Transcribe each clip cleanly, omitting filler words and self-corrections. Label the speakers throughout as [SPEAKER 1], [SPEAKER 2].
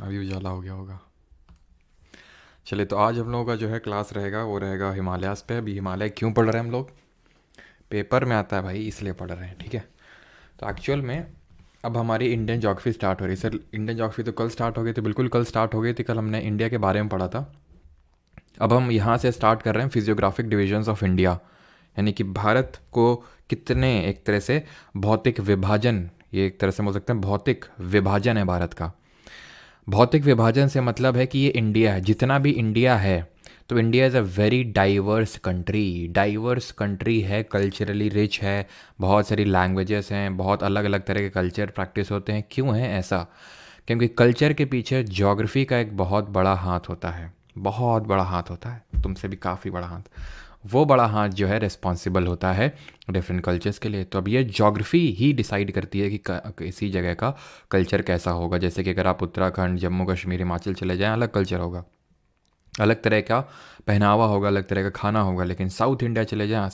[SPEAKER 1] अभी उजाला हो गया होगा। चलिए, तो आज हम लोगों का जो है क्लास रहेगा वो रहेगा हिमालयाज़ पे। अभी हिमालय क्यों पढ़ रहे हैं हम लोग? पेपर में आता है भाई, इसलिए पढ़ रहे हैं, ठीक है। तो एक्चुअल में अब हमारी इंडियन ज्योग्राफी स्टार्ट हो रही है। सर, इंडियन ज्योग्राफी तो कल स्टार्ट हो गई थी, बिल्कुल कल स्टार्ट हो गई थी। कल हमने इंडिया के बारे में पढ़ा था। अब हम यहाँ से स्टार्ट कर रहे हैं फिजियोग्राफिक डिविजन्स ऑफ इंडिया, यानी कि भारत को कितने एक तरह से भौतिक विभाजन, ये एक तरह से बोल सकते हैं भौतिक विभाजन है भारत का। भौतिक विभाजन से मतलब है कि ये इंडिया है, जितना भी इंडिया है, तो India is a very diverse country. Diverse country है, कल्चरली रिच है, बहुत सारी लैंग्वेजेस हैं, बहुत अलग अलग तरह के कल्चर प्रैक्टिस होते हैं। क्यों है ऐसा? क्योंकि कल्चर के पीछे ज्योग्राफी का एक बहुत बड़ा हाथ होता है, बहुत बड़ा हाथ होता है, तुमसे भी काफ़ी बड़ा हाथ। वो बड़ा हाथ जो है रिस्पॉन्सिबल होता है डिफरेंट कल्चर्स के लिए। तो अब ये ज्योग्राफी ही डिसाइड करती है कि किसी जगह का कल्चर कैसा होगा। जैसे कि अगर आप उत्तराखंड, जम्मू कश्मीर, हिमाचल चले जाएं, अलग कल्चर होगा, अलग तरह का पहनावा होगा, अलग तरह का खाना होगा। लेकिन साउथ इंडिया चले जाएं,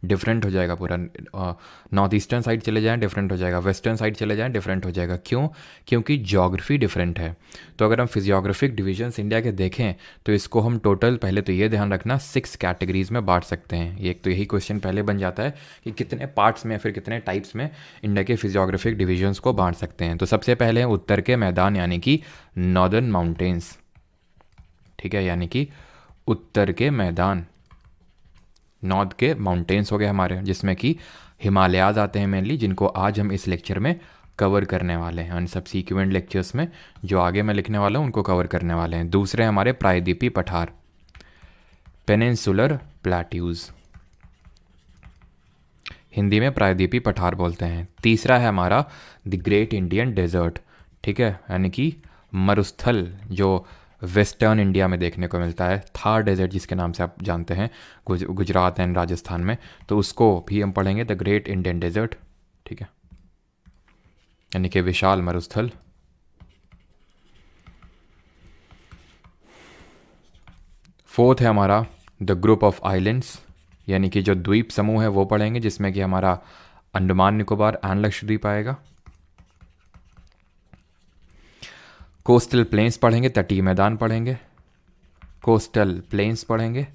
[SPEAKER 1] डिफरेंट हो जाएगा पूरा। नॉर्थ ईस्टर्न साइड चले जाएं, डिफरेंट हो जाएगा। वेस्टर्न साइड चले जाएं, डिफरेंट हो जाएगा। क्यों? क्योंकि ज्योग्राफी डिफरेंट है। तो अगर हम फिजियोग्राफिक डिविजन्स इंडिया के देखें तो इसको हम टोटल, पहले तो ये ध्यान रखना, 6 कैटेगरीज में बांट सकते हैं। ये एक तो यही क्वेश्चन पहले बन जाता है कि कितने पार्ट्स में, फिर कितने टाइप्स में इंडिया के फिजियोग्राफिक डिविजन्स को बांट सकते हैं। तो सबसे पहले हैं उत्तर के मैदान, यानी कि नॉर्दर्न माउंटेन्स, ठीक है, यानी कि उत्तर के मैदान, नॉर्थ के माउंटेन्स हो गए हमारे, जिसमें कि हिमालयाज आते हैं मेनली, जिनको आज हम इस लेक्चर में कवर करने वाले हैं। और सब्सीक्वेंट लेक्चर्स में जो आगे मैं लिखने वाला हूँ उनको कवर करने वाले हैं। दूसरे हमारे प्रायद्वीपी पठार, पेनिनसुलर प्लेट्यूज, हिंदी में प्रायद्वीपी पठार बोलते हैं। तीसरा है हमारा द ग्रेट इंडियन डेजर्ट, ठीक है, यानी कि मरुस्थल, जो वेस्टर्न इंडिया में देखने को मिलता है। थार डेजर्ट जिसके नाम से आप जानते हैं, गुजरात एंड राजस्थान में, तो उसको भी हम पढ़ेंगे, द ग्रेट इंडियन डेजर्ट, ठीक है, यानी कि विशाल मरुस्थल। फोर्थ है हमारा द ग्रुप ऑफ आइलैंड्स, यानी कि जो द्वीप समूह है वो पढ़ेंगे, जिसमें कि हमारा अंडमान निकोबार एंड लक्षद्वीप आएगा। कोस्टल प्लेन्स पढ़ेंगे, तटीय मैदान पढ़ेंगे, कोस्टल प्लेन्स पढ़ेंगे।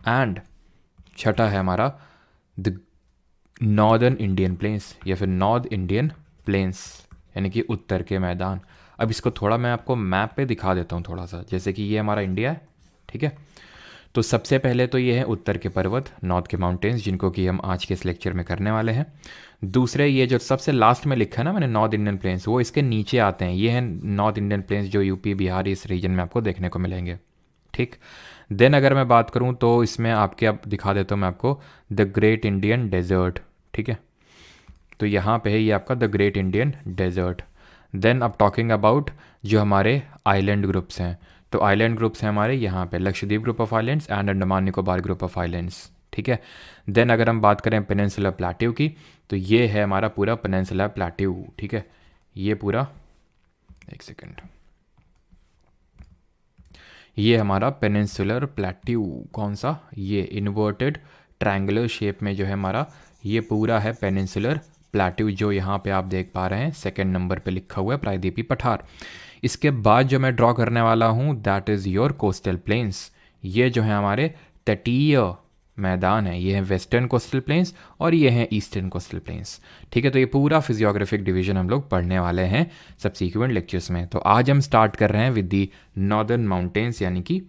[SPEAKER 1] एंड छठा है हमारा द नॉर्दर्न इंडियन प्लेन्स, या फिर नॉर्थ इंडियन प्लेन्स, यानी कि उत्तर के मैदान। अब इसको थोड़ा मैं आपको मैप पे दिखा देता हूँ थोड़ा सा। जैसे कि ये हमारा इंडिया है, ठीक है। तो सबसे पहले तो ये है उत्तर के पर्वत, नॉर्थ के माउंटेन्स, जिनको कि हम आज के इस लेक्चर में करने वाले हैं। दूसरे, ये जो सबसे लास्ट में लिखा है ना मैंने, नॉर्थ इंडियन प्लेन्स, वो इसके नीचे आते हैं। ये हैं नॉर्थ इंडियन प्लेन्स जो यूपी, बिहार, इस रीजन में आपको देखने को मिलेंगे, ठीक। देन अगर मैं बात करूँ तो इसमें आपके, अब दिखा देता हूँ मैं आपको, द ग्रेट इंडियन डेजर्ट, ठीक है। तो यहाँ पे है ये आपका the great Indian desert. Then अब टॉकिंग अबाउट जो हमारे आइलैंड ग्रुप्स हैं, तो आइलैंड ग्रुप्स हैं हमारे यहाँ पे Lakshadweep group of islands and Andaman Nicobar group of islands, ठीक है। देन अगर हम बात करें पेनिनसुलर प्लेट्यू की, तो ये है हमारा पूरा पेनिनसुलर प्लेट्यू, ठीक है। ये पूरा, एक सेकेंड, ये हमारा पेनिनसुलर प्लेट्यू, कौन सा, ये इन्वर्टेड ट्रायंगुलर शेप में जो है हमारा, ये पूरा है पेनिनसुलर प्लेट्यू, जो यहाँ पे आप देख पा रहे हैं सेकंड नंबर पे लिखा हुआ है प्रायद्वीपी पठार। इसके बाद जो मैं ड्रॉ करने वाला हूँ that is your coastal planes. ये जो है हमारे तटीय मैदान है, ये है वेस्टर्न कोस्टल प्लेन्स और ये हैं ईस्टर्न कोस्टल प्लेन्स, ठीक है। तो ये पूरा फिजियोग्राफिक डिवीजन हम लोग पढ़ने वाले हैं सबसीक्वेंट लेक्चर्स में। तो आज हम स्टार्ट कर रहे हैं विद दी नॉर्दर्न माउंटेन्स, यानी कि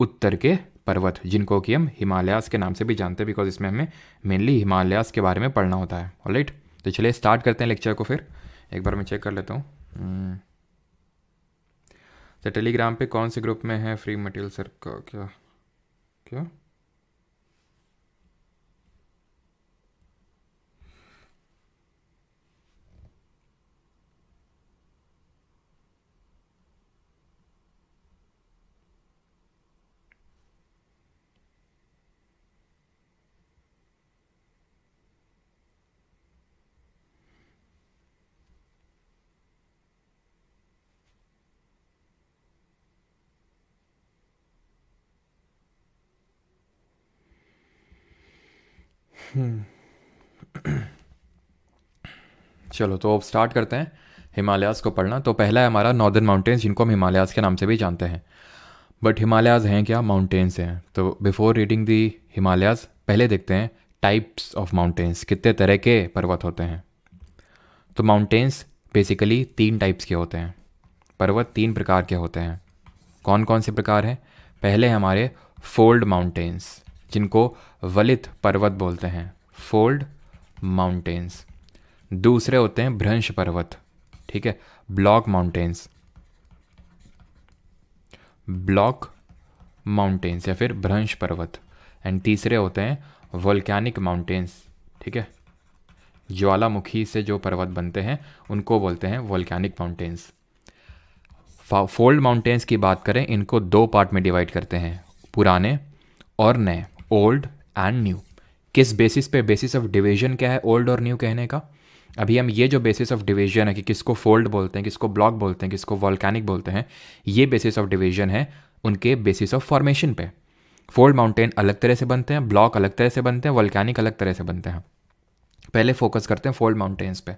[SPEAKER 1] उत्तर के पर्वत, जिनको कि हम हिमालयास के नाम से भी जानते हैं, बिकॉज इसमें हमें मेनली हिमालयास के बारे में पढ़ना होता है। ऑलराइट, तो चलिए स्टार्ट करते हैं लेक्चर को। फिर एक बार मैं चेक कर लेता हूँ। तो टेलीग्राम पे कौन से ग्रुप में है फ्री मटेरियल सर का, क्या क्या? चलो तो अब स्टार्ट करते हैं। हिमालयाज़ को पढ़ना, तो पहला है हमारा नॉर्दर्न माउंटेन्स, जिनको हम हिमालयाज़ के नाम से भी जानते हैं। बट हिमालयाज़ हैं क्या? माउंटेन्स हैं। तो बिफोर रीडिंग दी हिमालयाज़, पहले देखते हैं टाइप्स ऑफ माउंटेन्स, कितने तरह के पर्वत होते हैं। तो माउंटेन्स बेसिकली 3 टाइप्स के होते हैं, पर्वत 3 प्रकार के होते हैं। कौन कौन से प्रकार हैं? पहले हमारे फोल्ड माउंटेन्स, जिनको वलित पर्वत बोलते हैं, फोल्ड माउंटेन्स। दूसरे होते हैं भ्रंश पर्वत, ठीक है, ब्लॉक माउंटेन्स, ब्लॉक माउंटेन्स या फिर भ्रंश पर्वत। एंड तीसरे होते हैं वोल्केनिक माउंटेन्स, ठीक है, ज्वालामुखी से जो पर्वत बनते हैं उनको बोलते हैं वोल्केनिक माउंटेन्स। फोल्ड माउंटेन्स की बात करें, इनको 2 पार्ट में डिवाइड करते हैं, पुराने और नए, ओल्ड एंड न्यू। किस बेसिस पे? बेसिस ऑफ डिवीजन क्या है ओल्ड और न्यू कहने का? अभी हम ये जो बेसिस ऑफ डिवीजन है कि किसको फोल्ड बोलते हैं, किसको ब्लॉक बोलते हैं, किसको वॉल्केनिक बोलते हैं, ये बेसिस ऑफ डिवीजन है उनके बेसिस ऑफ फॉर्मेशन पे। फोल्ड माउंटेन अलग तरह से बनते हैं, ब्लॉक अलग तरह से बनते हैं, वॉल्केनिक अलग तरह से बनते हैं। पहले फोकस करते हैं फोल्ड माउंटेन्स पे।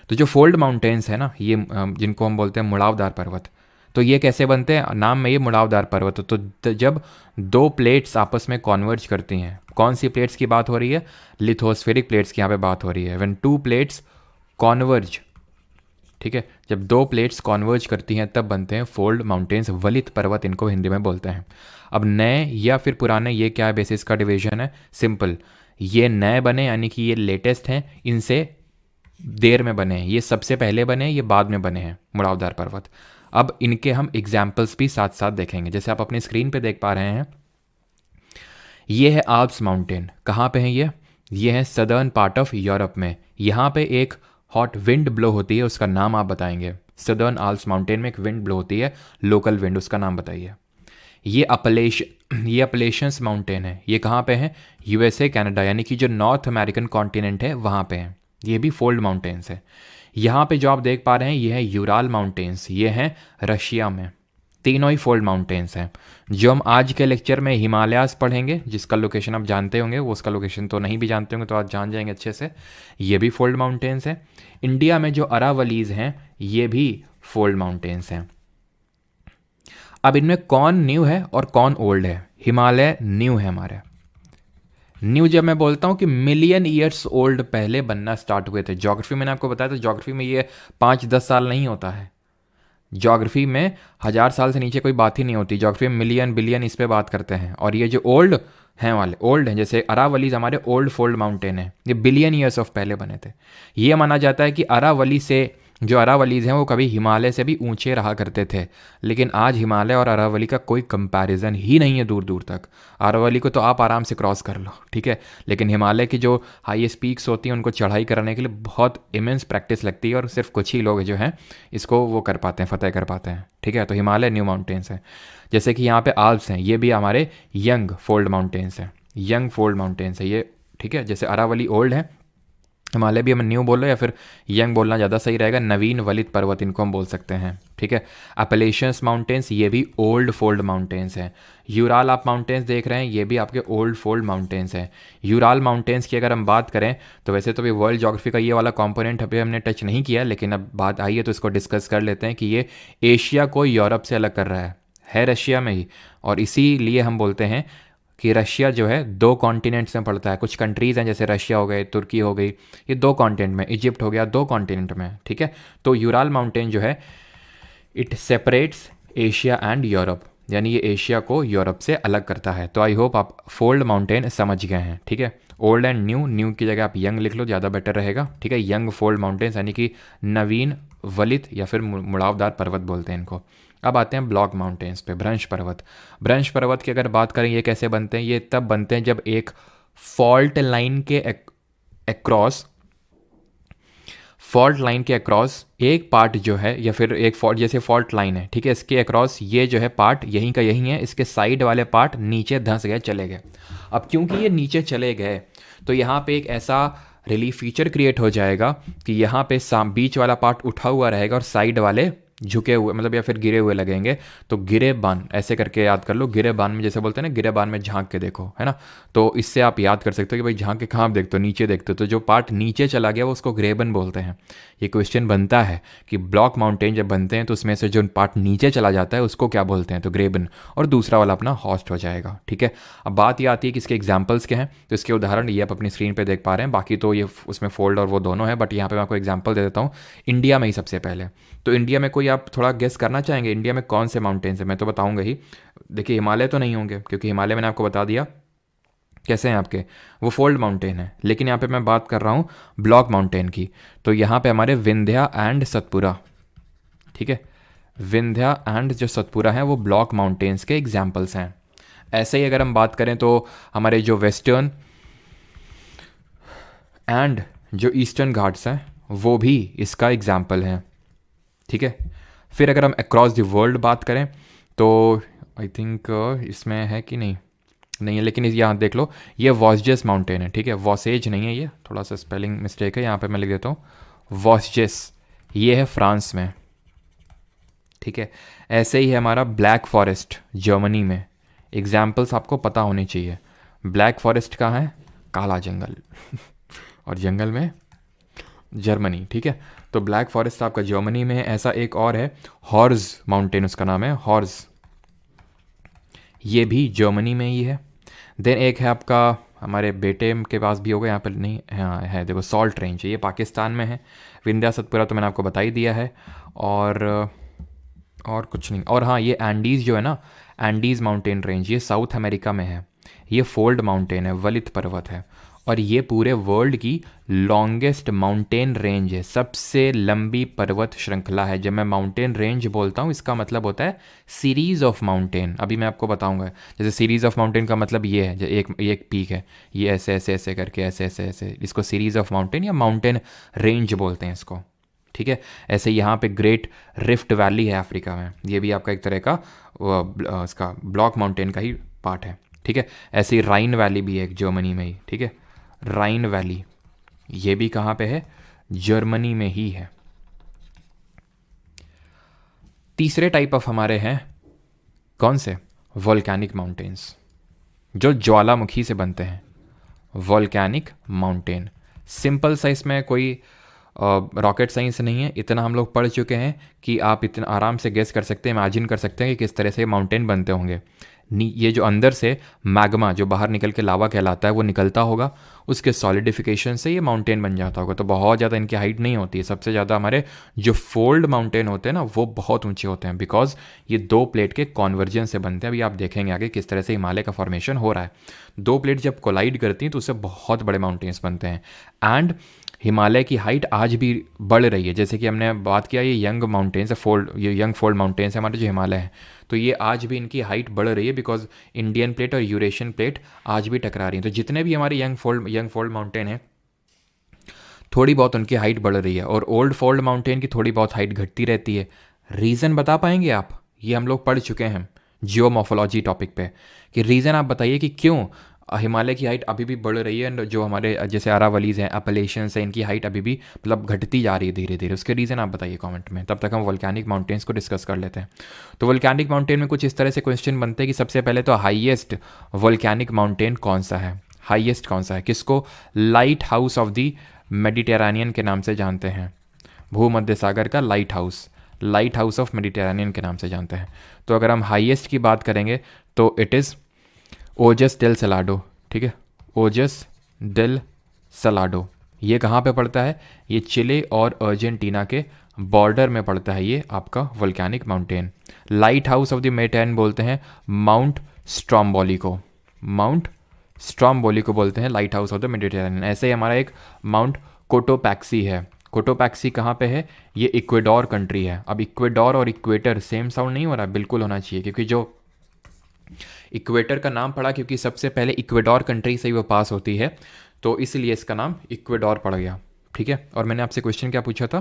[SPEAKER 1] तो जो फोल्ड माउंटेन्स है ना, ये जिनको हम बोलते हैं मुड़ावदार पर्वत, तो ये कैसे बनते हैं? नाम में ये मुड़ावदार पर्वत। तो जब 2 प्लेट्स आपस में कॉन्वर्ज करती हैं, कौन सी प्लेट्स की बात हो रही है? लिथोस्फेरिक प्लेट्स की यहाँ पे बात हो रही है। व्हेन 2 प्लेट्स कॉन्वर्ज, ठीक है, जब 2 प्लेट्स कॉन्वर्ज करती हैं तब बनते हैं फोल्ड माउंटेन्स, वलित पर्वत इनको हिंदी में बोलते हैं। अब नए या फिर पुराने, ये क्या है बेसिस का डिवीजन है? सिंपल, ये नए बने यानी कि ये लेटेस्ट हैं, इनसे देर में बने हैं, ये सबसे पहले बने हैं, ये बाद में बने हैं मुड़ावदार पर्वत। अब इनके हम एग्जाम्पल्स भी साथ साथ देखेंगे। जैसे आप अपनी स्क्रीन पे देख पा रहे हैं, ये है आल्प्स माउंटेन। कहाँ पे है ये है सदर्न पार्ट ऑफ यूरोप में। यहाँ पे एक हॉट विंड ब्लो होती है, उसका नाम आप बताएंगे। सदर्न आल्प्स माउंटेन में एक विंड ब्लो होती है, लोकल विंड, उसका नाम बताइए। ये अपलेशंस माउंटेन है। ये कहाँ पे है? यूएसए कनाडा, यानी कि जो नॉर्थ अमेरिकन कॉन्टिनेंट है वहाँ पे है। ये भी फोल्ड माउंटेन्स है। यहाँ पे जो आप देख पा रहे हैं ये है यूराल माउंटेन्स, ये हैं रशिया में। तीनों ही फोल्ड माउंटेन्स हैं। जो हम आज के लेक्चर में हिमालयाज़ पढ़ेंगे, जिसका लोकेशन आप जानते होंगे, वो उसका लोकेशन तो नहीं भी जानते होंगे तो आज जान जाएंगे अच्छे से, ये भी फोल्ड माउंटेन्स हैं। इंडिया में जो अरावलीज हैं ये भी फोल्ड माउंटेन्स हैं। अब इनमें कौन न्यू है और कौन ओल्ड है? हिमालय न्यू है हमारे। न्यू जब मैं बोलता हूँ कि मिलियन ईयर्स ओल्ड पहले बनना स्टार्ट हुए थे। ज्योग्राफी मैंने आपको बताया था, ज्योग्राफी में ये 5-10 साल नहीं होता है। ज्योग्राफी में 1000 साल से नीचे कोई बात ही नहीं होती। ज्योग्राफी में मिलियन बिलियन इस पे बात करते हैं। और ये जो ओल्ड हैं वाले ओल्ड हैं, जैसे अरावलीज हमारे ओल्ड फोल्ड माउंटेन है, ये बिलियन ईयर्स ऑफ पहले बने थे। ये माना जाता है कि अरावली से जो अरावलीज हैं वो कभी हिमालय से भी ऊंचे रहा करते थे, लेकिन आज हिमालय और अरावली का कोई कंपैरिजन ही नहीं है दूर दूर तक। अरावली को तो आप आराम से क्रॉस कर लो, ठीक है, लेकिन हिमालय की जो हाईएस्ट पीक्स होती हैं उनको चढ़ाई करने के लिए बहुत इमेंस प्रैक्टिस लगती है और सिर्फ कुछ ही लोग जो हैं इसको वो कर पाते हैं, फतेह कर पाते हैं, ठीक है। तो हिमालय न्यू माउंटेन्स हैं। जैसे कि यहाँ पे आल्प्स हैं, ये भी हमारे यंग फोल्ड माउंटेन्स हैं, यंग फोल्ड माउंटेन्स है ये, ठीक है। जैसे अरावली ओल्ड है, हिमालय भी हम न्यू बोल रहे हैं या फिर यंग बोलना ज़्यादा सही रहेगा, नवीन वलित पर्वत इनको हम बोल सकते हैं, ठीक है। अपलेशियंस माउंटेन्स ये भी ओल्ड फोल्ड माउंटेन्स हैं। यूराल आप माउंटेन्स देख रहे हैं, ये भी आपके ओल्ड फोल्ड माउंटेन्स हैं। यूराल माउंटेन्स की अगर हम बात करें तो वैसे तो भी वर्ल्ड ज्योग्राफी का ये वाला कंपोनेंट अभी हमने टच नहीं किया, लेकिन अब बात आई है तो इसको डिस्कस कर लेते हैं कि ये एशिया को यूरोप से अलग कर रहा है रशिया में ही, और इसीलिए हम बोलते हैं कि रशिया जो है 2 कॉन्टिनेंट्स में पड़ता है। कुछ कंट्रीज़ हैं जैसे रशिया हो गए, तुर्की हो गई, ये 2 कॉन्टिनेंट में, इजिप्ट हो गया 2 कॉन्टिनेंट में, ठीक है। तो यूराल माउंटेन जो है it separates Asia and Europe, यानी ये एशिया को यूरोप से अलग करता है। तो आई होप आप फोल्ड माउंटेन समझ गए हैं, ठीक है। ओल्ड एंड न्यू, न्यू की जगह आप यंग लिख लो, ज़्यादा बेटर रहेगा, ठीक है। यंग फोल्ड माउंटेन्स यानी कि नवीन वलित या फिर मुड़ावदार पर्वत बोलते हैं इनको। अब आते हैं ब्लॉक माउंटेन्स पे, भ्रंश पर्वत। भ्रंश पर्वत की अगर बात करें ये कैसे बनते हैं? ये तब बनते हैं जब एक फॉल्ट लाइन के अक्रॉस एक पार्ट जो है, या फिर एक फॉल्ट जैसे फॉल्ट लाइन है, ठीक है, इसके अक्रॉस ये जो है पार्ट यहीं का यहीं है, इसके साइड वाले पार्ट नीचे धंस गए, चले गए। अब क्योंकि ये नीचे चले गए तो यहाँ पे एक ऐसा रिलीफ फीचर क्रिएट हो जाएगा कि यहाँ पे बीच वाला पार्ट उठा हुआ रहेगा और साइड वाले झुके हुए मतलब या फिर गिरे हुए लगेंगे, तो गिरेबान ऐसे करके याद कर लो। गिरेबान में जैसे बोलते हैं ना, गिरेबान में झांक के देखो, है ना। तो इससे आप याद कर सकते हो कि भाई झांक के कहाँ आप देखते हो, नीचे देखते हो, तो जो पार्ट नीचे चला गया वो उसको ग्रेबन बोलते हैं। ये क्वेश्चन बनता है कि ब्लॉक माउंटेन जब बनते हैं तो उसमें से जो पार्ट नीचे चला जाता है उसको क्या बोलते हैं, तो ग्रेबन, और दूसरा वाला अपना हॉस्ट हो जाएगा, ठीक है। अब बात ये आती है कि इसके एग्जाम्पल्स क्या हैं, तो इसके उदाहरण ये आप अपनी स्क्रीन पर देख पा रहे हैं, बाकी तो ये उसमें फोल्ड और वो दोनों है, बट यहाँ पर मैं आपको एग्जाम्पल दे देता हूँ इंडिया में ही सबसे पहले। तो इंडिया में कोई आप थोड़ा गेस करना चाहेंगे इंडिया में कौन से माउंटेन्स हैं? मैं तो बताऊंगा ही। देखिए हिमालय तो नहीं होंगे, क्योंकि हिमालय मैंने आपको बता दिया कैसे हैं आपके, वो फोल्ड माउंटेन है। लेकिन यहाँ पे मैं बात कर रहा हूँ ब्लॉक माउंटेन की, तो यहाँ पे हमारे विंध्या एंड सतपुरा, ठीक है। विंध्या एंड जो सतपुरा है वो ब्लॉक माउंटेन्स के एग्जाम्पल्स हैं। ऐसे ही अगर हम बात करें तो हमारे जो वेस्टर्न एंड जो ईस्टर्न घाट्स हैं वो भी इसका एग्जाम्पल हैं, ठीक है। फिर अगर हम अक्रॉस द वर्ल्ड बात करें तो आई थिंक इसमें है कि नहीं, नहीं है, लेकिन यहाँ देख लो, ये वॉसजेस माउंटेन है, ठीक है। वॉसेज नहीं है, ये थोड़ा सा स्पेलिंग मिस्टेक है, यहाँ पे मैं लिख देता हूँ वॉसजेस, ये है फ्रांस में, ठीक है। ऐसे ही है हमारा ब्लैक फॉरेस्ट जर्मनी में। एग्जाम्पल्स आपको पता होने चाहिए। ब्लैक फॉरेस्ट कहाँ है? काला जंगल और जंगल में जर्मनी, ठीक है। तो ब्लैक फॉरेस्ट आपका जर्मनी में है। ऐसा एक और है हॉर्स माउंटेन, उसका नाम है हॉर्स, ये भी जर्मनी में ही है। देन एक है आपका हमारे बेटे के पास भी होगा, यहाँ पर नहीं, हाँ है, देखो सॉल्ट रेंज है, ये पाकिस्तान में है। विंध्या सतपुरा तो मैंने आपको बता ही दिया है, और कुछ नहीं। और हाँ, ये एंडीज़ जो है ना, एंडीज़ माउंटेन रेंज, ये साउथ अमेरिका में है। ये फोल्ड माउंटेन है, वलित पर्वत है, और ये पूरे वर्ल्ड की लॉन्गेस्ट माउंटेन रेंज है, सबसे लंबी पर्वत श्रृंखला है। जब मैं माउंटेन रेंज बोलता हूँ इसका मतलब होता है सीरीज ऑफ माउंटेन। अभी मैं आपको बताऊंगा, जैसे सीरीज ऑफ माउंटेन का मतलब ये है, एक पीक है, ये ऐसे ऐसे ऐसे करके ऐसे ऐसे ऐसे, इसको सीरीज ऑफ माउंटेन या माउंटेन रेंज बोलते हैं इसको, ठीक है। ऐसे यहाँ पे ग्रेट रिफ्ट वैली है अफ्रीका में, ये भी आपका एक तरह का इसका ब्लॉक माउंटेन का ही पार्ट है, ठीक है। ऐसे ही राइन वैली भी है एक जर्मनी में ही, ठीक है। राइन वैली ये भी कहाँ पे है? जर्मनी में ही है। तीसरे टाइप ऑफ हमारे हैं कौन से? वोल्केनिक माउंटेन्स, जो ज्वालामुखी से बनते हैं। वोल्केनिक माउंटेन सिंपल सा, इसमें कोई रॉकेट साइंस नहीं है, इतना हम लोग पढ़ चुके हैं कि आप इतना आराम से गेस कर सकते हैं, इमेजिन कर सकते हैं कि किस तरह से माउंटेन बनते होंगे। ये जो अंदर से मैग्मा जो बाहर निकल के लावा कहलाता है वो निकलता होगा, उसके सॉलिडिफिकेशन से ये माउंटेन बन जाता होगा। तो बहुत ज़्यादा इनकी हाइट नहीं होती है। सबसे ज़्यादा हमारे जो फोल्ड माउंटेन होते हैं ना वो बहुत ऊंचे होते हैं, बिकॉज ये दो प्लेट के कॉन्वर्जन से बनते हैं। अभी आप देखेंगे आगे किस तरह से हिमालय का फॉर्मेशन हो रहा है। दो प्लेट जब कोलाइड करती हैं तो उससे बहुत बड़े माउंटेन्स बनते हैं। एंड हिमालय की हाइट आज भी बढ़ रही है, जैसे कि हमने बात किया ये यंग माउंटेन्स है, फोल्ड, ये यंग फोल्ड माउंटेन्स है हमारे जो हिमालय है, तो ये आज भी इनकी हाइट बढ़ रही है, बिकॉज इंडियन प्लेट और यूरेशियन प्लेट आज भी टकरा रही हैं। तो जितने भी हमारे यंग फोल्ड माउंटेन है, थोड़ी बहुत उनकी हाइट बढ़ रही है, और ओल्ड फोल्ड माउंटेन की थोड़ी बहुत हाइट घटती रहती है। रीज़न बता पाएंगे आप? ये हम लोग पढ़ चुके हैं जियोमॉर्फोलॉजी टॉपिक पे, कि रीज़न आप बताइए कि क्यों हिमालय की हाइट अभी भी बढ़ रही है, एंड जो हमारे जैसे अरावलीज हैं, अपलेशियंस हैं, इनकी हाइट अभी भी मतलब घटती जा रही है धीरे धीरे। उसके रीज़न आप बताइए कमेंट में, तब तक हम वोल्केनिक माउंटेन्स को डिस्कस कर लेते हैं। तो वोल्केनिक माउंटेन में कुछ इस तरह से क्वेश्चन बनते हैं कि सबसे पहले तो हाईएस्ट वोल्केनिक माउंटेन कौन सा है? हाईएस्ट कौन सा है? किसको light house of the Mediterranean के नाम से जानते हैं? भूमध्य सागर का लाइट हाउस ऑफ मेडिटेरेनियन के नाम से जानते हैं। तो अगर हम हाईएस्ट की बात करेंगे तो it is Ojos del Salado, ठीक है। ओजस डेल सलाडो, ये कहाँ पे पड़ता है? ये चिले और अर्जेंटीना के बॉर्डर में पड़ता है ये आपका volcanic mountain. Light house of the Mediterranean बोलते हैं माउंट स्ट्रॉम्बोली को, माउंट स्ट्रॉम्बोली को बोलते हैं light house of the Mediterranean. ऐसे ही हमारा एक माउंट कोटोपैक्सी है। कोटोपैक्सी कहाँ पे है? ये इक्वेडोर कंट्री है। अब इक्वेडोर और इक्वेटर सेम साउंड नहीं हो रहा, बिल्कुल होना चाहिए, क्योंकि जो इक्वेटर का नाम पड़ा क्योंकि सबसे पहले इक्वेडोर कंट्री से ही वो पास होती है, तो इसलिए इसका नाम इक्वेडोर पड़ गया, ठीक है। और मैंने आपसे क्वेश्चन क्या पूछा था?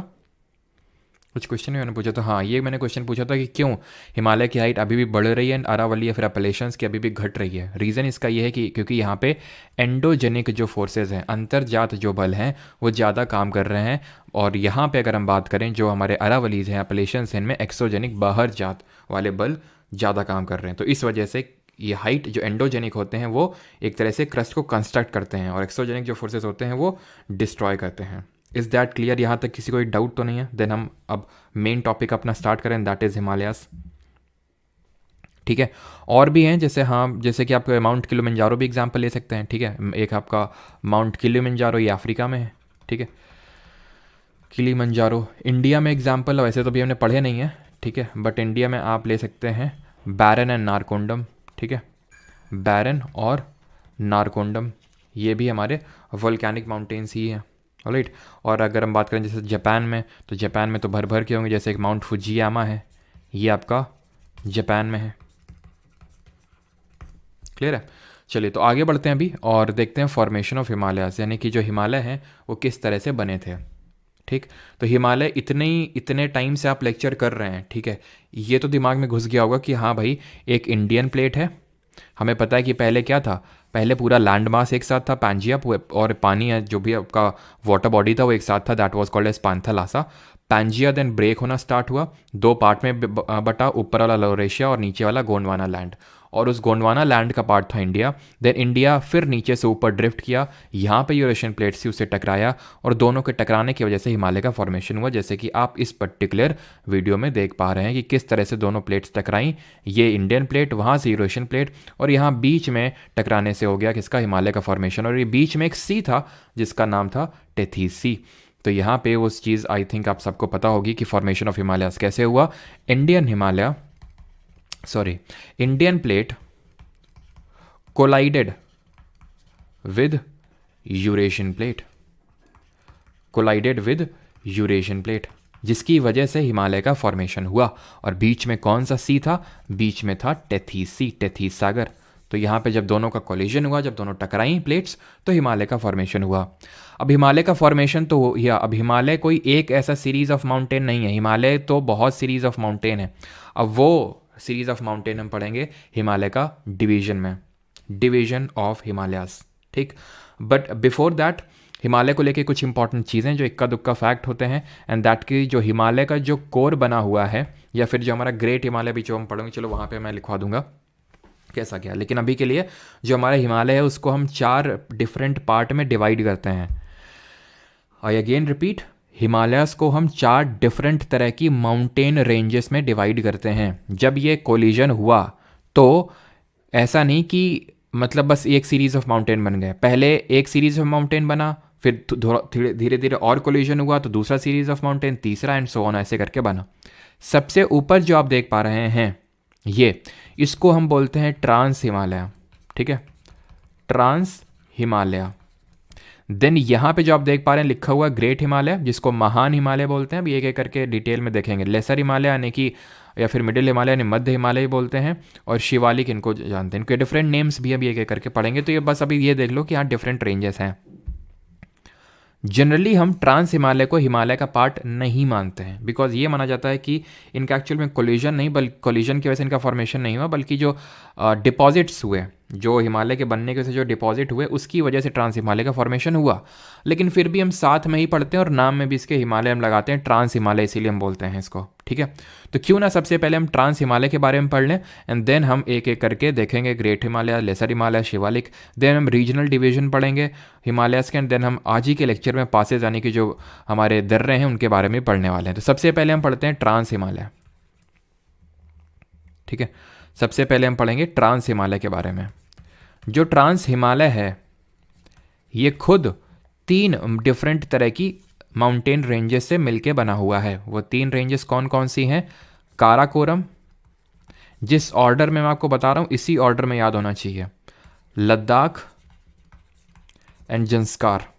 [SPEAKER 1] कुछ क्वेश्चन मैंने पूछा था, हाँ ये मैंने क्वेश्चन पूछा था कि क्यों हिमालय की हाइट अभी भी बढ़ रही है एंड अरावली या फिर अपलेशंस की अभी भी घट रही है। रीज़न इसका ये है कि क्योंकि यहाँ पे एंडोजेनिक जो फोर्सेज हैं, अंतर्जात जो बल हैं, वो ज़्यादा काम कर रहे हैं। और यहाँ पे अगर हम बात करें जो हमारे अरावलीज हैं, अपलेशंस हैं, इनमें एक्सोजेनिक बाहर जात वाले बल ज़्यादा काम कर रहे हैं। तो इस वजह से ये हाइट जो एंडोजेनिक होते हैं वो एक तरह से क्रस्ट को कंस्ट्रक्ट करते हैं और एक्सोजेनिक जो फोर्सेज होते हैं वो डिस्ट्रॉय करते हैं। Is that clear? यहाँ तक किसी कोई डाउट तो नहीं है? देन हम अब मेन टॉपिक अपना स्टार्ट करें, दैट इज़ हिमालयास। ठीक है, और भी हैं जैसे, हाँ जैसे कि आप माउंट किलिमंजारो भी एग्जाम्पल ले सकते हैं। ठीक है, एक आपका माउंट किलिमंजारो, ये अफ्रीका में है। ठीक है, किलिमंजारो इंडिया में एग्जाम्पल वैसे तो भी हमने पढ़े नहीं है, ठीक है, बट इंडिया में आप ले सकते हैं बैरन एंड नारकोंडम। ठीक है, बैरन और नारकोंडम ये भी हमारे वोल्केनिक माउंटेन्स ही हैं। ऑलराइट, और अगर हम बात करें जैसे जापान में, तो जापान में तो भर भर के होंगे, जैसे एक माउंट फुजियामा है, ये आपका जापान में है। क्लियर है? चलिए तो आगे बढ़ते हैं अभी और देखते हैं फॉर्मेशन ऑफ हिमालयास, यानी कि जो हिमालय हैं वो किस तरह से बने थे। ठीक, तो हिमालय इतने टाइम से आप लेक्चर कर रहे हैं, ठीक है, ये तो दिमाग में घुस गया होगा कि हाँ भाई एक इंडियन प्लेट है। हमें पता है कि पहले क्या था, पहले पूरा लैंड मास एक साथ था, पांजिया, और पानी है जो भी आपका वाटर बॉडी था वो एक साथ था, that was called as Panthalassa. Pangaea देन ब्रेक होना स्टार्ट हुआ, दो पार्ट में बटा, ऊपर वाला लोरेशिया और नीचे वाला गोंडवाना लैंड, और उस गोंडवाना लैंड का पार्ट था इंडिया। देन इंडिया फिर नीचे से ऊपर ड्रिफ्ट किया, यहाँ पे यूरेशियन प्लेट्स से उससे टकराया, और दोनों के टकराने की वजह से हिमालय का फॉर्मेशन हुआ, जैसे कि आप इस पर्टिकुलर वीडियो में देख पा रहे हैं कि किस तरह से दोनों प्लेट्स टकराई। ये इंडियन प्लेट, वहाँ से यूरेशियन प्लेट, और यहाँ बीच में टकराने से हो गया किसका, हिमालय का फॉर्मेशन। और ये बीच में एक सी था जिसका नाम था टेथीस सी। तो यहाँ पे वो चीज़ आई थिंक आप सबको पता होगी कि फॉर्मेशन ऑफ हिमालयास कैसे हुआ। Indian plate collided with Eurasian plate, collided with Eurasian plate, जिसकी वजह से हिमालय का फॉर्मेशन हुआ। और बीच में कौन सा सी था, बीच में था टेथीस सी, टेथीस सागर। तो यहाँ पे जब दोनों का कोलिजन हुआ, जब दोनों टकराई प्लेट्स, तो हिमालय का फॉर्मेशन हुआ। अब हिमालय का फॉर्मेशन तो हो या, अब हिमालय कोई एक ऐसा सीरीज ऑफ माउंटेन नहीं है, हिमालय तो बहुत सीरीज ऑफ माउंटेन है। अब वो सीरीज ऑफ माउंटेन हम पढ़ेंगे हिमालय का डिवीजन में, डिवीजन ऑफ हिमालयास। ठीक, बट बिफोर दैट हिमालय को लेके कुछ इंपॉर्टेंट चीज़ें जो इक्का दुक्का फैक्ट होते हैं, एंड दैट की जो हिमालय का जो कोर बना हुआ है, या फिर जो हमारा ग्रेट हिमालय भी जो हम पढ़ेंगे, चलो वहाँ पे मैं लिखवा दूंगा कैसा क्या, लेकिन अभी के लिए जो हमारा हिमालय है उसको हम 4 डिफरेंट पार्ट में डिवाइड करते हैं। आई अगेन रिपीट, हिमालयास को हम 4 डिफरेंट तरह की माउंटेन रेंजेस में डिवाइड करते हैं। जब ये कोलिजन हुआ तो ऐसा नहीं कि मतलब बस एक सीरीज ऑफ माउंटेन बन गए, पहले एक सीरीज ऑफ माउंटेन बना, फिर धीरे धीरे और कोलिजन हुआ तो दूसरा सीरीज ऑफ माउंटेन, तीसरा, एंड सो ऑन, ऐसे करके बना। सबसे ऊपर जो आप देख पा रहे हैं ये, इसको हम बोलते हैं ट्रांस हिमालय। ठीक है, ट्रांस हिमालय। देन यहाँ पे जो आप देख पा रहे हैं लिखा हुआ ग्रेट हिमालय, जिसको महान हिमालय बोलते हैं। अभी एक एक करके डिटेल में देखेंगे। लेसर हिमालय यानी कि, या फिर मिडिल हिमालय यानी मध्य हिमालय बोलते हैं, और शिवालिक इनको जानते हैं। इनके डिफरेंट नेम्स भी अभी एक एक करके पढ़ेंगे। तो ये बस अभी ये देख लो कि यहाँ डिफरेंट रेंजेस हैं। जनरली हम ट्रांस हिमालय को हिमालय का पार्ट नहीं मानते हैं, बिकॉज ये माना जाता है कि इनका एक्चुअल में कोलिजन नहीं, बल्कि कोलिजन की वजह से इनका फॉर्मेशन नहीं हुआ, बल्कि जो डिपॉजिट्स हुए, जो हिमालय के बनने की वजह से जो डिपॉजिट हुए, उसकी वजह से ट्रांस हिमालय का फॉर्मेशन हुआ। लेकिन फिर भी हम साथ में ही पढ़ते हैं और नाम में भी इसके हिमालय हम लगाते हैं, ट्रांस हिमालय, इसीलिए हम बोलते हैं इसको। ठीक है, तो क्यों ना सबसे पहले हम ट्रांस हिमालय के बारे में पढ़ लें, एंड देन हम एक एक करके देखेंगे great Himalaya, lesser Himalaya, Shivalik. Then हम रीजनल डिवीजन पढ़ेंगे हिमालयस के, एंड देन हम आज ही के लेक्चर में पासेज यानी कि जो हमारे दर्रे हैं उनके बारे में पढ़ने वाले हैं। तो सबसे पहले हम पढ़ते हैं ट्रांस हिमालय। ठीक है, सबसे पहले हम पढ़ेंगे ट्रांस हिमालय के बारे में। जो ट्रांस हिमालय है ये खुद 3 डिफरेंट तरह की माउंटेन रेंजेस से मिलके बना हुआ है। वो 3 रेंजेस कौन कौन सी हैं? काराकोरम, जिस ऑर्डर में मैं आपको बता रहा हूं इसी ऑर्डर में याद होना चाहिए, लद्दाख एंड जंस्कार।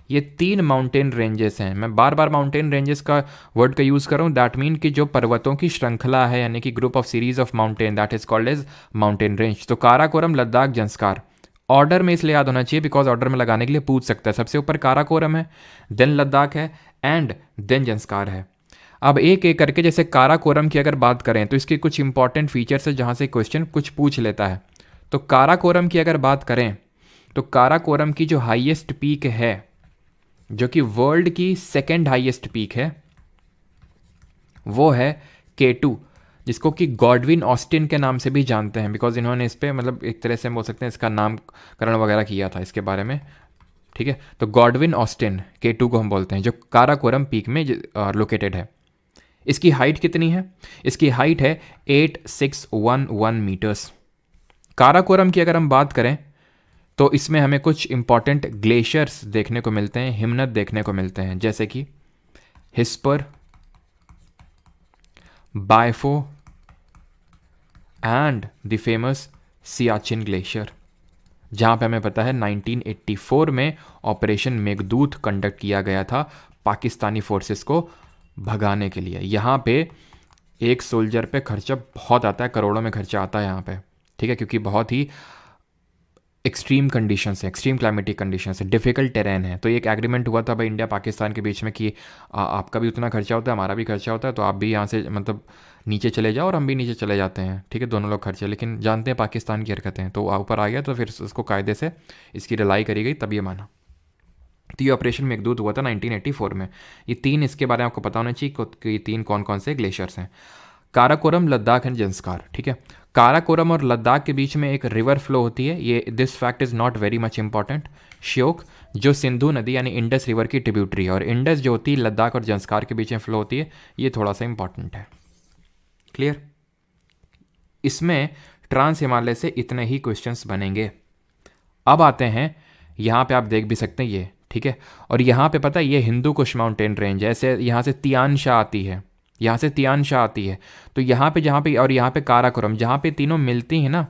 [SPEAKER 1] ये 3 माउंटेन रेंजेस हैं। मैं बार बार माउंटेन रेंजेस का वर्ड का यूज़ कर रहा हूँ, दैट मीन कि जो पर्वतों की श्रृंखला है, यानी कि group of series of mountain, that is called as mountain range. तो काराकोरम, लद्दाख, जंस्कार, ऑर्डर में इसलिए याद होना चाहिए बिकॉज ऑर्डर में लगाने के लिए पूछ सकता है। सबसे ऊपर काराकोरम है, देन लद्दाख है, एंड देन जंस्कार है। अब एक एक करके, जैसे काराकोरम की अगर बात करें तो इसके कुछ इंपॉर्टेंट फीचर्स है जहाँ से क्वेश्चन कुछ पूछ लेता है। तो काराकोरम की अगर बात करें तो काराकोरम की जो हाईएस्ट पीक है, जो कि वर्ल्ड की सेकेंड हाईएस्ट पीक है, वो है K2, जिसको कि गॉडविन ऑस्टिन के नाम से भी जानते हैं, बिकॉज इन्होंने इस पर मतलब एक तरह से बोल सकते हैं इसका नामकरण वगैरह किया था इसके बारे में। ठीक है, तो गॉडविन ऑस्टिन K2 को हम बोलते हैं, जो काराकोरम पीक में लोकेटेड है। इसकी हाइट कितनी है? इसकी हाइट है 8611 मीटर्स। काराकोरम की अगर हम बात करें तो इसमें हमें कुछ इंपॉर्टेंट ग्लेशियर्स देखने को मिलते हैं, हिमनद देखने को मिलते हैं, जैसे कि Hispar, Biafo and the famous Siachen glacier, जहां पे हमें पता है 1984 में ऑपरेशन मेघदूत कंडक्ट किया गया था पाकिस्तानी फोर्सेस को भगाने के लिए। यहाँ पे एक सोल्जर पे खर्चा बहुत आता है, करोड़ों में खर्चा आता है यहाँ पे। ठीक है, क्योंकि बहुत ही एक्सट्रीम कंडीशंस है, एक्सट्रीम क्लाइमेटिक कंडीशंस है, डिफिकल्ट टेरेन है। तो एक एग्रीमेंट हुआ था भाई इंडिया पाकिस्तान के बीच में कि आपका भी उतना खर्चा होता है, हमारा भी खर्चा होता है, तो आप भी यहाँ से मतलब नीचे चले जाओ और हम भी नीचे चले जाते हैं। ठीक है, दोनों लोग खर्चे, लेकिन जानते हैं पाकिस्तान की हरकतें हैं, तो ऊपर आ गया, तो फिर उसको कायदे से इसकी रिलाई करी गई, तब ये माना। तो ये ऑपरेशन मेघदूत हुआ था 1984 में। ये तीन, इसके बारे में आपको पता होना चाहिए कि ये तीन कौन कौन से ग्लेशियर्स हैं। काराकोरम, लद्दाख एंड जंस्कार। ठीक है, काराकोरम और लद्दाख के बीच में एक रिवर फ्लो होती है, ये this fact is not very much important, Shyok, जो सिंधु नदी यानी इंडस रिवर की ट्रिब्यूटरी है, और इंडस जो होती है लद्दाख और जंस्कार के बीच में फ्लो होती है, ये थोड़ा सा इंपॉर्टेंट है। क्लियर? इसमें ट्रांस हिमालय से इतने ही क्वेश्चंस बनेंगे। अब आते हैं, यहाँ पे आप देख भी सकते हैं ये, ठीक है, और यहाँ पे पता है ये हिंदू कुश माउंटेन रेंज है, ऐसे यहाँ से तियान शाह आती है, यहाँ से तियान शाह आती है, तो यहाँ पे जहाँ पे और यहाँ पे काराकोरम, जहाँ पे तीनों मिलती हैं ना,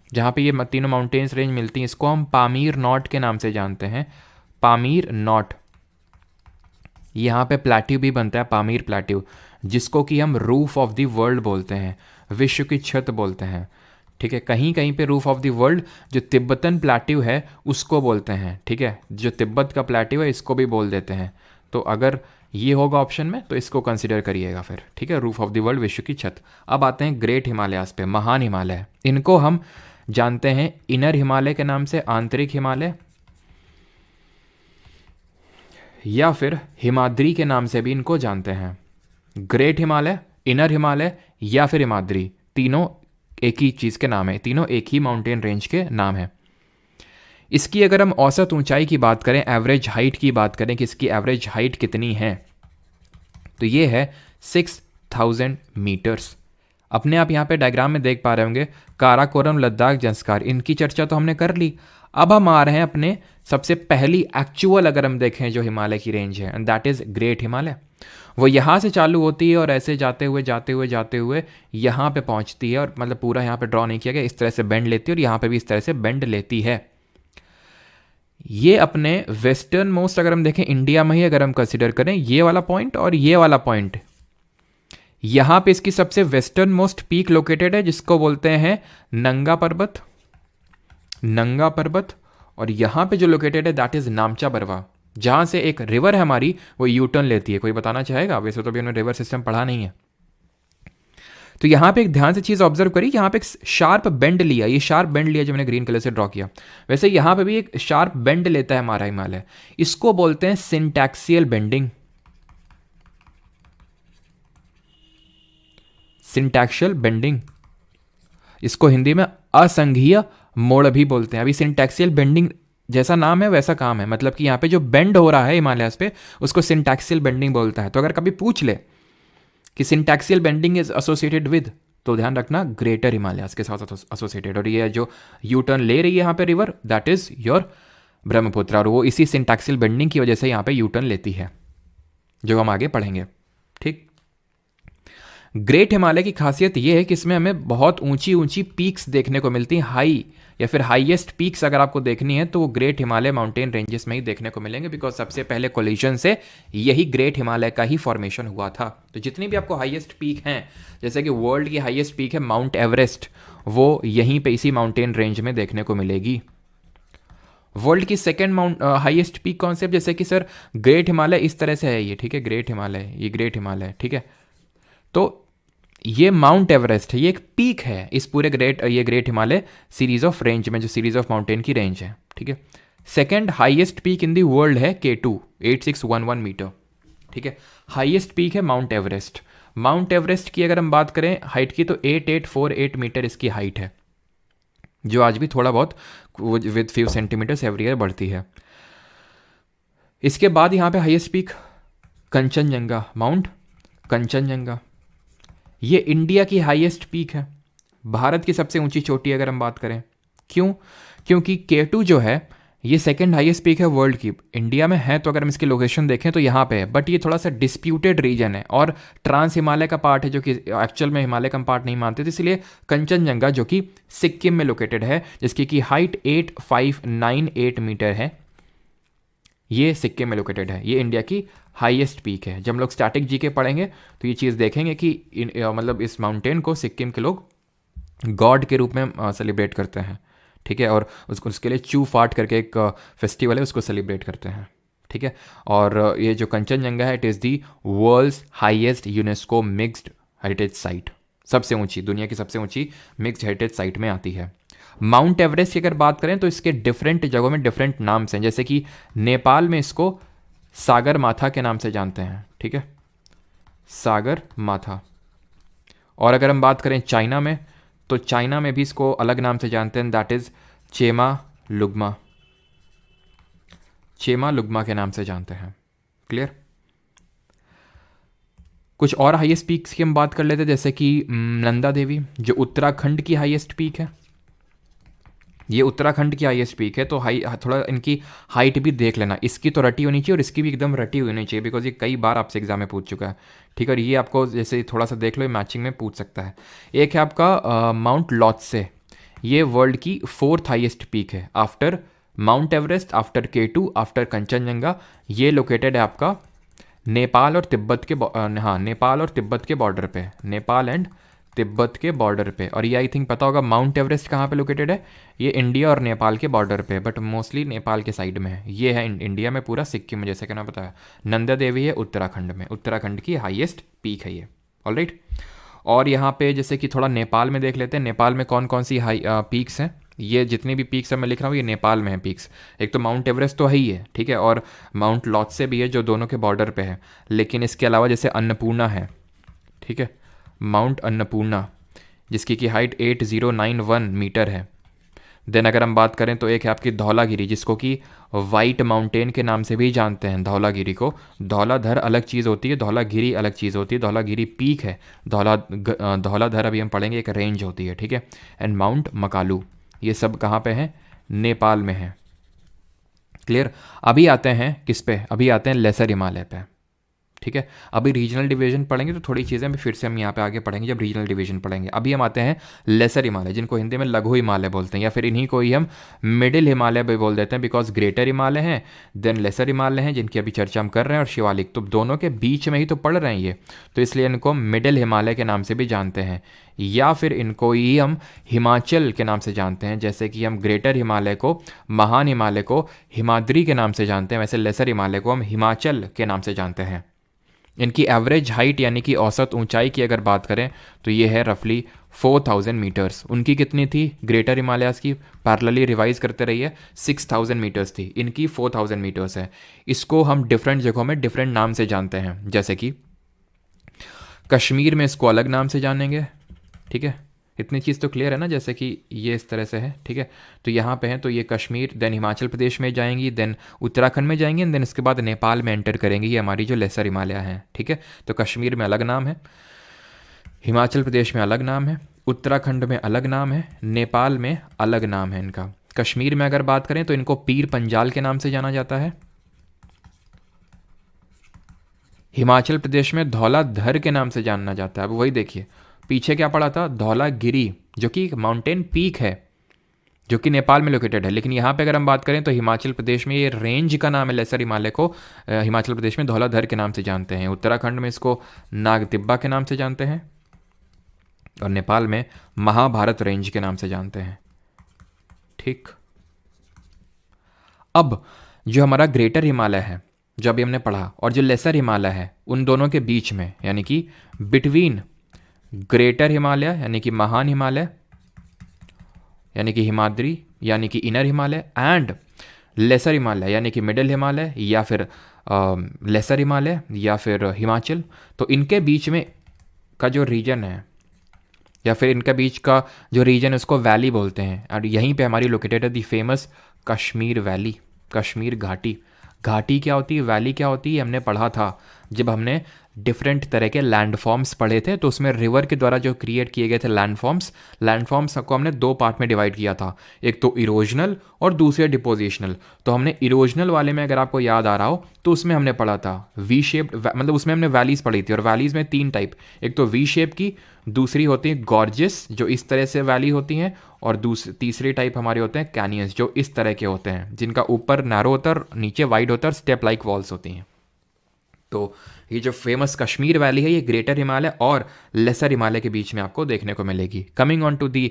[SPEAKER 1] जहाँ पे ये तीनों माउंटेन्स रेंज मिलती हैं, इसको हम पामीर नॉट के नाम से जानते हैं, पामीर नॉट। यहाँ पे प्लेट्यू भी बनता है, पामीर प्लेट्यू, जिसको कि हम रूफ ऑफ द वर्ल्ड बोलते हैं, विश्व की छत बोलते हैं। ठीक है, कहीं कहीं पे रूफ ऑफ द वर्ल्ड जो तिब्बतन प्लेट्यू है उसको बोलते हैं। ठीक है, जो तिब्बत का प्लेट्यू है इसको भी बोल देते हैं। तो अगर ये होगा ऑप्शन में तो इसको कंसिडर करिएगा फिर। ठीक है, रूफ ऑफ द वर्ल्ड, विश्व की छत। अब आते हैं ग्रेट हिमालयास पे, महान हिमालय। इनको हम जानते हैं इनर हिमालय के नाम से, आंतरिक हिमालय, या फिर हिमाद्री के नाम से भी इनको जानते हैं। ग्रेट हिमालय, इनर हिमालय या फिर हिमाद्री, तीनों एक ही चीज़ के नाम है, तीनों एक ही माउंटेन रेंज के नाम है। इसकी अगर हम औसत ऊंचाई की बात करें, एवरेज हाइट की बात करें कि इसकी एवरेज हाइट कितनी है, तो ये है 6000 मीटर्स। अपने आप यहाँ पे डायग्राम में देख पा रहे होंगे, काराकोरम, लद्दाख, जंस्कार, इनकी चर्चा तो हमने कर ली। अब हम आ रहे हैं अपने सबसे पहली एक्चुअल, अगर हम देखें जो हिमालय की रेंज है, and that is great Himalaya. वो यहाँ से चालू होती है और ऐसे जाते हुए यहाँ पे पहुँचती है, और मतलब पूरा यहाँ पे ड्रॉ नहीं किया गया, इस तरह से बेंड लेती है और यहाँ पे भी इस तरह से बेंड लेती है। ये अपने वेस्टर्न मोस्ट, अगर हम देखें इंडिया में ही अगर हम कंसिडर करें, ये वाला पॉइंट और ये वाला पॉइंट, यहाँ पे इसकी सबसे वेस्टर्न मोस्ट पीक लोकेटेड है, जिसको बोलते हैं नंगा पर्वत, नंगा पर्वत। और यहाँ पे जो लोकेटेड है दैट इज नामचा बरवा, जहाँ से एक रिवर है हमारी वो यू टर्न लेती है। कोई बताना चाहेगा? वैसे तो अभी हमने रिवर सिस्टम पढ़ा नहीं है। तो यहाँ पे एक ध्यान से चीज़ ऑब्जर्व करी, यहाँ पे एक शार्प बेंड लिया, ये शार्प बेंड लिया जो मैंने ग्रीन कलर से ड्रॉ किया, वैसे यहाँ पे भी एक शार्प बेंड लेता है हमारा हिमालय। इसको बोलते हैं सिंटैक्सियल बेंडिंग, सिंटैक्सियल बेंडिंग। इसको हिंदी में असंघीय मोड़ भी बोलते हैं। अभी सिंटैक्सियल बेंडिंग जैसा नाम है वैसा काम है, मतलब कि यहाँ पे जो बेंड हो रहा है हिमालयस पे उसको सिंटैक्सियल बेंडिंग बोलता है। तो अगर कभी पूछ ले कि सिंटैक्सियल बेंडिंग इज एसोसिएटेड विद, तो ध्यान रखना ग्रेटर हिमालयस के साथ एसोसिएटेड। और ये जो यू टर्न ले रही है यहाँ पे river, that is your Brahmaputra, और वो इसी सिंटैक्सियल बेंडिंग की वजह से यहाँ पे यू टर्न लेती है, जो हम आगे पढ़ेंगे। ठीक, ग्रेट हिमालय की खासियत यह है कि इसमें हमें बहुत ऊंची ऊंची पीक्स देखने को मिलती हैं, हाई या फिर हाईएस्ट पीक्स अगर आपको देखनी है तो वो ग्रेट हिमालय माउंटेन रेंजेस में ही देखने को मिलेंगे, बिकॉज सबसे पहले कोलिजन से यही ग्रेट हिमालय का ही फॉर्मेशन हुआ था। तो जितनी भी आपको हाईएस्ट पीक हैं, जैसे कि वर्ल्ड की हाईएस्ट पीक है माउंट एवरेस्ट, वो यहीं पे इसी माउंटेन रेंज में देखने को मिलेगी। वर्ल्ड की सेकंड हाईएस्ट पीक कौन सी है? जैसे कि सर ग्रेट हिमालय इस तरह से है ये, ठीक है, ग्रेट हिमालय, ये ग्रेट हिमालय, ठीक है। तो ये माउंट एवरेस्ट है, ये एक पीक है इस पूरे ये great Himalaya series of range में, जो सीरीज ऑफ माउंटेन की रेंज है, ठीक है। Second highest peak in the world है K2, 8611 मीटर, ठीक है। हाईएस्ट पीक है माउंट एवरेस्ट। माउंट एवरेस्ट की अगर हम बात करें हाइट की, तो 8848 मीटर इसकी हाइट है, जो आज भी थोड़ा बहुत with few centimetres every year बढ़ती है। इसके बाद यहाँ पे highest peak Kanchenjunga, mount Kanchenjunga, ये इंडिया की हाईएस्ट पीक है, भारत की सबसे ऊंची चोटी अगर हम बात करें। क्यों? क्योंकि K2 जो है ये सेकंड हाईएस्ट पीक है वर्ल्ड की, इंडिया में है, तो अगर हम इसकी लोकेशन देखें तो यहाँ पे है, बट ये थोड़ा सा डिस्प्यूटेड रीजन है और ट्रांस हिमालय का पार्ट है, जो कि एक्चुअल में हिमालय का पार्ट नहीं मानते, तो इसलिए कंचनजंगा जो कि सिक्किम में लोकेटेड है, जिसकी की हाइट 8598 मीटर है, ये सिक्किम में लोकेटेड है, ये इंडिया की हाईएस्ट पीक है। जब हम लोग स्टैटिक जीके पढ़ेंगे तो ये चीज़ देखेंगे कि मतलब इस माउंटेन को सिक्किम के लोग गॉड के रूप में सेलिब्रेट करते हैं, ठीक है, और उसके लिए चू फाट करके एक फेस्टिवल है, उसको सेलिब्रेट करते हैं, ठीक है। और ये जो कंचनजंगा है, it is the world's highest UNESCO mixed heritage site, सबसे ऊंची, दुनिया की सबसे ऊंची मिक्स्ड हेरिटेज साइट में आती है। माउंट एवरेस्ट की अगर बात करें तो इसके डिफरेंट जगहों में डिफरेंट नाम्स हैं, जैसे कि नेपाल में इसको सागर माथा के नाम से जानते हैं, ठीक है, सागर माथा। और अगर हम बात करें चाइना में, तो चाइना में भी इसको अलग नाम से जानते हैं, दैट इज चेमा लुग्मा, चेमा लुग्मा के नाम से जानते हैं। क्लियर? कुछ और हाईएस्ट पीक्स की हम बात कर लेते हैं, जैसे कि नंदा देवी, जो उत्तराखंड की हाईएस्ट पीक है, ये उत्तराखंड की हाईएस्ट पीक है। तो थोड़ा इनकी हाइट भी देख लेना, इसकी तो रटी होनी चाहिए और इसकी भी एकदम रटी होनी चाहिए, बिकॉज ये कई बार आपसे एग्जाम में पूछ चुका है, ठीक है। और ये आपको जैसे थोड़ा सा देख लो, मैचिंग में पूछ सकता है। एक है आपका माउंट लॉत्से, ये वर्ल्ड की 4th हाईएस्ट पीक है, after mount Everest, after K2, after Kanchenjunga. ये लोकेटेड है आपका नेपाल और तिब्बत के नेपाल और तिब्बत के बॉर्डर पे, नेपाल एंड तिब्बत के बॉर्डर पे। और ये आई थिंक पता होगा माउंट एवरेस्ट कहाँ पे लोकेटेड है, ये इंडिया और नेपाल के बॉर्डर पे, बट मोस्टली नेपाल के साइड में है। ये है इंडिया में पूरा सिक्किम में, जैसे कि ना बताया। नंदा देवी है उत्तराखंड में, उत्तराखंड की हाईएस्ट पीक है ये, ऑलराइट। और यहाँ पे जैसे कि थोड़ा नेपाल में देख लेते हैं, नेपाल में कौन कौन सी हाई पीक्स हैं। ये जितनी भी पीक्स है मैं लिख रहा हूँ, ये नेपाल में है पीक्स। एक तो माउंट एवरेस्ट तो है ही है, ठीक है, और माउंट लॉत्से भी है, जो दोनों के बॉर्डर पे है। लेकिन इसके अलावा जैसे अन्नपूर्णा है, ठीक है, माउंट अन्नपूर्णा, जिसकी की हाइट 8091 मीटर है। देन अगर हम बात करें तो एक है आपकी धौलागिरी, जिसको कि वाइट माउंटेन के नाम से भी जानते हैं, धौलागिरी को। धौलाधर अलग चीज़ होती है, धौलागिरी अलग चीज़ होती है। धौलागिरी पीक है, धौलाधर अभी हम पढ़ेंगे एक रेंज होती है, ठीक है। एंड माउंट मकालू, ये सब कहाँ पे हैं? नेपाल में है। क्लियर? अभी आते हैं किस पे? अभी आते हैं लेसर हिमालय पे, ठीक है। अभी रीजनल डिवीजन पढ़ेंगे तो थोड़ी चीज़ें भी फिर से हम यहाँ पे आगे पढ़ेंगे जब रीजनल डिवीजन पढ़ेंगे। अभी हम आते हैं लेसर हिमालय, जिनको हिंदी में लघु हिमालय बोलते हैं, या फिर इन्हीं को ही हम मिडिल हिमालय भी बोल देते हैं, बिकॉज ग्रेटर हिमालय है, देन लेसर हिमालय है, जिनकी अभी चर्चा हम कर रहे हैं, और शिवालिक, तो दोनों के बीच में ही तो पढ़ रहे हैं ये, तो इसलिए इनको मिडिल हिमालय के नाम से भी जानते हैं, या फिर इनको ही हम हिमाचल के नाम से जानते हैं। जैसे कि हम ग्रेटर हिमालय को, महान हिमालय को हिमाद्री के नाम से जानते हैं, वैसे लेसर हिमालय को हम हिमाचल के नाम से जानते हैं। इनकी एवरेज हाइट यानी कि औसत ऊंचाई की अगर बात करें तो ये है रफली 4000 मीटर्स। उनकी कितनी थी ग्रेटर हिमालयाज़ की? पैरेलली रिवाइज करते रहिए, 6000 मीटर्स थी, इनकी 4000 मीटर्स है। इसको हम डिफरेंट जगहों में डिफरेंट नाम से जानते हैं, जैसे कि कश्मीर में इसको अलग नाम से जानेंगे, ठीक है, इतनी चीज़ तो क्लियर है ना, जैसे कि ये इस तरह से है, ठीक है। तो यहाँ पे हैं तो ये कश्मीर, देन हिमाचल प्रदेश में जाएंगी, देन उत्तराखंड में जाएंगी, देन इसके बाद नेपाल में एंटर करेंगी। ये हमारी जो लेसर हिमालय हैं, ठीक है। तो कश्मीर में अलग नाम है, हिमाचल प्रदेश में अलग नाम है, उत्तराखंड में अलग नाम है, नेपाल में अलग नाम है इनका। कश्मीर में अगर बात करें तो इनको पीर पंजाल के नाम से जाना जाता है। हिमाचल प्रदेश में धौलाधर के नाम से जानना जाता है। अब वही देखिए पीछे क्या पड़ा था, धौलागिरी, जो कि माउंटेन पीक है, जो कि नेपाल में लोकेटेड है। लेकिन यहाँ पे अगर हम बात करें तो हिमाचल प्रदेश में ये रेंज का नाम है लेसर हिमालय को, हिमाचल प्रदेश में धौलाधर के नाम से जानते हैं, उत्तराखंड में इसको नागतिब्बा के नाम से जानते हैं, और नेपाल में महाभारत रेंज के नाम से जानते हैं, ठीक। अब जो हमारा ग्रेटर हिमालय है, जो अभी हमने पढ़ा, और जो लेसर हिमालय है, उन दोनों के बीच में, यानी कि बिटवीन ग्रेटर हिमालय यानी कि महान हिमालय, यानी कि हिमाद्री, यानी कि inner Himalaya, and lesser Himalaya यानी कि मिडिल हिमालय या फिर लेसर हिमालय या फिर हिमाचल, तो इनके बीच में का जो रीजन है, या फिर इनके बीच का जो रीजन, उसको वैली बोलते हैं। और यहीं पे हमारी लोकेटेड है दी फेमस कश्मीर वैली, कश्मीर घाटी। घाटी क्या होती है, वैली क्या होती है, हमने पढ़ा था जब हमने डिफरेंट तरह के लैंडफॉर्म्स पढ़े थे, तो उसमें रिवर के द्वारा जो क्रिएट किए गए थे लैंडफॉर्म्स को हमने दो पार्ट में डिवाइड किया था, एक तो इरोजनल और दूसरे डिपोजिशनल। तो हमने इरोजनल वाले में, अगर आपको याद आ रहा हो, तो उसमें हमने पढ़ा था वी शेप्ड, मतलब उसमें हमने वैलीज पढ़ी थी, और वैलीज में तीन टाइप, एक तो वी शेप की, दूसरी होती है गॉर्जियस जो इस तरह से वैली होती हैं, और तीसरी टाइप हमारे होते हैं कैनियंस जो इस तरह के होते हैं, जिनका ऊपर नैरो होता है और नीचे वाइड होता है और स्टेप लाइक वॉल्स होती हैं। तो ये जो फेमस कश्मीर वैली है, ये ग्रेटर हिमालय और लेसर हिमालय के बीच में आपको देखने को मिलेगी। Coming on to the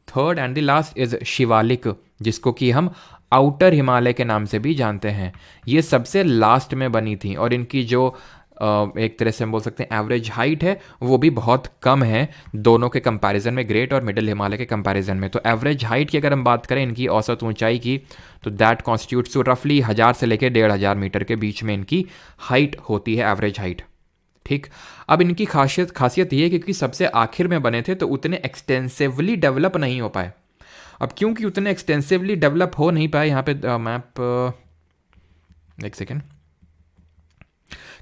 [SPEAKER 1] third and the last is Shivalik, जिसको कि हम आउटर हिमालय के नाम से भी जानते हैं। ये सबसे लास्ट में बनी थी, और इनकी जो एक तरह से हम बोल सकते हैं एवरेज हाइट है, वो भी बहुत कम है दोनों के कंपैरिजन में, ग्रेट और मिडिल हिमालय के कंपैरिजन में। तो एवरेज हाइट की अगर हम बात करें इनकी औसत ऊंचाई की, तो दैट कॉन्स्टिट्यूट्स टू रफली 1000 से लेकर 1500 मीटर के बीच में इनकी हाइट होती है, एवरेज हाइट। ठीक, अब इनकी खासियत ये है क्योंकि सबसे आखिर में बने थे, तो उतने एक्सटेंसिवली डेवलप नहीं हो पाए। अब क्योंकि उतने एक्सटेंसिवली डेवलप हो नहीं पाए, यहाँ पे मैप, एक सेकेंड,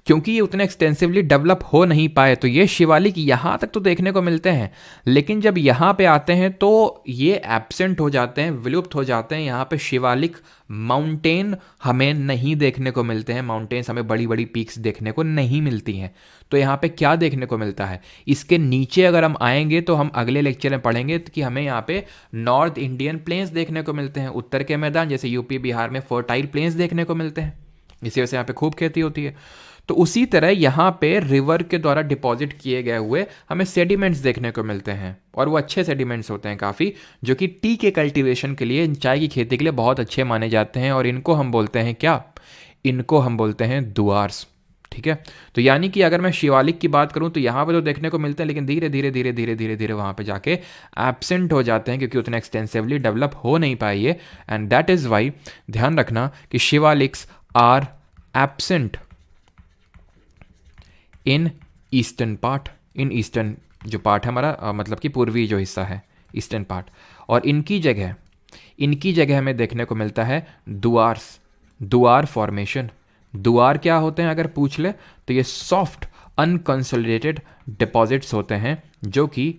[SPEAKER 1] क्योंकि ये उतने एक्सटेंसिवली डेवलप हो नहीं पाए, तो ये शिवालिक यहाँ तक तो देखने को मिलते हैं, लेकिन जब यहाँ पे आते हैं तो ये एब्सेंट हो जाते हैं, विलुप्त हो जाते हैं। यहाँ पे शिवालिक माउंटेन हमें नहीं देखने को मिलते हैं, माउंटेन्स हमें बड़ी बड़ी पीक्स देखने को नहीं मिलती हैं। तो यहाँ पे क्या देखने को मिलता है, इसके नीचे अगर हम आएंगे तो हम अगले लेक्चर में पढ़ेंगे कि हमें यहाँ पे नॉर्थ इंडियन प्लेन्स देखने को मिलते हैं, उत्तर के मैदान, जैसे यूपी बिहार में फर्टाइल प्लेन्स देखने को मिलते हैं, इसी वजह से यहाँ पे खूब खेती होती है। तो उसी तरह यहाँ पे रिवर के द्वारा डिपॉजिट किए गए हुए हमें सेडिमेंट्स देखने को मिलते हैं, और वो अच्छे सेडिमेंट्स होते हैं काफ़ी, जो कि टी के कल्टीवेशन के लिए, चाय की खेती के लिए बहुत अच्छे माने जाते हैं, और इनको हम बोलते हैं क्या, इनको हम बोलते हैं दुआर्स। ठीक है, तो यानी कि अगर मैं शिवालिक की बात करूं तो यहाँ पे तो देखने को मिलते हैं, लेकिन धीरे धीरे धीरे धीरे धीरे धीरे वहाँ पे जाके एब्सेंट हो जाते हैं, क्योंकि उतने एक्सटेंसिवली डेवलप हो नहीं पाए ये। एंड दैट इज़ वाई, ध्यान रखना कि Shivaliks are absent in eastern part, in eastern जो पार्ट है हमारा, मतलब कि पूर्वी जो हिस्सा है, ईस्टर्न पार्ट, और इनकी जगह हमें देखने को मिलता है दुआर्स, दुआर फॉर्मेशन। दुआर क्या होते हैं अगर पूछ ले, तो ये सॉफ्ट अनकंसोलिडेटेड डिपॉजिट्स होते हैं, जो कि,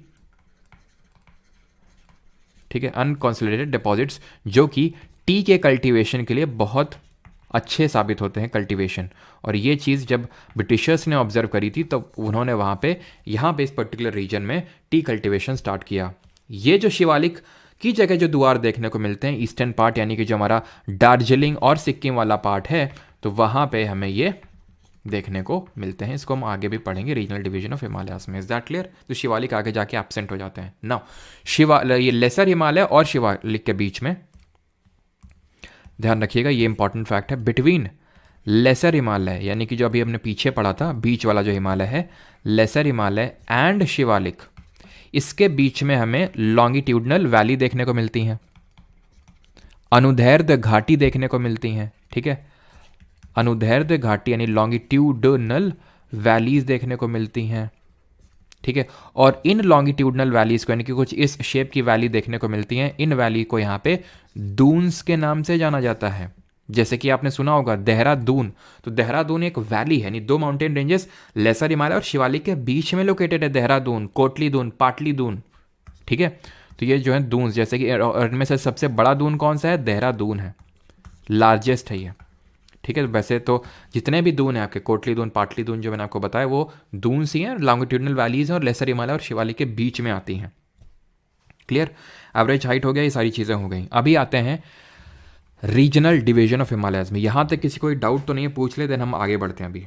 [SPEAKER 1] ठीक है, अनकंसोलिडेटेड डिपॉजिट्स जो कि टी के कल्टीवेशन के लिए बहुत अच्छे साबित होते हैं, कल्टीवेशन। और ये चीज़ जब ब्रिटिशर्स ने ऑब्जर्व करी थी, तो उन्होंने वहाँ पे, यहाँ पे इस पर्टिकुलर रीजन में टी कल्टीवेशन स्टार्ट किया। ये जो शिवालिक की जगह जो दुआर देखने को मिलते हैं, ईस्टर्न पार्ट यानी कि जो हमारा दार्जिलिंग और सिक्किम वाला पार्ट है, तो वहाँ पे हमें ये देखने को मिलते हैं। इसको हम आगे भी पढ़ेंगे, रीजनल डिवीजन ऑफ हिमालयास में। Is that clear? तो शिवालिक आगे जाके एब्सेंट हो जाते हैं। नाउ ये लेसर हिमालय और शिवालिक के बीच में ध्यान रखिएगा, ये इंपॉर्टेंट फैक्ट है, बिटवीन लेसर हिमालय यानी कि जो अभी हमने पीछे पढ़ा था, बीच वाला जो हिमालय है, लेसर हिमालय एंड शिवालिक, इसके बीच में हमें लॉन्गिट्यूडनल वैली देखने को मिलती हैं, अनुदैर्ध्य घाटी देखने को मिलती हैं। ठीक है, अनुदैर्ध्य घाटी यानी लॉन्गिट्यूडनल वैलीज देखने को मिलती हैं। ठीक है, और इन लॉन्गिट्यूडनल वैलीज को, यानी कि कुछ इस शेप की वैली देखने को मिलती हैं, इन वैली को यहाँ पे दून्स के नाम से जाना जाता है। जैसे कि आपने सुना होगा देहरादून, तो देहरादून एक वैली है, यानी दो माउंटेन रेंजेस लेसर हिमालय और शिवालिक के बीच में लोकेटेड है देहरादून, कोटली दून, पाटली दून। ठीक है, तो ये जो है दून, जैसे कि इनमें से सबसे बड़ा दून कौन सा है, देहरादून है, लार्जेस्ट है ये। ठीक है, वैसे तो जितने भी दून हैं आपके, कोटली दून, पाटली दून जो मैंने आपको बताया, वो दून सी हैं, लॉन्गिट्यूडनल वैलीज हैं, और लेसर हिमालय और शिवालिक के बीच में आती हैं। क्लियर? एवरेज हाइट हो गया, ये सारी चीज़ें हो गई। अभी आते हैं रीजनल डिवीजन ऑफ हिमालयस में। यहां तक किसी कोई डाउट तो नहीं है, पूछ ले, देन हम आगे बढ़ते हैं। अभी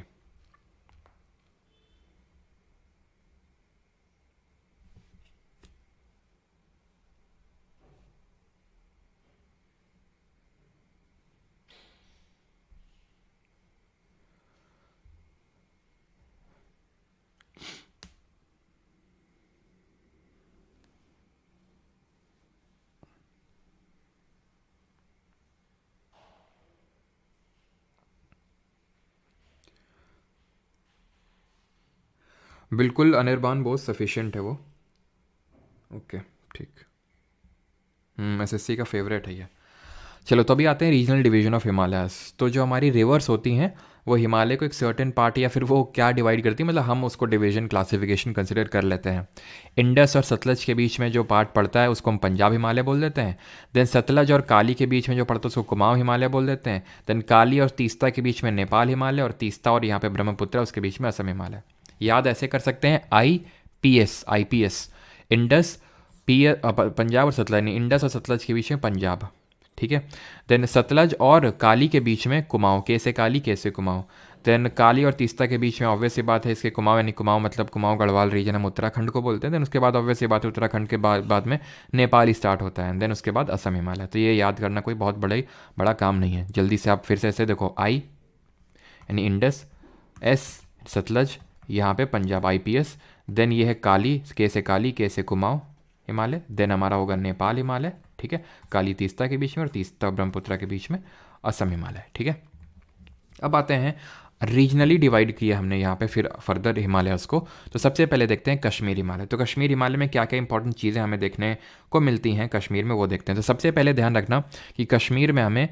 [SPEAKER 1] बिल्कुल अनिर्बान बोस सफिशिएंट है वो। ओके ठीक। एसएससी का फेवरेट है ये। चलो तो अभी आते हैं रीजनल डिवीजन ऑफ हिमालयास। तो जो हमारी रिवर्स होती हैं वो हिमालय को एक सर्टेन पार्ट या फिर वो क्या डिवाइड करती है, मतलब हम उसको डिवीजन क्लासिफिकेशन कंसिडर कर लेते हैं। इंडस और सतलज के बीच में जो पार्ट पड़ता है उसको हम पंजाब हिमालय बोल देते हैं। देन सतलज और काली के बीच में जो पड़ता है उसको कुमाऊं हिमालय बोल देते हैं। देन काली और तीस्ता के बीच में नेपाल हिमालय, और तीस्ता और यहाँ पे ब्रह्मपुत्र उसके बीच में असम हिमालय। याद ऐसे कर सकते हैं, IPS इंडस, पंजाब और सतलज, यानी इंडस और सतलज के बीच में पंजाब, ठीक है। देन सतलज और काली के बीच में कुमाऊं, कैसे काली कैसे कुमाऊं। देन काली और तीस्ता के बीच में ऑब्वियस सी बात है इसके कुमाऊं, यानी कुमाऊं मतलब कुमाऊं गढ़वाल रीजन हम उत्तराखंड को बोलते हैं। देन उसके बाद ऑब्वियस सी बात है उत्तराखंड के बाद में नेपाल ही स्टार्ट होता है। देन उसके बाद असम हिमालय। तो ये याद करना कोई बहुत बड़ा काम नहीं है। जल्दी से आप फिर से ऐसे देखो, आई यानी इंडस, एस सतलज, यहाँ पे पंजाब IPS, देन ये है काली, कैसे काली कैसे कुमाऊं हिमालय, देन हमारा होगा नेपाल हिमालय, ठीक है, काली तीस्ता के बीच में और तीस्ता ब्रह्मपुत्र के बीच में असम हिमालय, ठीक है। अब आते हैं रीजनली डिवाइड किया हमने यहाँ पे फिर फर्दर हिमालयस को। तो सबसे पहले देखते हैं कश्मीर हिमालय। तो कश्मीर हिमालय में क्या क्या इंपॉर्टेंट चीज़ें हमें देखने को मिलती हैं कश्मीर में, वो देखते हैं। तो सबसे पहले ध्यान रखना कि कश्मीर में हमें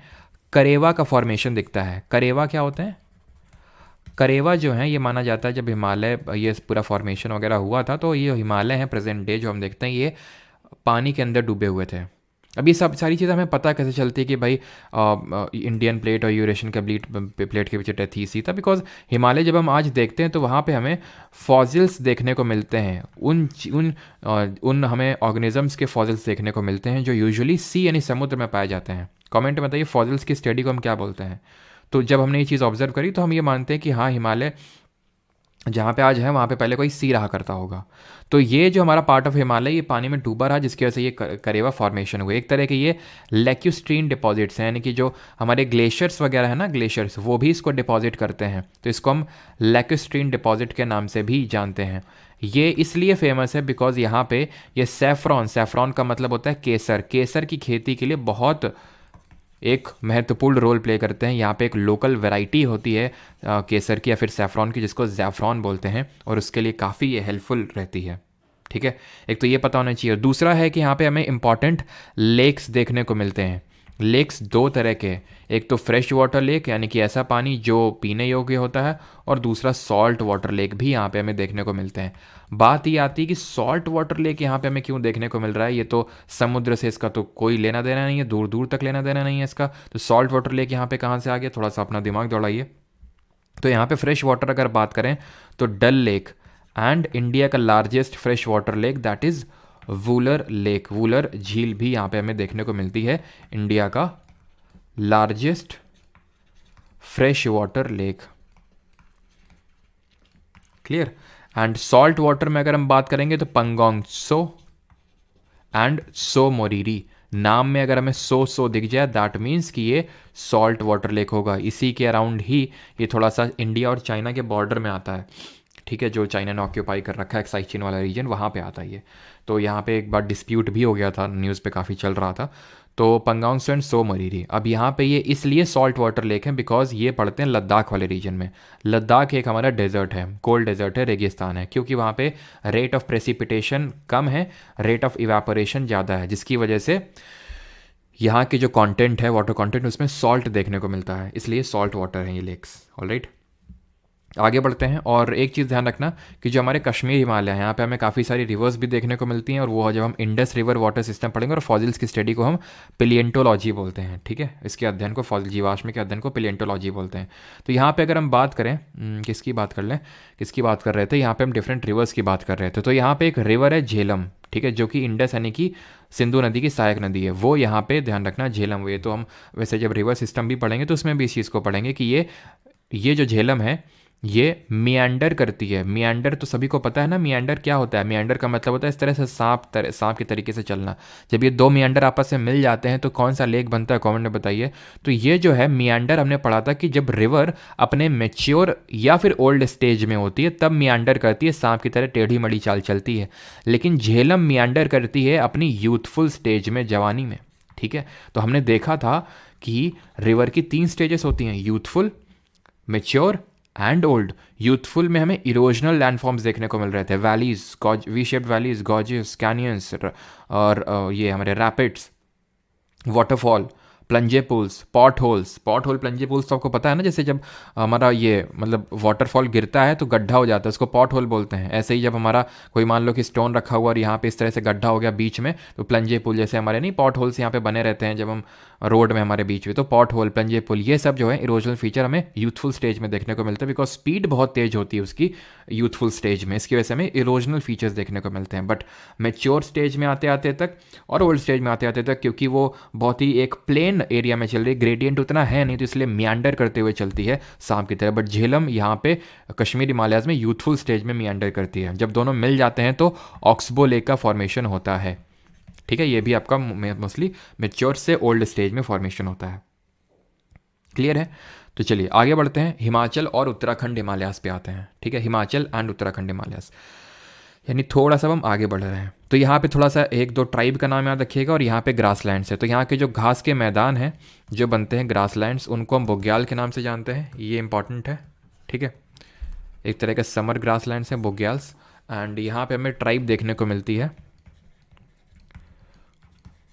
[SPEAKER 1] करेवा का फॉर्मेशन दिखता है। करेवा क्या होता है? करेवा जो है ये माना जाता है जब हिमालय ये पूरा फॉर्मेशन वगैरह हुआ था, तो ये हिमालय है प्रेजेंट डे जो हम देखते हैं ये पानी के अंदर डूबे हुए थे। अब ये सब सारी चीज़ें हमें पता कैसे चलती है कि भाई इंडियन प्लेट और यूरेशियन के प्लेट के बीच टेथीसी था, बिकॉज हिमालय जब हम आज देखते हैं तो वहाँ पे हमें फॉसिल्स देखने को मिलते हैं। उन हमें ऑर्गेनिजम्स के फॉसिल्स देखने को मिलते हैं जो यूजुअली सी यानी समुद्र में पाए जाते हैं। कमेंट में बताइए फॉसिल्स की स्टडी को हम क्या बोलते हैं। तो जब हमने ये चीज़ ऑब्जर्व करी तो हम ये मानते हैं कि हाँ हिमालय जहाँ पे आज है वहाँ पे पहले कोई सी रहा करता होगा। तो ये जो हमारा पार्ट ऑफ हिमालय ये पानी में डूबा रहा, जिसकी वजह से ये करेवा फॉर्मेशन हुए। एक तरह के ये लेक्यूस्ट्रीन डिपॉजिट्स हैं, यानी कि जो हमारे ग्लेशियर्स वगैरह है ना, ग्लेशियर्स वो भी इसको डिपॉजिट करते हैं। तो इसको हम लेक्यूस्ट्रीन डिपॉजिट के नाम से भी जानते हैं। ये इसलिए फेमस है बिकॉज यहाँ पे ये सैफरॉन का मतलब होता है केसर, केसर की खेती के लिए बहुत एक महत्वपूर्ण रोल प्ले करते हैं। यहाँ पे एक लोकल वैरायटी होती है केसर की या फिर सैफरॉन की, जिसको ज़ैफ़रॉन बोलते हैं, और उसके लिए काफ़ी ये हेल्पफुल रहती है, ठीक है। एक तो ये पता होना चाहिए। दूसरा है कि यहाँ पे हमें इंपॉर्टेंट लेक्स देखने को मिलते हैं। लेक्स दो तरह के, एक तो फ्रेश वाटर लेक यानी कि ऐसा पानी जो पीने योग्य होता है, और दूसरा सॉल्ट वाटर लेक भी यहाँ पे हमें देखने को मिलते हैं। बात ये आती है कि सॉल्ट वाटर लेक यहाँ पे हमें क्यों देखने को मिल रहा है। ये तो समुद्र से इसका तो कोई लेना देना नहीं है, दूर दूर तक लेना देना नहीं है इसका। तो सॉल्ट वाटर लेक यहाँ पे कहाँ से आ गया, थोड़ा सा अपना दिमाग दौड़ाइए। तो यहाँ पे फ्रेश वाटर अगर बात करें तो डल लेक एंड इंडिया का largest fresh water lake that is Wular lake, Wular झील भी यहाँ पे हमें देखने को मिलती है, इंडिया का largest fresh water lake. Clear. And salt water में अगर हम बात करेंगे तो Pangong so and so Moriri, नाम में अगर हमें सो दिख जाए दैट मीन्स कि ये सॉल्ट वाटर लेक होगा। इसी के अराउंड ही ये थोड़ा सा इंडिया और चाइना के बॉर्डर में आता है, ठीक है, जो चाइना ने ऑक्यूपाई कर रखा है एक्साइचिन वाला रीजन, वहाँ पे आता है ये। तो यहाँ पे एक बार डिस्प्यूट भी हो गया था, न्यूज़ पे काफ़ी चल रहा था। तो पंगांग सो एंड सो मरीरी, अब यहाँ पे ये इसलिए सॉल्ट वाटर लेक है बिकॉज ये पड़ते हैं लद्दाख वाले रीजन में। लद्दाख एक हमारा डेजर्ट है, कोल्ड डेजर्ट है, रेगिस्तान है, क्योंकि वहाँ पे रेट ऑफ प्रेसिपिटेशन कम है, रेट ऑफ इवेपोरेशन ज़्यादा है, जिसकी वजह से यहाँ के जो कंटेंट है वाटर कंटेंट उसमें सॉल्ट देखने को मिलता है, इसलिए सॉल्ट वाटर है ये लेक्स। ऑलराइट, आगे बढ़ते हैं। और एक चीज़ ध्यान रखना कि जो हमारे कश्मीर हिमालय है यहाँ पे हमें काफ़ी सारी रिवर्स भी देखने को मिलती हैं, और वो जब हम इंडस रिवर वाटर सिस्टम पढ़ेंगे, और फॉसिल्स की स्टडी को हम पिलियंटोलॉजी बोलते हैं, ठीक है, इसके अध्ययन को फॉसिल जीवाश्म के अध्ययन को पिलियंटोलॉजी बोलते हैं। तो यहाँ पे अगर हम बात करें किसकी बात कर लें, किसकी बात कर रहे थे, यहाँ पे हम डिफरेंट रिवर्स की बात कर रहे थे। तो यहाँ पे एक रिवर है झेलम, ठीक है, जो कि इंडस यानी कि सिंधु नदी की सहायक नदी है, वो यहाँ पे ध्यान रखना झेलम। ये तो हम वैसे जब रिवर सिस्टम भी पढ़ेंगे तो उसमें भी इस चीज़ को पढ़ेंगे कि ये जो झेलम है ये मियांडर करती है। मियांडर तो सभी को पता है ना, मियांडर क्या होता है, मियांडर का मतलब होता है इस तरह से सांप के तरीके से चलना। जब ये दो मियांडर आपस में मिल जाते हैं तो कौन सा लेक बनता है, कमेंट में बताइए। तो ये जो है मियांडर, हमने पढ़ा था कि जब रिवर अपने मेच्योर या फिर ओल्ड स्टेज में होती है तब मियांडर करती है, सांप की तरह टेढ़ी मड़ी चाल चलती है। लेकिन झेलम मियांडर करती है अपनी यूथफुल स्टेज में, जवानी में, ठीक है। तो हमने देखा था कि रिवर की 3 स्टेजेस होती हैं, youthful, mature and old. Youthful में हमें इरोजनल लैंडफॉर्म्स देखने को मिल रहे थे, valleys, V shaped valleys, gorges canyons, और ये हमारे rapids, waterfall, plunge pools, pothole plunge pools तो आपको पता है ना, जैसे जब हमारा ये मतलब वाटरफॉल गिरता है तो गड्ढा हो जाता है, उसको पॉट होल बोलते हैं। ऐसे ही जब हमारा कोई मान लो कि स्टोन रखा हुआ और यहाँ पे इस तरह से गड्ढा हो गया बीच में, तो प्लंजे पुल जैसे हमारे नहीं पॉट होल्स यहाँ पे बने रहते हैं जब हम रोड में हमारे बीच में, तो पॉट होल, प्लंजे पुल, ये सब जो है इरोजनल फीचर हमें यूथफुल स्टेज में देखने को मिलते हैं, बिकॉज स्पीड बहुत तेज होती है उसकी यूथफुल स्टेज में, इसकी वजह से हमें इरोजनल फीचर्स देखने को मिलते हैं। बट मेच्योर स्टेज में आते आते तक और ओल्ड स्टेज में आते आते तक, क्योंकि वो बहुत ही एक प्लेन एरिया में चल रही, ग्रेडियंट उतना है नहीं, तो इसलिए मियांडर करते हुए चलती है सांप की तरह। बट झेलम यहाँ पे कश्मीर हिमालयाज में यूथफुल स्टेज में मियांडर करती है। जब दोनों मिल जाते हैं तो ऑक्सबो लेक का फॉर्मेशन होता है, ठीक है। ये भी आपका मोस्टली मेच्योर से ओल्ड स्टेज में फॉर्मेशन होता है। क्लियर है? तो चलिए आगे बढ़ते हैं, हिमाचल और उत्तराखंड हिमालयास पे आते हैं, ठीक है। हिमाचल एंड उत्तराखंड हिमालयास, यानी थोड़ा सा हम आगे बढ़ रहे हैं। तो यहाँ पे थोड़ा सा एक दो ट्राइब का नाम याद रखिएगा, और यहाँ पे ग्रासलैंड्स है। तो यहाँ के जो घास के मैदान हैं जो बनते हैं ग्रासलैंड्स, उनको हम बुग्याल के नाम से जानते हैं, ये इंपॉर्टेंट है, ठीक है। एक तरह के समर ग्रासलैंड्स हैं बुग्याल्स। एंड यहाँ पे हमें ट्राइब देखने को मिलती है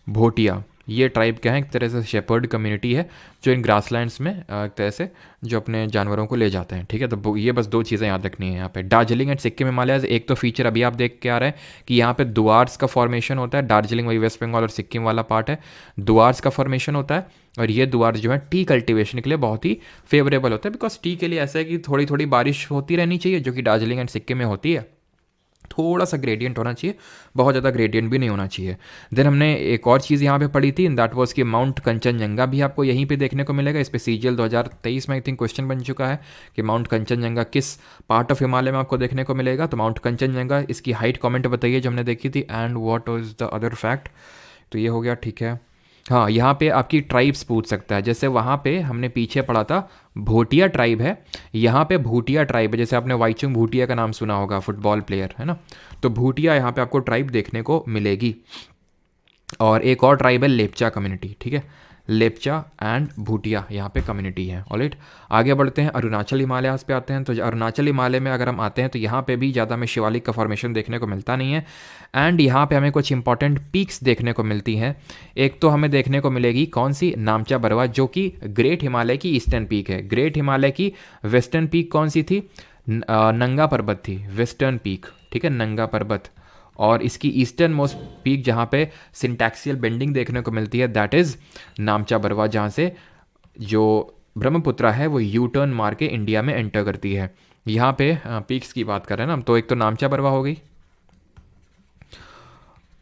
[SPEAKER 1] भोटिया। ये ट्राइब क्या है, एक तरह से शेपर्ड कम्युनिटी है जो इन ग्रासलैंड्स में एक तरह से जो अपने जानवरों को ले जाते हैं, ठीक है। तो ये बस दो चीज़ें याद रखनी है यहाँ पे। दार्जिलिंग एंड सिक्किम हिमालयाज, एक तो फीचर अभी आप देख के आ रहे हैं कि यहाँ पे दुआर्स का फॉर्मेशन होता है। दार्जिलिंग वही वेस्ट बंगाल और सिक्किम वाला पार्ट है, दुआर्स का फॉर्मेशन होता है। और ये दुआर्स जो है टी कल्टिवेशन के लिए बहुत ही फेवरेबल होता है, बिकॉज टी के लिए ऐसा है कि थोड़ी थोड़ी बारिश होती रहनी चाहिए, जो कि दार्जिलिंग एंड सिक्किम में होती है। थोड़ा सा ग्रेडियंट होना चाहिए, बहुत ज़्यादा ग्रेडियंट भी नहीं होना चाहिए। देन हमने एक और चीज़ यहाँ पे पढ़ी थी, दैट वाज कि माउंट कंचनजंगा भी आपको यहीं पे देखने को मिलेगा। इस पे सीजीएल 2023 में आई थिंक क्वेश्चन बन चुका है कि माउंट कंचनजंगा किस पार्ट ऑफ हिमालय में आपको देखने को मिलेगा। तो माउंट कंचनजंगा, इसकी हाइट कॉमेंट बताइए जो हमने देखी थी, and what was the other fact. तो ये हो गया, ठीक है। हाँ, यहाँ पे आपकी ट्राइब्स पूछ सकता है, जैसे वहाँ पे हमने पीछे पढ़ा था भोटिया ट्राइब है, यहाँ पे भूटिया ट्राइब है। जैसे आपने वाईचुंग भूटिया का नाम सुना होगा, फुटबॉल प्लेयर है ना, तो भूटिया यहाँ पे आपको ट्राइब देखने को मिलेगी। और एक और ट्राइब है लेपचा कम्युनिटी, ठीक है। लेपचा एंड भूटिया यहाँ पे कम्युनिटी है। ऑलराइट, आगे बढ़ते हैं, अरुणाचल हिमालयास पे आते हैं। तो अरुणाचल हिमालय में अगर हम आते हैं तो यहाँ पे भी ज़्यादा हमें शिवालिक का फॉर्मेशन देखने को मिलता नहीं है। एंड यहाँ पे हमें कुछ इंपॉर्टेंट पीक्स देखने को मिलती हैं। एक तो हमें देखने को मिलेगी कौन सी, नामचा बरवा, जो कि ग्रेट हिमालय की ईस्टर्न पीक है। ग्रेट हिमालय की वेस्टर्न पीक कौन सी थी? नंगा पर्वत थी, वेस्टर्न पीक, ठीक है, नंगा पर्वत। और इसकी ईस्टर्न मोस्ट पीक जहाँ पे सिंटैक्सियल बेंडिंग देखने को मिलती है, दैट इज़ नामचा बरवा, जहाँ से जो ब्रह्मपुत्रा है वो यू टर्न मार के इंडिया में एंटर करती है। यहाँ पे पीक्स की बात कर रहे हैं ना, तो एक तो नामचा बरवा हो गई,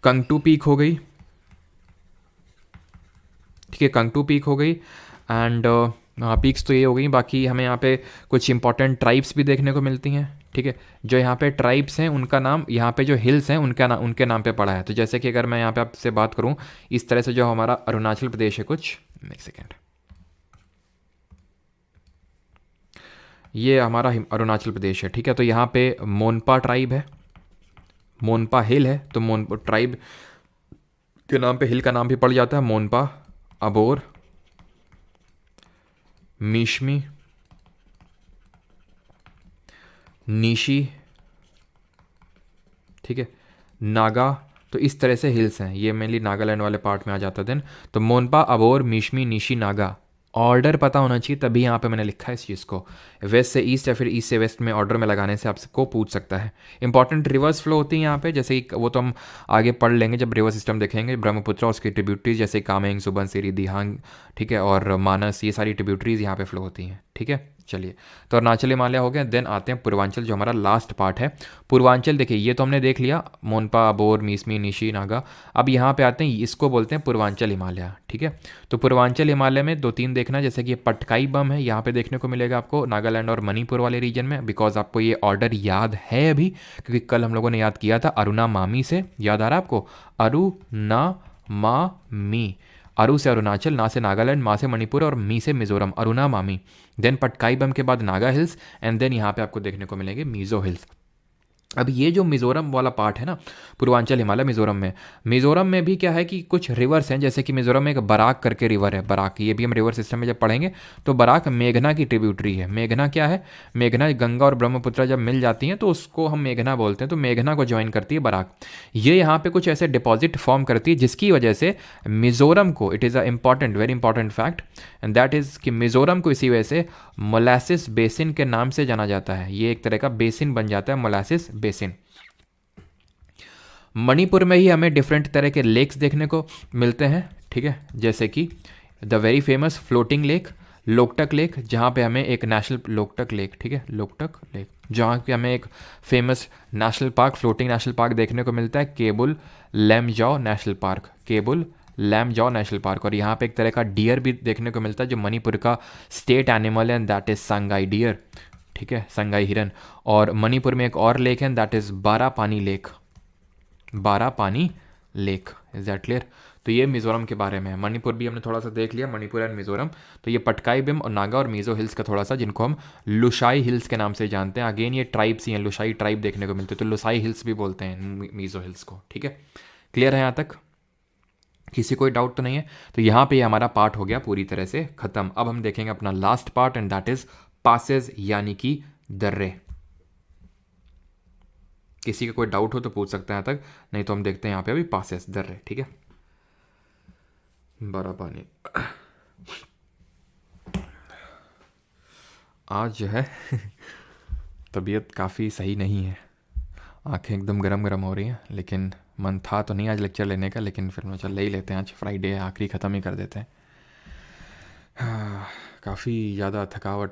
[SPEAKER 1] कंगटू पीक हो गई, ठीक है, कंगटू पीक हो गई। एंड पीक्स तो ये हो गई। बाकी हमें यहाँ पे कुछ इंपॉर्टेंट ट्राइब्स भी देखने को मिलती हैं, ठीक है। जो यहाँ पे ट्राइब्स हैं उनका नाम, यहाँ पे जो हिल्स हैं उनके नाम पे पड़ा है। तो जैसे कि अगर मैं यहाँ पे आपसे बात करूँ इस तरह से, जो हमारा अरुणाचल प्रदेश है, कुछ एक सेकेंड, ये हमारा अरुणाचल प्रदेश है, ठीक है। तो यहाँ पे मोनपा ट्राइब है, मोनपा हिल है, तो मोनपा ट्राइब के नाम पे हिल का नाम भी पड़ जाता है, मोनपा, अबोर, मीशमी, नीशी, ठीक है, नागा। तो इस तरह से हिल्स हैं, ये मेनली नागालैंड वाले पार्ट में आ जाता है। देन तो मोनपा, अबोर, मीशमी, नीशी, नागा, ऑर्डर पता होना चाहिए, तभी यहाँ पे मैंने लिखा है इस चीज़ को। वेस्ट से ईस्ट या फिर ईस्ट से वेस्ट में ऑर्डर में लगाने से आपको पूछ सकता है। इंपॉर्टेंट रिवर्स फ्लो होती है यहाँ पे, जैसे कि वो तो हम आगे पढ़ लेंगे जब रिवर सिस्टम देखेंगे। ब्रह्मपुत्र, उसकी ट्रिब्यूटरीज जैसे कामेंग, सुबनसिरी, दिहांग, ठीक है, और मानस, ये सारी ट्रिब्यूटरीज यहाँ पे फ्लो होती हैं, ठीक है। चलिए, तो अरुणाचल हिमालय हो गया। देन आते हैं पूर्वांचल, जो हमारा लास्ट पार्ट है। पूर्वांचल देखिए, ये तो हमने देख लिया, मोनपा, अबोर, मीसमी, निशी, नागा। अब यहाँ पे आते हैं, इसको बोलते हैं पूर्वांचल हिमालय, ठीक है। तो पूर्वांचल हिमालय में दो तीन देखना, जैसे कि पटकाई बम है, यहाँ पे देखने को मिलेगा आपको नागालैंड और मणिपुर वाले रीजन में। बिकॉज आपको ये ऑर्डर याद है अभी, क्योंकि कल हम लोगों ने याद किया था अरुणा मामी से, याद आ रहा है आपको, अरु ना मा मी, अरु से अरुणाचल, ना से नागालैंड, मा से मणिपुर और मी से मिजोरम, अरुणा मामी। देन पटकाई बम के बाद नागा हिल्स, एंड देन यहाँ पे आपको देखने को मिलेंगे मीजो हिल्स। अब ये जो मिज़ोरम वाला पार्ट है ना, पूर्वांचल हिमालय मिज़ोरम में भी क्या है कि कुछ रिवर्स हैं, जैसे कि मिज़ोरम में एक बराक करके रिवर है, बराक, ये भी हम रिवर सिस्टम में जब पढ़ेंगे तो बराक मेघना की ट्रिब्यूटरी है। मेघना क्या है? मेघना गंगा और ब्रह्मपुत्र जब मिल जाती हैं तो उसको हम मेघना बोलते हैं, तो मेघना को ज्वाइन करती है बराक। ये यहाँ पे कुछ ऐसे डिपॉजिट फॉर्म करती है जिसकी वजह से मिज़ोरम को, it is a important, very important fact, and that is कि मिज़ोरम को इसी वजह से मोलासिस बेसिन के नाम से जाना जाता है। ये एक तरह का बेसिन बन जाता है, मोलासिस बेसिन। मणिपुर में ही हमें डिफरेंट तरह के लेक्स देखने को मिलते हैं, ठीक है, जैसे कि the very famous floating lake Loktak lake, जहाँ पे हमें एक नेशनल, लोकटक लेक, ठीक है, लोकटक लेक, जहाँ पे हमें एक famous national park, floating national park देखने को मिलता है, Keibul Lamjao national park, Keibul Lamjao national park. और यहाँ पे एक तरह का डियर भी देखने को मिलता है जो मणिपुर का स्टेट एनिमल है, and that is Sangai deer, ठीक है, संगाई हिरन। और मणिपुर में एक और लेक है, that is Barapani lake, Barapani lake, is that clear? तो ये मिज़ोरम के बारे में है। मणिपुर भी हमने थोड़ा सा देख लिया, मणिपुर एंड मिज़ोरम। तो ये पटकाई बिम और नागा और मीज़ो हिल्स का थोड़ा सा, जिनको हम लुशाई हिल्स के नाम से जानते हैं। अगेन ये ट्राइब्स ही हैं, लुशाई ट्राइब देखने को मिलते हैं, तो लुसाई हिल्स भी बोलते हैं मीज़ो हिल्स को, ठीक है। क्लियर है यहाँ तक? किसी कोई डाउट तो नहीं है? तो यहाँ पे हमारा पार्ट हो गया पूरी तरह से खत्म। अब हम देखेंगे अपना last part, and that is passes, यानी कि दर्रे। किसी का कोई डाउट हो तो पूछ सकते हैं यहाँ तक, नहीं तो हम देखते हैं यहाँ पे अभी पासेस, दर्रे, ठीक है। बारापानी। आज जो है तबीयत काफ़ी सही नहीं है, आंखें एकदम गरम गरम हो रही हैं, लेकिन मन था तो नहीं आज लेक्चर लेने का, लेकिन फिर मैं चल ले ही लेते हैं, आज फ्राइडे है, आखिरी ख़त्म ही कर देते हैं। काफ़ी ज़्यादा थकावट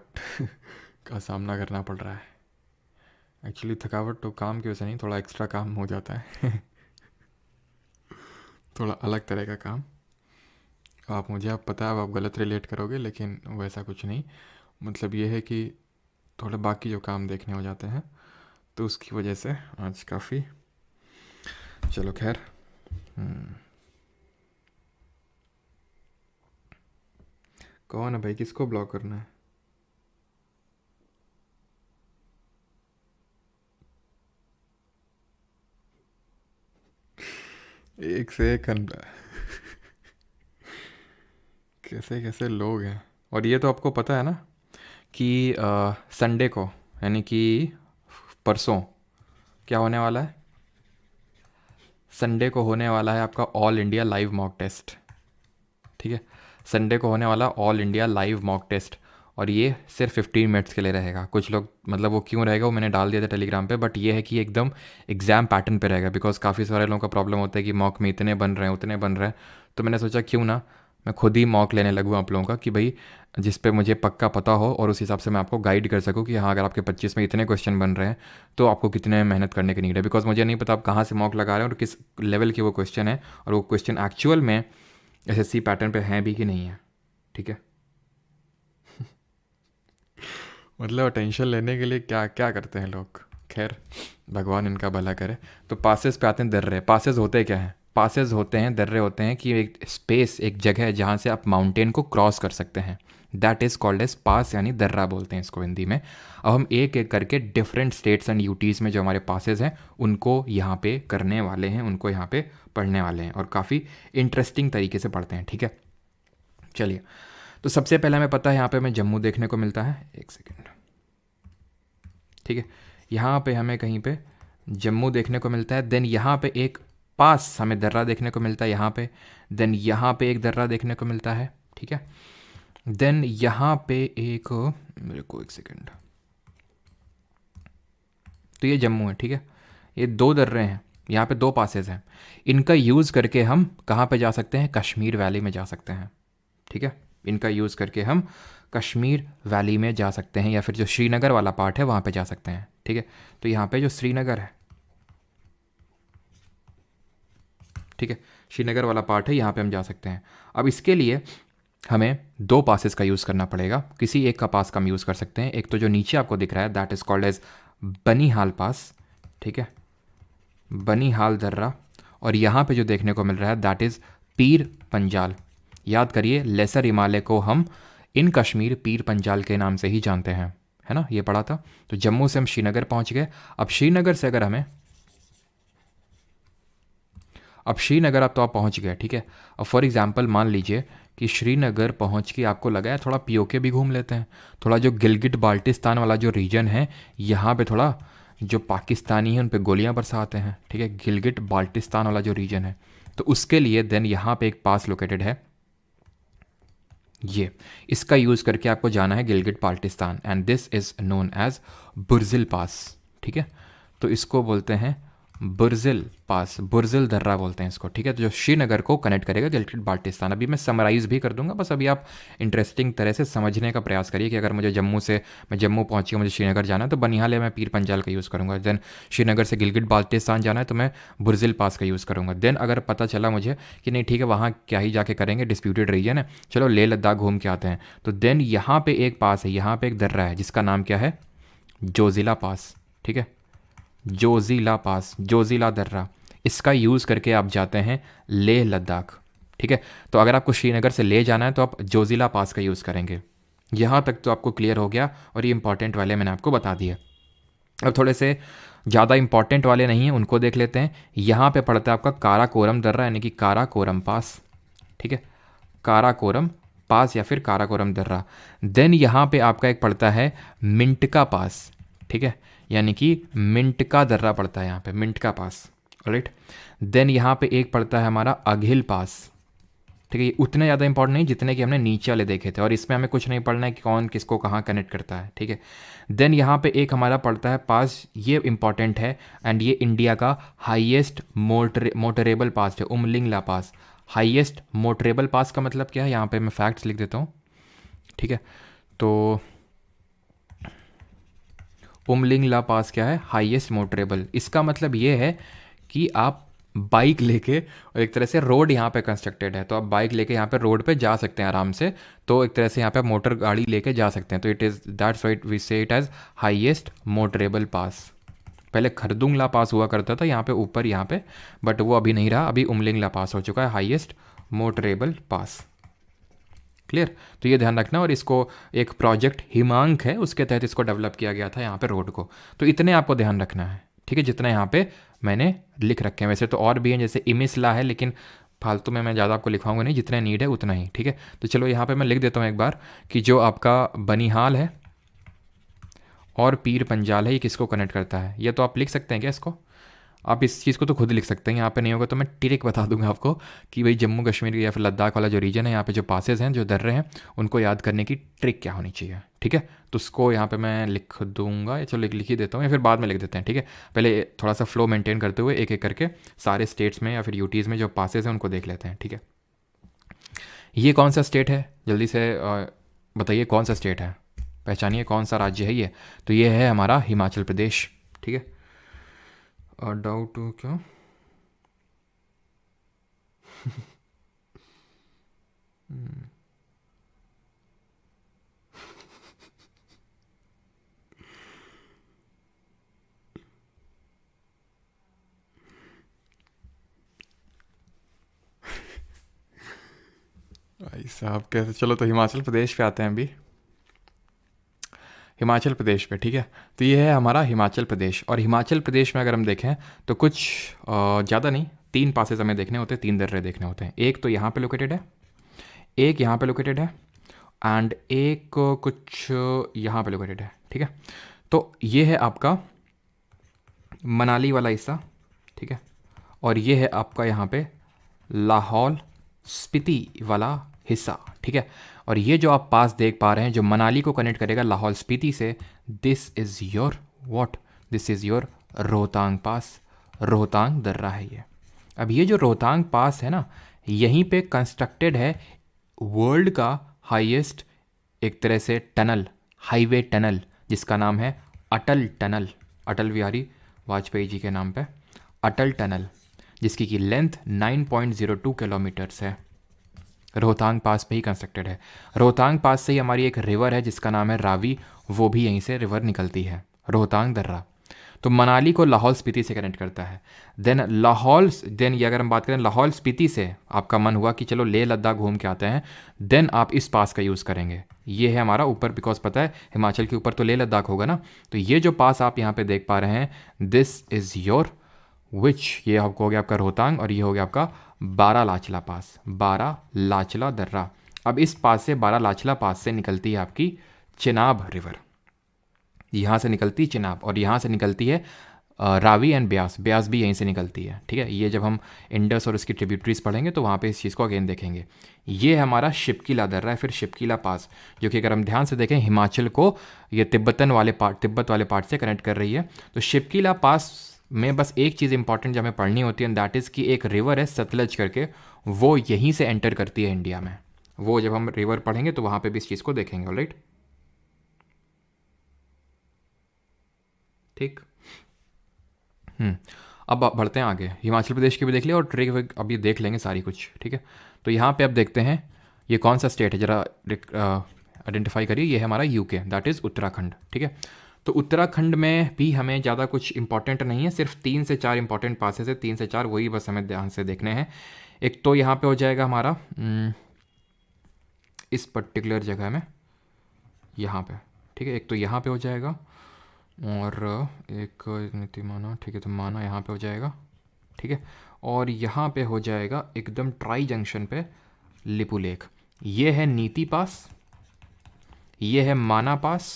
[SPEAKER 1] का सामना करना पड़ रहा है। एक्चुअली थकावट तो काम की वजह से नहीं, थोड़ा एक्स्ट्रा काम हो जाता है थोड़ा अलग तरह का काम। आप मुझे, आप पता है, आप गलत रिलेट करोगे, लेकिन वैसा कुछ नहीं। मतलब ये है कि थोड़े बाकी जो काम देखने हो जाते हैं, तो उसकी वजह से आज काफ़ी, चलो खैर। कौन है भाई, किसको ब्लॉक करना है? एक से एक कैसे कैसे लोग हैं। और ये तो आपको पता है ना कि संडे को, यानी कि परसों, क्या होने वाला है? संडे को होने वाला है आपका all India live mock test, ठीक है। संडे को होने वाला all India live mock test, और ये सिर्फ 15 मिनट्स के लिए रहेगा। कुछ लोग, मतलब वो क्यों रहेगा वो मैंने डाल दिया था टेलीग्राम पे, बट ये है कि एकदम एग्जाम पैटर्न पे रहेगा, बिकॉज काफ़ी सारे लोगों का प्रॉब्लम होता है कि मॉक में इतने बन रहे हैं, उतने बन रहे हैं। तो मैंने सोचा क्यों ना मैं खुद ही मॉक लेने लगूँ आप लोगों का, कि भाई जिस पे मुझे पक्का पता हो, और उस हिसाब से मैं आपको गाइड कर सकूँ कि हाँ, अगर आपके 25 में इतने क्वेश्चन बन रहे हैं तो आपको कितने मेहनत करने की नीड है। बिकॉज मुझे नहीं पता आप कहाँ से मॉक लगा रहे हैं और किस लेवल के वो क्वेश्चन है, और वो क्वेश्चन एक्चुअल में एसएससी पैटर्न पे हैं भी कि नहीं है, ठीक है। मतलब टेंशन लेने के लिए क्या क्या करते हैं लोग, खैर भगवान इनका भला करे। तो पासेस पे आते हैं दर्रे। पासेस होते क्या हैं? पासेस होते हैं, दर्रे होते हैं कि एक स्पेस, एक जगह है जहाँ से आप माउंटेन को क्रॉस कर सकते हैं, दैट इज़ कॉल्ड एज पास, यानी दर्रा बोलते हैं इसको हिंदी में। अब हम एक एक करके डिफरेंट स्टेट्स एंड यूटीज़ में जो हमारे पासेस हैं उनको यहाँ पे करने वाले हैं, उनको यहाँ पे पढ़ने वाले हैं, और काफ़ी इंटरेस्टिंग तरीके से पढ़ते हैं, ठीक है। चलिए, तो सबसे पहले हमें पता है यहाँ पे हमें जम्मू देखने को मिलता है, एक सेकेंड, ठीक है। यहाँ पे हमें कहीं पे जम्मू देखने को मिलता है, देन यहाँ पे एक पास हमें दर्रा देखने को मिलता है यहाँ पे, देन यहाँ पे एक दर्रा देखने को मिलता है, ठीक है। देन यहाँ पे एक, मेरे को एक सेकेंड, तो ये जम्मू है, ठीक है। ये 2 दर्रे हैं, यहाँ पे 2 पासेस हैं। इनका यूज़ करके हम कहाँ पे जा सकते हैं? कश्मीर वैली में जा सकते हैं, ठीक है। इनका यूज़ करके हम कश्मीर वैली में जा सकते हैं, या फिर जो श्रीनगर वाला पार्ट है वहाँ पे जा सकते हैं, ठीक है। तो यहाँ पे जो श्रीनगर है, ठीक है, श्रीनगर वाला पार्ट है, यहाँ पे हम जा सकते हैं। अब इसके लिए हमें 2 पासेस का यूज़ करना पड़ेगा, किसी एक का पास का हम यूज़ कर सकते हैं। एक तो जो नीचे आपको दिख रहा है, that is called as Banihal pass, ठीक है, बनिहाल दर्रा। और यहाँ पे जो देखने को मिल रहा है दैट इज़ पीर पंजाल। याद करिए, लेसर हिमालय को हम इन कश्मीर पीर पंजाल के नाम से ही जानते हैं। है ना, ये पढ़ा था। तो जम्मू से हम श्रीनगर पहुंच गए। अब श्रीनगर से अगर हमें, अब श्रीनगर अब तो आप पहुंच गए, ठीक है। अब फॉर एग्जांपल मान लीजिए कि श्रीनगर पहुंच के आपको लगा है थोड़ा पीओके भी घूम लेते हैं, थोड़ा जो गिलगिट बाल्टिस्तान वाला जो रीजन है यहाँ पे थोड़ा जो पाकिस्तानी है उन पे गोलियां बरसाते हैं, ठीक है, गिलगिट बाल्टिस्तान वाला जो रीजन है। तो उसके लिए देन यहाँ पे एक पास लोकेटेड है, ये इसका यूज़ करके आपको जाना है Gilgit Baltistan, and this is known as Burzil pass, ठीक है। तो इसको बोलते हैं बुर्जिल पास, बुर्जिल दर्रा बोलते हैं इसको, ठीक है। तो जो श्रीनगर को कनेक्ट करेगा गिलगिट बाल्टिस्तान। अभी मैं समराइज़ भी कर दूंगा, बस अभी आप इंटरेस्टिंग तरह से समझने का प्रयास करिए कि अगर मुझे जम्मू से, मैं जम्मू पहुंची, मुझे श्रीनगर जाना है तो बनिहाल मैं पीर पंजाल का यूज़ करूँगा। देन श्रीनगर से गिलगिट बाल्टिस्तान जाना है तो मैं बुर्जिल पास का यूज़ करूँगा। देन अगर पता चला मुझे कि नहीं ठीक है वहाँ क्या ही जाके करेंगे, डिस्प्यूटेड रीजन है, चलो लेह लद्दाख घूम के आते हैं, तो देन यहाँ पे एक पास है, यहाँ पे एक दर्रा है जिसका नाम क्या है, जोजिला पास, ठीक है, जोजिला पास, जोजिला दर्रा। इसका यूज़ करके आप जाते हैं लेह लद्दाख, ठीक है। तो अगर आपको श्रीनगर से ले जाना है तो आप जोजिला पास का यूज़ करेंगे। यहाँ तक तो आपको क्लियर हो गया, और ये इंपॉर्टेंट वाले मैंने आपको बता दिए। अब थोड़े से ज़्यादा इंपॉर्टेंट वाले नहीं हैं, उनको देख लेते हैं। यहाँ पे पड़ता है आपका काराकोरम दर्रा, यानी कि काराकोरम पास, ठीक है, काराकोरम पास या फिर काराकोरम दर्रा। देन यहाँ पे आपका एक पड़ता है मिंटका पास, ठीक है, यानी कि मिंटका दर्रा पड़ता है यहाँ पे, मिंटका पास, राइट। देन यहाँ पे एक पड़ता है हमारा अघिल पास, ठीक है। ये उतने ज़्यादा इंपॉर्टेंट नहीं जितने कि हमने नीचे वाले देखे थे, और इसमें हमें कुछ नहीं पढ़ना है कि कौन किसको कहाँ कनेक्ट करता है, ठीक है। देन यहाँ पे एक हमारा पड़ता है पास, ये इंपॉर्टेंट है, एंड ये इंडिया का हाईएस्ट मोटरेबल पास है, उमलिंगला पास। हाईएस्ट मोटरेबल पास का मतलब क्या है, यहाँ पे मैं फैक्ट्स लिख देता हूँ, ठीक है। तो उमलिंगला पास क्या है, हाईएस्ट मोटरेबल। इसका मतलब ये है कि आप बाइक लेके, और एक तरह से रोड यहाँ पे कंस्ट्रक्टेड है तो आप बाइक लेके यहाँ पे रोड पे जा सकते हैं आराम से, तो एक तरह से यहाँ पे आप मोटर गाड़ी लेके जा सकते हैं। तो it is that's what we say it as highest motorable pass. पहले खरदुंगला पास हुआ करता था यहाँ पे ऊपर यहाँ पे, बट वो अभी नहीं रहा, अभी उमलिंगला पास हो चुका है हाईएस्ट मोटरेबल पास। क्लियर, तो ये ध्यान रखना। और इसको एक प्रोजेक्ट हिमांक है उसके तहत इसको डेवलप किया गया था यहाँ पे रोड को। तो इतने आपको ध्यान रखना है, ठीक है, जितना यहाँ पे मैंने लिख रखे हैं। वैसे तो और भी हैं, जैसे इमिसला है, लेकिन फालतू में मैं ज़्यादा आपको लिखवाऊंगा नहीं, जितना नीड है उतना ही, ठीक है। तो चलो यहाँ पे मैं लिख देता हूँ एक बार कि जो आपका बनिहाल है और पीर पंजाल है ये किसको कनेक्ट करता है। ये तो आप लिख सकते हैं क्या इसको, आप इस चीज़ को तो खुद लिख सकते हैं, यहाँ पे नहीं होगा तो मैं ट्रिक बता दूंगा आपको कि भाई जम्मू कश्मीर या फिर लद्दाख वाला जो रीजन है, यहाँ पे जो पासेस हैं, जो दर्रे हैं, उनको याद करने की ट्रिक क्या होनी चाहिए, ठीक है। तो उसको यहाँ पे मैं लिख दूंगा, या चलो लिख ही देता हूँ, या फिर बाद में लिख देते हैं, ठीक है। पहले थोड़ा सा फ्लो मेंटेन करते हुए एक एक करके सारे स्टेट्स में या फिर यूटीज़ में जो पासेस हैं उनको देख लेते हैं, ठीक है। ये कौन सा स्टेट है, जल्दी से बताइए कौन सा स्टेट है, पहचानिए कौन सा राज्य है ये। तो ये है हमारा हिमाचल प्रदेश, ठीक है। और डाउट क्या भाई साहब कैसे, चलो तो हिमाचल प्रदेश पे आते हैं अभी, हिमाचल प्रदेश पे, ठीक है। तो ये है हमारा हिमाचल प्रदेश, और हिमाचल प्रदेश में अगर हम देखें तो कुछ ज़्यादा नहीं, 3 पासेस हमें देखने होते हैं, 3 दर्रे देखने होते हैं। एक तो यहाँ पे लोकेटेड है, एक यहाँ पे लोकेटेड है, एंड एक कुछ यहाँ पे लोकेटेड है, ठीक है। तो ये है आपका मनाली वाला हिस्सा, ठीक है, और ये है आपका यहाँ पे लाहौल स्पीति वाला हिस्सा, ठीक है। और ये जो आप पास देख पा रहे हैं जो मनाली को कनेक्ट करेगा लाहौल स्पीति से, this is your what, this is your Rohtang pass, Rohtang दर्रा है ये। अब ये जो रोहतांग पास है ना, यहीं पे कंस्ट्रक्टेड है वर्ल्ड का हाईएस्ट एक तरह से टनल, हाईवे टनल, जिसका नाम है अटल टनल, अटल बिहारी वाजपेयी जी के नाम पे अटल टनल, जिसकी की लेंथ 9.02 किलोमीटर्स है, रोहतांग पास पे ही कंस्ट्रक्टेड है। रोहतांग पास से ही हमारी एक रिवर है जिसका नाम है रावी, वो भी यहीं से रिवर निकलती है, रोहतांग दर्रा। तो मनाली को लाहौल स्पीति से कनेक्ट करता है। देन ये अगर हम बात करें लाहौल स्पीति से, आपका मन हुआ कि चलो लेह लद्दाख घूम के आते हैं, देन आप इस पास का यूज़ करेंगे। ये है हमारा ऊपर, बिकॉज पता है हिमाचल के ऊपर तो लेह लद्दाख होगा ना, तो ये जो पास आप यहाँ पे देख पा रहे हैं, दिस इज़ योर विच, ये आपको हो गया आपका रोहतांग, और ये हो गया आपका बारालाचला पास, बारालाचला दर्रा। अब इस पास से, बारालाचला पास से निकलती है आपकी चिनाब रिवर, यहाँ से निकलती चिनाब, और यहाँ से निकलती है रावी एंड ब्यास, ब्यास भी यहीं से निकलती है, ठीक है। ये जब हम इंडस और उसकी ट्रिब्यूटरीज पढ़ेंगे तो वहाँ पे इस चीज़ को अगेन देखेंगे। ये हमारा शिपकीला दर्रा है, फिर शिपकीला पास, जो कि अगर हम ध्यान से देखें हिमाचल को ये तिब्बत वाले पार्ट से कनेक्ट कर रही है। तो शिपकीला पास में बस एक चीज़ इंपॉर्टेंट जो हमें पढ़नी होती है, एंड दैट इज़ कि एक रिवर है सतलज करके, वो यहीं से एंटर करती है इंडिया में। वो जब हम रिवर पढ़ेंगे तो वहाँ पे भी इस चीज़ को देखेंगे, ऑलराइट, ठीक। अब बढ़ते हैं आगे, हिमाचल प्रदेश के भी देख लिया और ट्रिक अभी देख लेंगे सारी कुछ, ठीक है। तो यहाँ पे अब देखते हैं ये कौन सा स्टेट है, जरा आइडेंटिफाई करिए। ये है हमारा यूके, दैट इज़ उत्तराखंड, ठीक है। तो उत्तराखंड में भी हमें ज़्यादा कुछ इंपॉर्टेंट नहीं है, सिर्फ 3 से 4 इंपॉर्टेंट पासेस है, 3 से 4 वही बस हमें ध्यान से देखने हैं। एक तो यहाँ पे हो जाएगा हमारा इस पर्टिकुलर जगह में, यहाँ पे, ठीक है। एक तो यहाँ पे हो जाएगा, और एक नीतिमाना, ठीक है, तो माना यहाँ पे हो जाएगा, ठीक है। और यहाँ पे हो जाएगा एकदम ट्राई जंक्शन पे लिपू लेक। ये है नीति पास, ये है माना पास,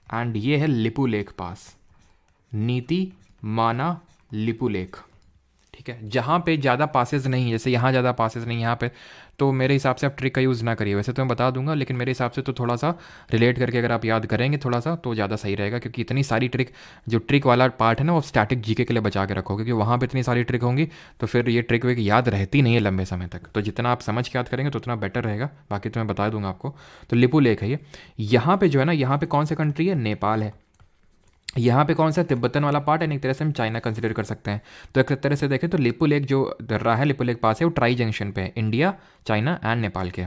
[SPEAKER 1] एंड ये है लिपू लेक पास। नीति, माना, लिपू लेक, ठीक है। जहाँ पे ज़्यादा पासेस नहीं, जैसे यहाँ ज़्यादा पासेस नहीं यहाँ पे, तो मेरे हिसाब से आप ट्रिक का यूज़ ना करिए। वैसे तो मैं बता दूंगा, लेकिन मेरे हिसाब से तो थोड़ा सा रिलेट करके अगर आप याद करेंगे थोड़ा सा तो ज़्यादा सही रहेगा, क्योंकि इतनी सारी ट्रिक, जो ट्रिक वाला पार्ट है ना वो स्टैटिक जीके के लिए बचा के रखो, क्योंकि वहाँ पर इतनी सारी ट्रिक होंगी तो फिर ये ट्रिक वेक याद रहती नहीं है लंबे समय तक। तो जितना आप समझ के याद करेंगे तो उतना बेटर रहेगा, बाकी तो मैं बता दूंगा आपको। तो लिपू लेक है ये, यहाँ पर जो है ना, यहाँ पर कौन सा कंट्री है, नेपाल है। यहाँ पे कौन सा तिब्बतन वाला पार्ट है, एक तरह से हम चाइना कंसिडर कर सकते हैं। तो एक तरह से देखें तो लिपू लेक जो दर्रा है, लिपू लेक पास है, वो ट्राई जंक्शन पे है, इंडिया, चाइना एंड नेपाल के,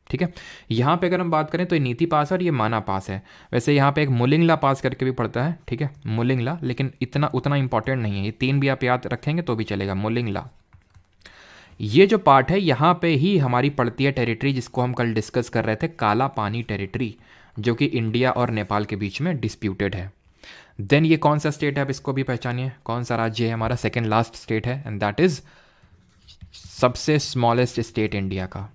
[SPEAKER 1] ठीक है। यहाँ पे अगर हम बात करें तो ये नीति पास है और ये माना पास है। वैसे यहाँ पे एक मुलिंगला पास करके भी पड़ता है, ठीक है, मुलिंगला, लेकिन उतना इंपॉर्टेंट नहीं है। ये 3 भी आप याद रखेंगे तो भी चलेगा, मुलिंगला। ये जो पार्ट है यहाँ पे ही हमारी पड़ती है टेरिटरी, जिसको हम कल डिस्कस कर रहे थे, काला पानी टेरिटरी, जो कि इंडिया और नेपाल के बीच में डिस्प्यूटेड है। देन ये कौन सा स्टेट है, अब इसको भी पहचानिए, कौन सा राज्य है हमारा, सेकेंड लास्ट स्टेट है, एंड दैट इज सबसे स्मॉलेस्ट स्टेट इंडिया का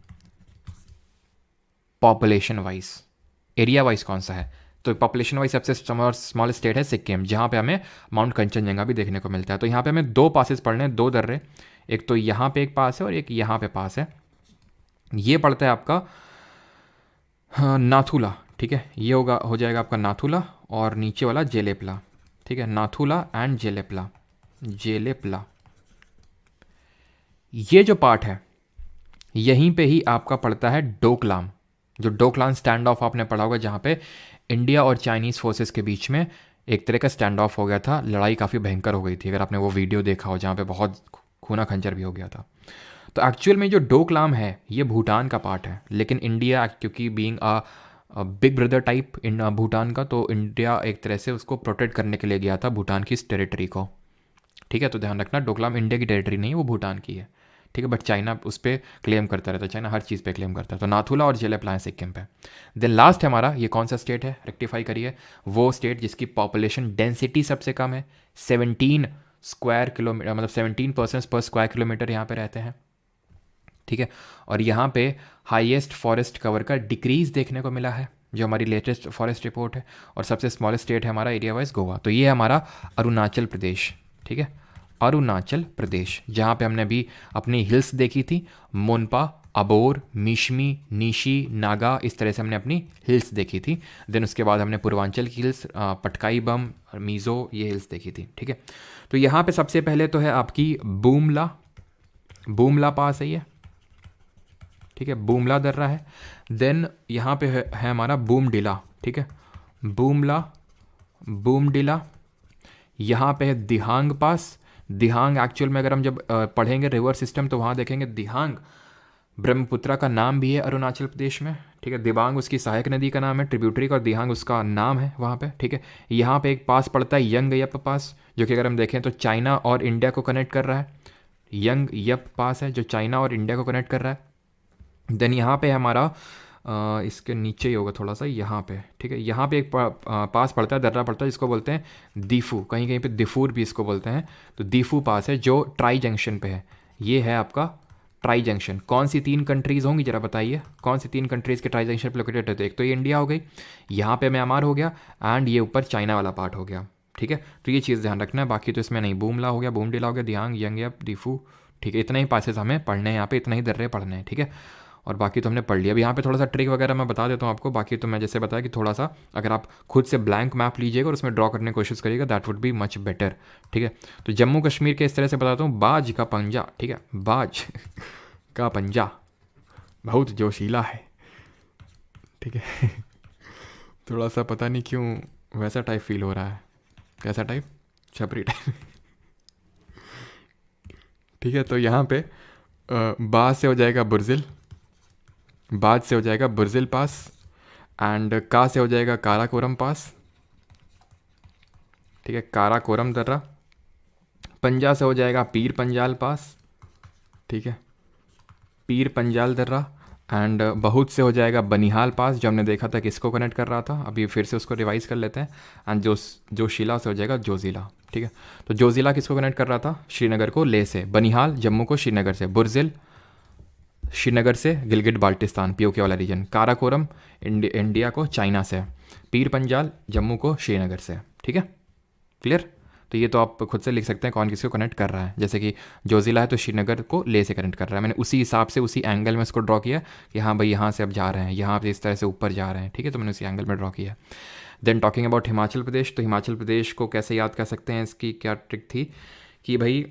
[SPEAKER 1] पॉपुलेशन वाइज। एरिया वाइज कौन सा है, तो पॉपुलेशन वाइज सबसे स्मॉलेस्ट स्टेट है सिक्किम, जहाँ पे हमें माउंट कंचनजंगा भी देखने को मिलता है। तो यहाँ पे हमें 2 पासेस पढ़ने हैं, 2 दर्रे, एक तो यहाँ पे एक पास है और एक यहाँ पे पास है। ये पड़ता है आपका नाथुला, ठीक है, ये हो जाएगा आपका नाथुला, और नीचे वाला जेलेपला, ठीक है, नाथुला एंड जेलेपला, जेलेपला। ये जो पार्ट है यहीं पे ही आपका पड़ता है डोकलाम, जो डोकलाम स्टैंड ऑफ आपने पढ़ा होगा, जहाँ पे इंडिया और चाइनीज़ फोर्सेस के बीच में एक तरह का स्टैंड ऑफ हो गया था, लड़ाई काफ़ी भयंकर हो गई थी, अगर आपने वो वीडियो देखा हो जहाँ पे बहुत खूना खंजर भी हो गया था। तो एक्चुअल में जो डोकलाम है ये भूटान का पार्ट है, लेकिन इंडिया क्योंकि being big brother type in Bhutan का, तो इंडिया एक तरह से उसको प्रोटेक्ट करने के लिए गया था भूटान की इस टेरिटरी को, ठीक है। तो ध्यान रखना, डोकलाम इंडिया की टेरिटरी नहीं है, वो भूटान की है, ठीक है। बट चाइना उस पर क्लेम करता रहता है, चाइना हर चीज़ पे क्लेम करता है। तो नाथुला और जेलेपला है सिक्किम पे। देन लास्ट है हमारा, ये कौन सा स्टेट है, रेक्टिफाई करिए, वो स्टेट जिसकी पॉपुलेशन डेंसिटी सबसे कम है, 17 स्क्वायर किलोमीटर, मतलब 17% पर स्क्वायर किलोमीटर यहाँ पे रहते हैं, ठीक है। और यहाँ पे हाईएस्ट फॉरेस्ट कवर का डिक्रीज देखने को मिला है, जो हमारी लेटेस्ट फॉरेस्ट रिपोर्ट है, और सबसे स्मॉलेस्ट स्टेट है हमारा एरिया वाइज गोवा। तो ये है हमारा अरुणाचल प्रदेश, ठीक है, अरुणाचल प्रदेश, जहाँ पे हमने अभी अपनी हिल्स देखी थी, मोनपा, अबोर, मिशमी, निशी, नागा, इस तरह से हमने अपनी हिल्स देखी थी। देन उसके बाद हमने पूर्वांचल की हिल्स, पटकाई बम, मीज़ो, ये हिल्स देखी थी, ठीक है। तो यहाँ पे सबसे पहले तो है आपकी बूमला, बूमला पास है ये, ठीक है, बूमला दर्रा है। देन यहाँ पे है हमारा बूमडिला, ठीक है, बूमला, बूमडिला। यहाँ पे है दिहांग पास। दिहांग एक्चुअल में अगर हम जब पढ़ेंगे रिवर सिस्टम तो वहाँ देखेंगे दिहांग ब्रह्मपुत्रा का नाम भी है अरुणाचल प्रदेश में, ठीक है। दिबांग उसकी सहायक नदी का नाम है, ट्रिब्यूटरी का, और दिहांग उसका नाम है वहाँ पे, ठीक है। यहाँ पे एक पास पड़ता है यंग यप पास, जो कि अगर हम देखें तो चाइना और इंडिया को कनेक्ट कर रहा है। यंग यप पास है जो चाइना और इंडिया को कनेक्ट कर रहा है। देन यहाँ पे हमारा इसके नीचे ही होगा थोड़ा सा यहाँ पे, ठीक है। यहाँ पे एक पास पड़ता है, दर्रा पड़ता है, जिसको बोलते हैं दीफू, कहीं कहीं पे दिफूर भी इसको बोलते हैं। तो दीफू पास है जो ट्राई जंक्शन पे है। ये है आपका ट्राई जंक्शन। कौन सी 3 कंट्रीज़ होंगी जरा बताइए, कौन सी 3 कंट्रीज़ के ट्राई जंक्शन पे लोकेटेड रहते हैं? एक तो ये इंडिया हो गई, यहाँ पे म्यांमार हो गया, एंड ये ऊपर चाइना वाला पार्ट हो गया, ठीक है। तो ये चीज़ ध्यान रखना है, बाकी तो इसमें नहीं। बूमला हो गया, बूमडिला हो गया, दियांग, यंगयप, दीफू, ठीक है। इतना ही पासेस हमें पढ़ने हैं यहाँ पे, इतना ही दर्रे पढ़ने हैं, ठीक है। और बाकी तो हमने पढ़ लिया। अब यहाँ पे थोड़ा सा ट्रिक वगैरह मैं बता देता हूँ आपको। बाकी तो मैं जैसे बताया कि थोड़ा सा अगर आप खुद से ब्लैंक मैप लीजिएगा और उसमें ड्रॉ करने की कोशिश करिएगा, that would be much better, ठीक है। तो जम्मू कश्मीर के इस तरह से बताता हूँ, बाज का पंजा, ठीक है, बाज का पंजा बहुत जोशीला है, ठीक है। थोड़ा सा पता नहीं क्यों वैसा टाइप फील हो रहा है। कैसा टाइप? छपरी टाइप। ठीक है। तो यहाँ पे बा से हो जाएगा बुर्जिल, बाद से हो जाएगा बुर्जिल पास, एंड का से हो जाएगा काराकोरम पास, ठीक है, काराकोरम दर्रा। पंजा से हो जाएगा पीर पंजाल पास, ठीक है, पीर पंजाल दर्रा। एंड बहुत से हो जाएगा बनिहाल पास, जो हमने देखा था किसको कनेक्ट कर रहा था, अभी फिर से उसको रिवाइज कर लेते हैं। एंड जोशीला से हो जाएगा जोजिला, ठीक है। तो जोजिला किसको कनेक्ट कर रहा था? श्रीनगर को लेह से। बनिहाल जम्मू को श्रीनगर से। बुर्जिल श्रीनगर से गिलगिट बाल्टिस्तान पीओके वाला रीजन। काराकोरम इंडिया को चाइना से। पीर पंजाल जम्मू को श्रीनगर से, ठीक है, क्लियर। तो ये तो आप खुद से लिख सकते हैं कौन किसको कनेक्ट कर रहा है। जैसे कि जोजिला है तो श्रीनगर को ले से कनेक्ट कर रहा है। मैंने उसी हिसाब से उसी एंगल में इसको ड्रॉ किया कि हाँ भाई यहाँ से अब जा रहे हैं, यहाँ पे इस तरह से ऊपर जा रहे हैं, ठीक है। तो मैंने उसी एंगल में ड्रॉ किया। Then talking about Himachal Pradesh, तो हिमाचल प्रदेश को कैसे याद कर सकते हैं, इसकी क्या ट्रिक थी कि भाई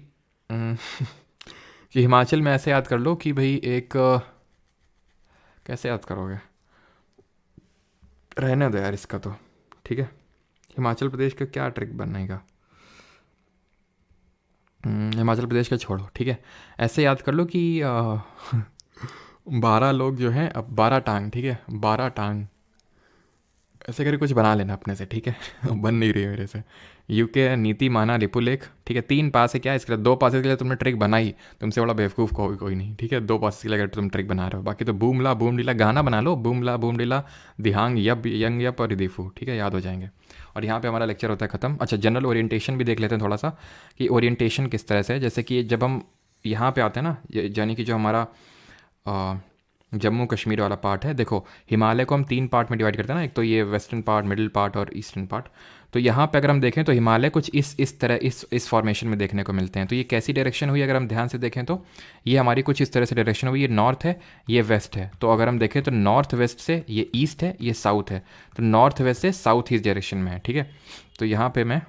[SPEAKER 1] कि हिमाचल में ऐसे याद कर लो कि भाई एक कैसे याद करोगे, रहने दो यार इसका तो, ठीक है। हिमाचल प्रदेश का क्या ट्रिक बनाएगा, हिमाचल प्रदेश का छोड़ो, ठीक है। ऐसे याद कर लो कि 12 लोग जो हैं, अब 12 टांग, ठीक है, 12 टांग, ऐसे करके कुछ बना लेना अपने से, ठीक है। बन नहीं रही है मेरे से। यूके नीति माना लिपुलेख, ठीक है। 3 पास है क्या, इसके लिए 2 पासेस के लिए तुमने ट्रिक बनाई, तुमसे बड़ा बेवकूफ़ कोई नहीं, ठीक है। 2 पासेस के लिए अगर तुम ट्रिक बना रहे हो, बाकी तो बूमला बूम डीला गाना बना लो, बूमला बूम डीला, दिहांग यप यंग यप और दीफू, ठीक है, याद हो जाएंगे। और यहाँ पे हमारा लेक्चर होता है ख़त्म। अच्छा, जनरल ओरिएंटेशन भी देख लेते हैं थोड़ा सा कि ओरिएंटेशन किस तरह से है। जैसे कि जब हम यहाँ पे आते हैं ना, यानी कि जो हमारा जम्मू कश्मीर वाला पार्ट है, देखो हिमालय को हम 3 पार्ट में डिवाइड करते हैं ना, एक तो ये वेस्टर्न पार्ट, मिडिल पार्ट और ईस्टर्न पार्ट। तो यहाँ पे अगर हम देखें तो हिमालय कुछ इस तरह इस फॉर्मेशन में देखने को मिलते हैं। तो ये कैसी डायरेक्शन हुई, अगर हम ध्यान से देखें तो ये हमारी कुछ इस तरह से डायरेक्शन हुई। ये नॉर्थ है, ये वेस्ट है। तो अगर हम देखें तो नॉर्थ वेस्ट से ये ईस्ट है, ये साउथ है। तो नॉर्थ वेस्ट से साउथ ईस्ट डायरेक्शन में है, ठीक है। तो यहाँ पर मैं,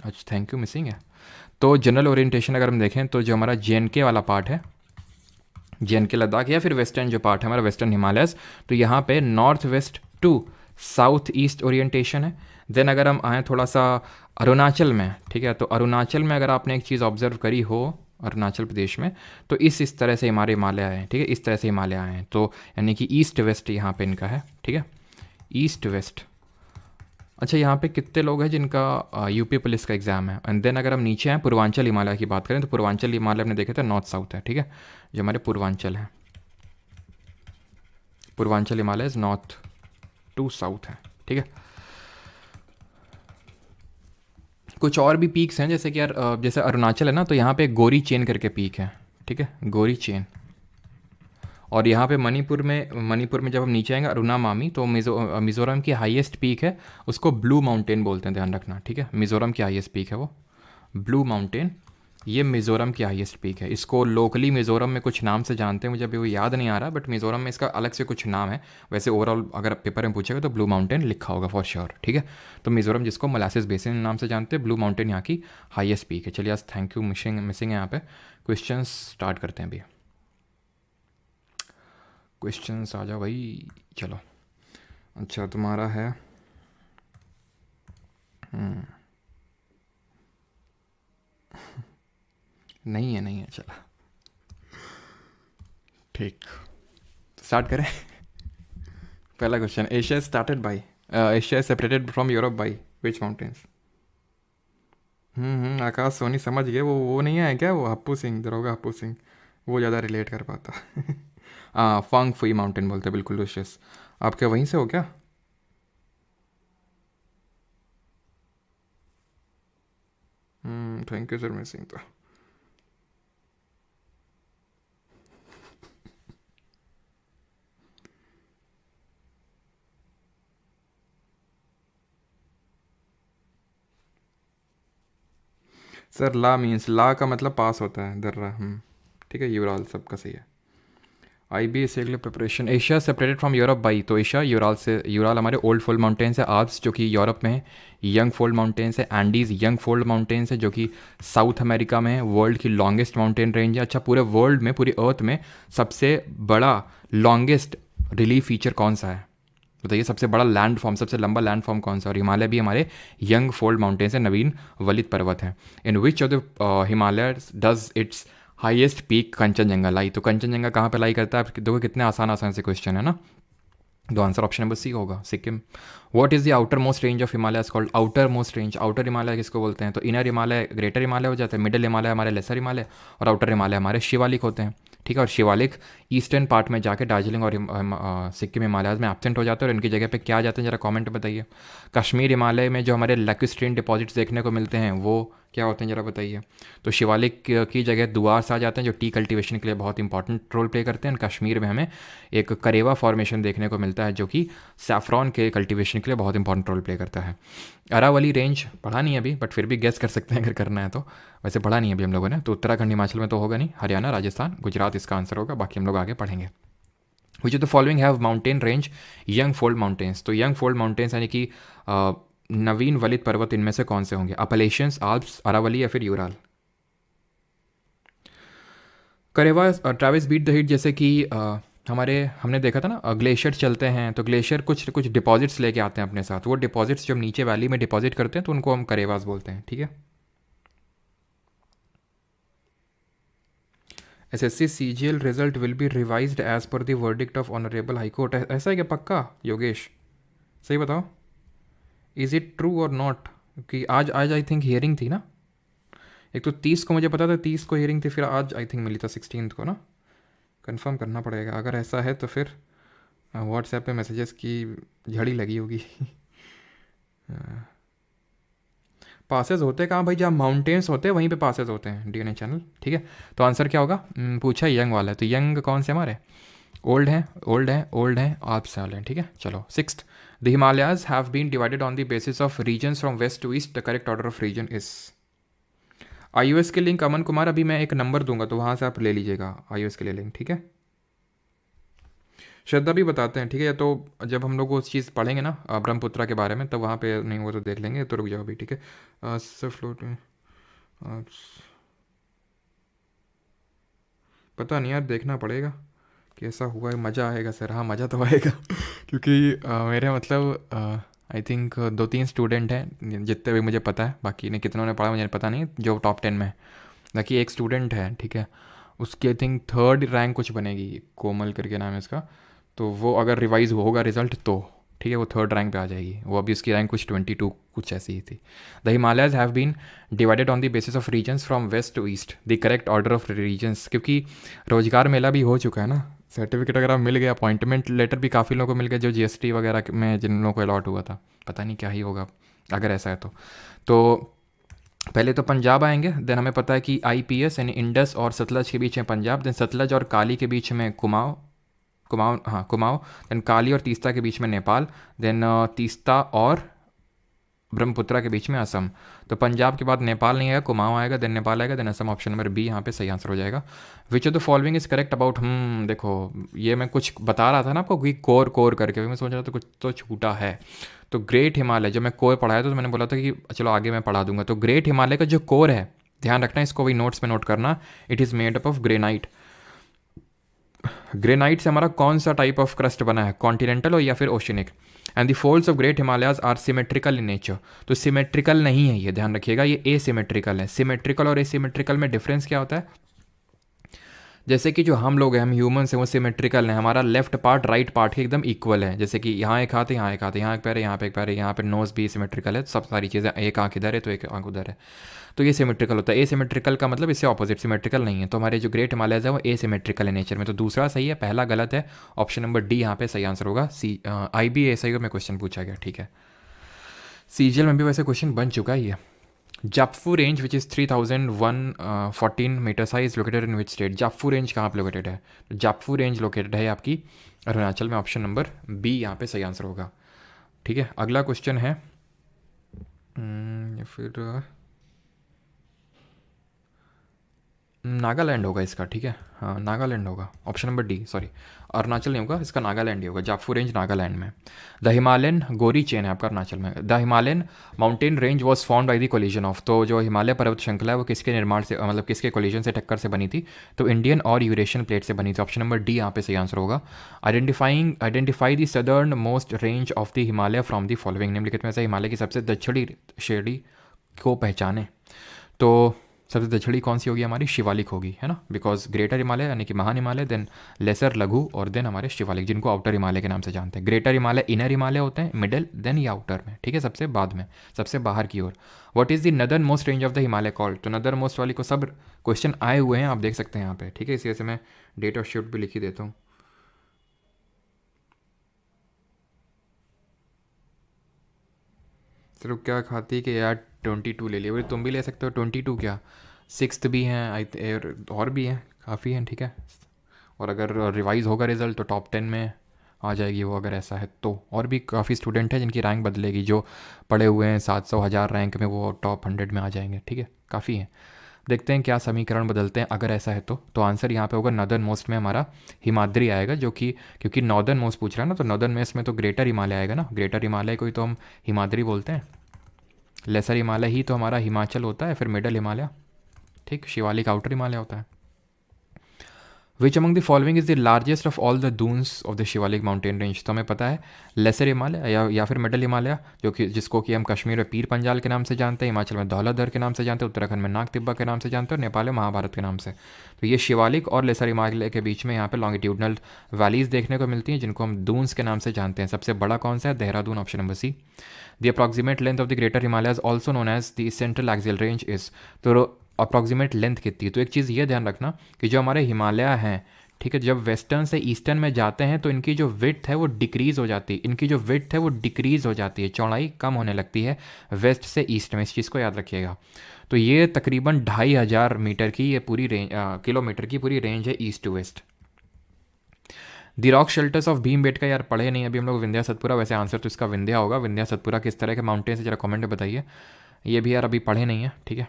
[SPEAKER 1] अच्छा थैंक यू, मिसिंग है। तो जनरल ओरिएंटेशन अगर हम देखें तो जो हमारा JNK वाला पार्ट है, JNK लद्दाख, या फिर वेस्टर्न जो पार्ट है हमारा वेस्टर्न हिमालयस, तो यहाँ पे north west to south east orientation है। देन अगर हम आएँ थोड़ा सा अरुणाचल में, ठीक है, तो अरुणाचल में अगर आपने एक चीज़ ऑब्जर्व करी हो अरुणाचल प्रदेश में, तो इस तरह से हमारे हिमालय आए हैं, ठीक है, इस तरह से हिमालय आए हैं। तो यानी कि ईस्ट वेस्ट यहाँ पे इनका है, ठीक है, ईस्ट वेस्ट। अच्छा, यहाँ पे कितने लोग हैं जिनका यूपी पुलिस का एग्ज़ाम है? एंड देन अगर हम नीचे हैं पूर्वांचल हिमालय की बात करें, तो पूर्वांचल हिमालय हमने देखे थे नॉर्थ साउथ है, ठीक है, जो हमारे पूर्वांचल है। Purvanchal Himalaya north to south है, ठीक है। कुछ और भी पीक्स हैं, जैसे कि यार जैसे अरुणाचल है ना, तो यहाँ पे गोरी चेन करके पीक है, ठीक है, गोरी चेन। और यहाँ पे मणिपुर में जब हम नीचे आएंगे अरुणा मामी, तो मिज़ोरम की हाईएस्ट पीक है, उसको ब्लू माउंटेन बोलते हैं, ध्यान रखना, ठीक है। मिज़ोरम की हाईएस्ट पीक है वो ब्लू माउंटेन, ये मिज़ोरम की हाईएस्ट पीक है। इसको लोकली मिज़ोरम में कुछ नाम से जानते हैं, मुझे अभी वो याद नहीं आ रहा, बट मिज़ोरम में इसका अलग से कुछ नाम है। वैसे ओवरऑल अगर पेपर में पूछेगा तो ब्लू माउंटेन लिखा होगा फॉर श्योर, ठीक है। तो मिज़ोरम जिसको मोलासिस बेसिन नाम से जानते हैं, ब्लू माउंटेन यहाँ की हाईएस्ट पीक है। चलिए आज थैंक यू, मिसिंग है यहाँ पे। क्वेश्चन स्टार्ट करते हैं अभी। क्वेश्चंस आ जाओ भाई, चलो। अच्छा तुम्हारा है नहीं है, चला ठीक। स्टार्ट करें। पहला question, Asia started by, Asia separated from Europe by which mountains? Akash Soni समझ गए, वो नहीं है क्या, वो हप्पू सिंह, दरोगा हप्पू सिंह, वो ज़्यादा रिलेट कर पाता। हाँ, फंग फुई माउंटेन बोलते हैं, बिल्कुल लुशियस। आप क्या वहीं से हो क्या? थैंक यू सर, मैं सिंह तो सर, ला मीन्स, ला का मतलब पास होता है, दर्रा। ठीक है, यूराल सबका सही है। आई बी एस के लिए preparation, Asia separated from Europe by, तो एशिया यूराल से, यूराल हमारे ओल्ड फोल्ड माउंटेन्स है, आल्प्स जो कि यूरोप में है, यंग फोल्ड माउंटेन्स है, एंडीज यंग फोल्ड माउंटेन्स है जो कि साउथ अमेरिका में है, वर्ल्ड की लॉन्गेस्ट माउंटेन रेंज है। अच्छा, पूरे वर्ल्ड में, पूरी अर्थ में सबसे बड़ा लॉन्गेस्ट रिलीफ फीचर कौन सा है बताइए? सबसे बड़ा लैंड फॉर्म, सबसे लंबा लैंड फॉर्म कौन सा? और हिमालय भी हमारे यंग फोल्ड माउंटेन्स है, नवीन वलित पर्वत है। In which of the Himalaya does its highest peak Kanchenjunga lie? तो कंचनजंगा कहाँ पे लाई करता है? आप देखो कितने आसान आसान से क्वेश्चन है ना। तो आंसर ऑप्शन नंबर सी होगा, Sikkim. What is the outer most range of Himalaya called? Outer most range, outer Himalaya किसको बोलते हैं? तो इनर हिमालय ग्रेटर हिमालय हो जाता है, मिडिल हिमालय हमारे लेसर हिमालय, और आउटर हिमालय हमारे शिवालिक होते हैं। ठीक है, और शिवालिक ईस्टर्न पार्ट में जाके दार्जिलिंग और सिक्किम हिमालय में एब्सेंट हो जाते हैं, और इनकी जगह पे क्या आ जाते हैं, जरा कमेंट बताइए। कश्मीर हिमालय में जो हमारे लैक्यूस्ट्रीन डिपॉजिट्स देखने को मिलते हैं वो क्या होते हैं, जरा बताइए। तो शिवालिक की जगह दुआर्स आ जाते हैं जो टी कल्टीवेशन के लिए बहुत इंपॉर्टेंट रोल प्ले करते हैं। कश्मीर में हमें एक करेवा फॉर्मेशन देखने को मिलता है जो कि सैफ्रॉन के कल्टीवेशन के लिए बहुत इंपॉर्टेंट रोल प्ले करता है। अरावली रेंज पढ़ा नहीं अभी, बट फिर भी गेस कर सकते हैं अगर करना है तो। वैसे पढ़ा नहीं अभी हम लोगों ने, तो उत्तराखंड हिमाचल में तो होगा नहीं, हरियाणा राजस्थान गुजरात इसका आंसर होगा, बाकी हम लोग आगे पढ़ेंगे। विच of the following have mountain range young fold mountains? तो यंग फोल्ड माउंटेन्स यानी कि नवीन वलित पर्वत इनमें से कौन से होंगे? अपलेशियंस, आल्प्स, अरावली या फिर Ural? Karewa Travis beat the hit, जैसे कि हमने देखा था ना, ग्लेशियर चलते हैं तो ग्लेशियर कुछ कुछ डिपॉजिट्स लेके आते हैं अपने साथ, वो डिपॉजिट्स जब नीचे वैली में डिपॉजिट करते हैं तो उनको हम करेवास बोलते हैं। ठीक है। SSC CGL result will be revised as per the verdict of honourable high court, ऐसा है क्या पक्का योगेश? सही बताओ, इज़ इट ट्रू और नॉट? कि आज आज आई थिंक हियरिंग थी ना, एक तो 30 को मुझे पता था, 30 को हियरिंग थी, फिर आज आई थिंक मिली था 16 को ना। कंफर्म करना पड़ेगा, अगर ऐसा है तो फिर व्हाट्सएप पे मैसेजेस की झड़ी लगी होगी। पासेस होते कहाँ भाई? जहाँ माउंटेन्स होते हैं वहीं पे पासेस होते हैं, डीएनए चैनल। ठीक है, तो आंसर क्या होगा? पूछा यंग वाला है, तो यंग कौन से हमारे? ओल्ड हैं, ओल्ड हैं, ओल्ड हैं, आल्प्स वाले हैं। ठीक है, चलो। Sixth, the Himalayas have been divided on the basis of regions from west to east, the correct order of region is? IOS के लिंक अमन कुमार, अभी मैं एक नंबर दूंगा तो वहाँ से आप ले लीजिएगा आईओएस के लिए लिंक। ठीक है, श्रद्धा भी बताते हैं। ठीक है, तो जब हम लोग वो चीज़ पढ़ेंगे ना ब्रह्मपुत्रा के बारे में, तो वहाँ पे नहीं, वो तो देख लेंगे, तो रुक जाओ अभी। ठीक है, फ्लोट पता नहीं यार, देखना पड़ेगा कैसा हुआ है। मज़ा आएगा सर? हाँ, मज़ा तो आएगा क्योंकि मेरे मतलब आई थिंक 2-3 स्टूडेंट हैं जितने भी मुझे पता है, बाकी ने कितनों ने पढ़ा मुझे पता नहीं, जो टॉप 10 में है। बाकी एक स्टूडेंट है, ठीक है, उसकी आई थिंक 3rd रैंक कुछ बनेगी, कोमल करके नाम है इसका। तो वो अगर रिवाइज होगा रिजल्ट तो ठीक है, वो 3rd रैंक पे आ जाएगी। वो अभी उसकी रैंक कुछ 22 कुछ ऐसी ही थी। The Himalayas have been divided on the basis of regions from west to east, the correct order of regions, क्योंकि रोजगार मेला भी हो चुका है ना, सर्टिफिकेट वगैरह मिल गया, अपॉइंटमेंट लेटर भी काफ़ी लोगों को मिल गया, जो जीएसटी वगैरह में जिन लोगों को अलॉट हुआ था। पता नहीं क्या ही होगा अगर ऐसा है तो पहले तो पंजाब आएंगे, देन हमें पता है कि आईपीएस यानी इंडस और सतलज के बीच में पंजाब, देन सतलज और काली के बीच में कुमाऊँ, देन काली और तीस्ता के बीच में नेपाल, देन तीस्ता और ब्रह्मपुत्रा के बीच में असम। तो पंजाब के बाद नेपाल नहीं आएगा, कुमाऊँ आएगा, देन नेपाल आएगा, then Assam. Option number B यहाँ पे सही आंसर हो जाएगा। Which of the following is correct about, देखो ये मैं कुछ बता रहा था ना आपको कि कोर करके, मैं सोच रहा था कुछ तो छूटा है। तो ग्रेट हिमालय, जब मैं कोर पढ़ाया था तो मैंने बोला था कि चलो आगे मैं पढ़ा दूंगा। तो ग्रेट हिमालय का जो कोर है, ध्यान रखना, इसको भी नोट्स में नोट करना, it is made up of granite. Granite से हमारा कौन सा टाइप ऑफ क्रस्ट बना है, कॉन्टिनेंटल हो या फिर oceanic? And the folds of great Himalayas are symmetrical in nature. तो सिमेट्रिकल नहीं है, ये ध्यान रखिएगा, ये एसिमेट्रिकल है। सिमेट्रिकल और एसिमेट्रिकल में डिफरेंस क्या होता है? जैसे कि जो हम लोग हैं, हम ह्यूमंस हैं, वो सिमेट्रिकल हैं, हमारा लेफ्ट पार्ट राइट पार्ट के एकदम इक्वल है। जैसे कि यहाँ एक हाथ है, यहाँ एक हाथ है, यहाँ एक पैर है, यहाँ पे एक पैर है, यहाँ पे नोज भी सिमेट्रिकल है, सब सारी चीज़ें, एक आँख इधर है तो एक आँख उधर है, तो ये सिमेट्रिकल होता है। ए सिमेट्रिकल का मतलब इससे ऑपोजिट, सिमेट्रिकल नहीं है। तो हमारे जो ग्रेट हिमालयज है वो ए सिमेट्रिकल है नेचर में, तो दूसरा सही है, पहला गलत है। ऑप्शन नंबर डी यहाँ पे सही आंसर होगा। सी IBASI में क्वेश्चन पूछा गया, ठीक है। CGL में भी वैसे क्वेश्चन बन चुका है ये। Japfu range which is 3114 metres high is located in which state? Japfu range कहाँ पे लोकेटेड है? तो जापफू रेंज लोकेटेड है आपकी अरुणाचल में। ऑप्शन नंबर बी यहाँ पे सही आंसर होगा, ठीक है। अगला क्वेश्चन है फिर नागालैंड होगा इसका, ठीक है। हाँ, नागालैंड होगा, option number D, sorry Arunachal नहीं होगा इसका, नागालैंड ही होगा। जापफू रेंज नागालैंड में। द हिमालयन गोरी चेन है आपका अरुणाचल में। The Himalayan mountain range was formed by the collision of, तो जो हिमालय पर्वत श्रृंखला है वो किसके निर्माण से, मतलब किसके कोलिजन से, टक्कर से बनी थी? तो इंडियन और यूरेशियन प्लेट से बनी थी। ऑप्शन नंबर डी यहाँ पे सही आंसर होगा। Identify the southern most range of the Himalaya from the following, निम्नलिखित में से हिमालय की सबसे दक्षिणी श्रेणी को पहचाने। तो सबसे दक्षिणी कौन सी होगी? हमारी शिवालिक होगी, है ना, बिकॉज ग्रेटर हिमालय यानी कि महान हिमालय, देन लेसर लघु, और देन हमारे शिवालिक, जिनको आउटर हिमालय के नाम से जानते हैं। ग्रेटर हिमालय इनर हिमालय होते हैं, मिडल, देन ये आउटर में, ठीक है, सबसे बाद में, सबसे बाहर की ओर। What is the northern most range of the Himalaya called? तो नदर्न मोस्ट वाली को सब क्वेश्चन आए हुए हैं, आप देख सकते हैं यहाँ पे, ठीक है। इसी वजह से मैं डेट ऑफ शिफ्ट भी लिख ही देता हूँ। सिर्फ क्या खाती है कि यार 22 ले लिया, बोले तुम भी ले सकते हो 22, क्या 6th भी हैं और भी हैं, काफ़ी हैं, ठीक है। और अगर रिवाइज होगा रिजल्ट तो टॉप 10 में आ जाएगी वो, अगर ऐसा है तो। और भी काफ़ी स्टूडेंट हैं जिनकी रैंक बदलेगी, जो पढ़े हुए हैं 700 1000 रैंक में, वो टॉप 100 में आ जाएंगे, ठीक है, काफ़ी हैं। देखते हैं क्या समीकरण बदलते हैं अगर ऐसा है तो आंसर यहाँ पे होगा नॉर्दर्न मोस्ट में हमारा हिमाद्री आएगा, जो कि क्योंकि नॉर्दर्न मोस्ट पूछ रहा है ना, तो नॉर्दर्न मोस्ट में तो ग्रेटर हिमालय आएगा ना। ग्रेटर हिमालय को ही तो हम हिमाद्री बोलते हैं। लेसर हिमालय ही तो हमारा हिमाचल होता है, फिर मिडल हिमालय, ठीक, शिवालिक आउटर हिमालय होता है। Which among the following is the largest of all the duns of the Shivalik mountain range? तो हमें पता है लेसर हिमालय या फिर मिडल हिमालय, जो कि जिसको कि हम कश्मीर में पीर पंजाल के नाम से जानते हैं, हिमाचल में धौलाधर के नाम से जानते हैं, उत्तराखंड में नाग तिब्बा के नाम से जानते हैं, और नेपाल में महाभारत के नाम से। तो ये शिवालिक और लेसर हिमालय के बीच में यहाँ पे लॉन्गिट्यूडनल वैलीज देखने को मिलती हैं, जिनको हम दून्स के नाम से जानते हैं। सबसे बड़ा कौन सा है? Dehradun, option number C. The approximate length of the greater Himalaya also known as the central axial range is, तो अप्रॉक्सीमेट लेंथ कितनी है? तो एक चीज़ ये ध्यान रखना कि जो हमारे हिमालय हैं, ठीक है, जब वेस्टर्न से ईस्टर्न में जाते हैं तो इनकी जो विड्थ है वो डिक्रीज हो जाती है, इनकी जो विड्थ है वो डिक्रीज हो जाती है, चौड़ाई कम होने लगती है वेस्ट से ईस्ट में, इस चीज़ को याद रखिएगा। तो ये तकरीबन 2500 मीटर की ये पूरी रेंज, किलोमीटर की पूरी रेंज है east to west. The rock shelters of Bhimbetka यार पढ़े नहीं अभी हम लोग, विंध्या सतपुरा, वैसे आंसर तो इसका विंध्या होगा। विंध्या सतपुरा किस तरह के माउंटेन है जरा कमेंट में बताइए, ये भी यार अभी पढ़े नहीं है, ठीक है।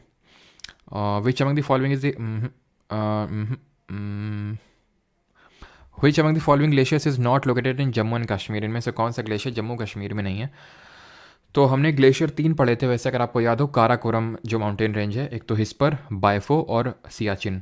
[SPEAKER 1] Which among the following is which among the following glaciers is not located in Jammu and Kashmir? इनमें से कौन सा ग्लेशियर जम्मू कश्मीर में नहीं है? तो हमने ग्लेशियर 3 पढ़े थे वैसे, अगर आपको याद हो, काराकोरम जो माउंटेन रेंज है, एक तो हिस्पर, बायफो और सियाचिन।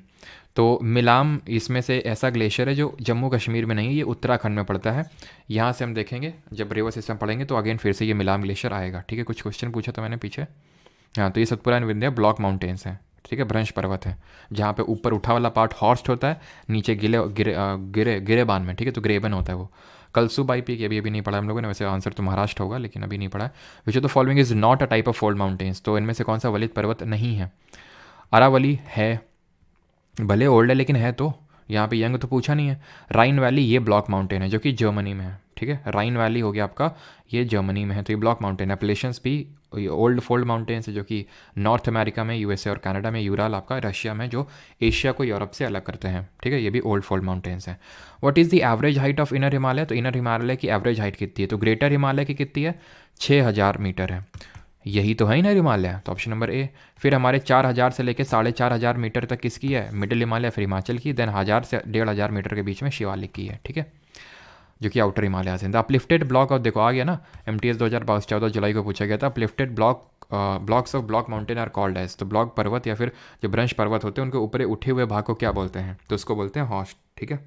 [SPEAKER 1] तो मिलाम इसमें से ऐसा ग्लेशियर है जो जम्मू कश्मीर में नहीं है, ये उत्तराखंड में पड़ता है। यहाँ से हम देखेंगे जब रिवर सिस्टम पढ़ेंगे तो अगेन फिर से ये मिलाम ग्लेशियर आएगा, ठीक है। कुछ क्वेश्चन पूछा था मैंने पीछे। हाँ, तो ये Satpura and Vindhya block mountains हैं, ठीक है, भ्रंश पर्वत है, जहाँ पे ऊपर उठा वाला पार्ट हॉर्स्ट होता है, नीचे गिरेबान में, ठीक है, तो ग्रेबन होता है वो। कलसुबाई पीक अभी नहीं पढ़ा हम लोगों ने, वैसे आंसर तो महाराष्ट्र होगा लेकिन अभी नहीं पढ़ा है। Which of the following is not a type of fold mountains? तो इनमें से कौन सा वलित पर्वत नहीं है? अरावली है, भले ओल्ड है लेकिन है, तो यहाँ पे यंग तो पूछा नहीं है। राइन वैली ये ब्लॉक माउंटेन है जो कि जर्मनी में है, ठीक है, राइन वैली हो गया आपका, ये जर्मनी में है, तो ये ब्लॉक माउंटेन है। एप्लेशंस भी ओल्ड फोल्ड माउंटेन्स है जो कि नॉर्थ अमेरिका में, यूएसए और कनाडा में, यूराल आपका रशिया में, जो एशिया को यूरोप से अलग करते हैं, ठीक है, ये भी ओल्ड फोल्ड माउंटेन्स हैं। What is the average height of inner Himalaya? तो इनर हिमालय की एवरेज हाइट कितनी है? तो ग्रेटर हिमालय की कितनी है? 6000 मीटर है, यही तो है इनर हिमालय, तो ऑप्शन नंबर ए। फिर हमारे 4000 से लेकर 4500 मीटर तक किसकी है? मिडिल हिमालय, फिर हिमाचल की, देन 1000 से 1500 मीटर के बीच में शिवालिक की है, ठीक है, जो कि आउटर हिमालय से। अपलिफ्टेड ब्लॉक, और देखो आ गया ना, MTS 2014 जुलाई को पूछा गया था। Uplifted blocks of block mountain are called as, तो ब्लॉक पर्वत या फिर जो भ्रंश पर्वत होते हैं उनके ऊपर उठे हुए भाग को क्या बोलते हैं? तो उसको बोलते हैं हॉस्ट, ठीक है।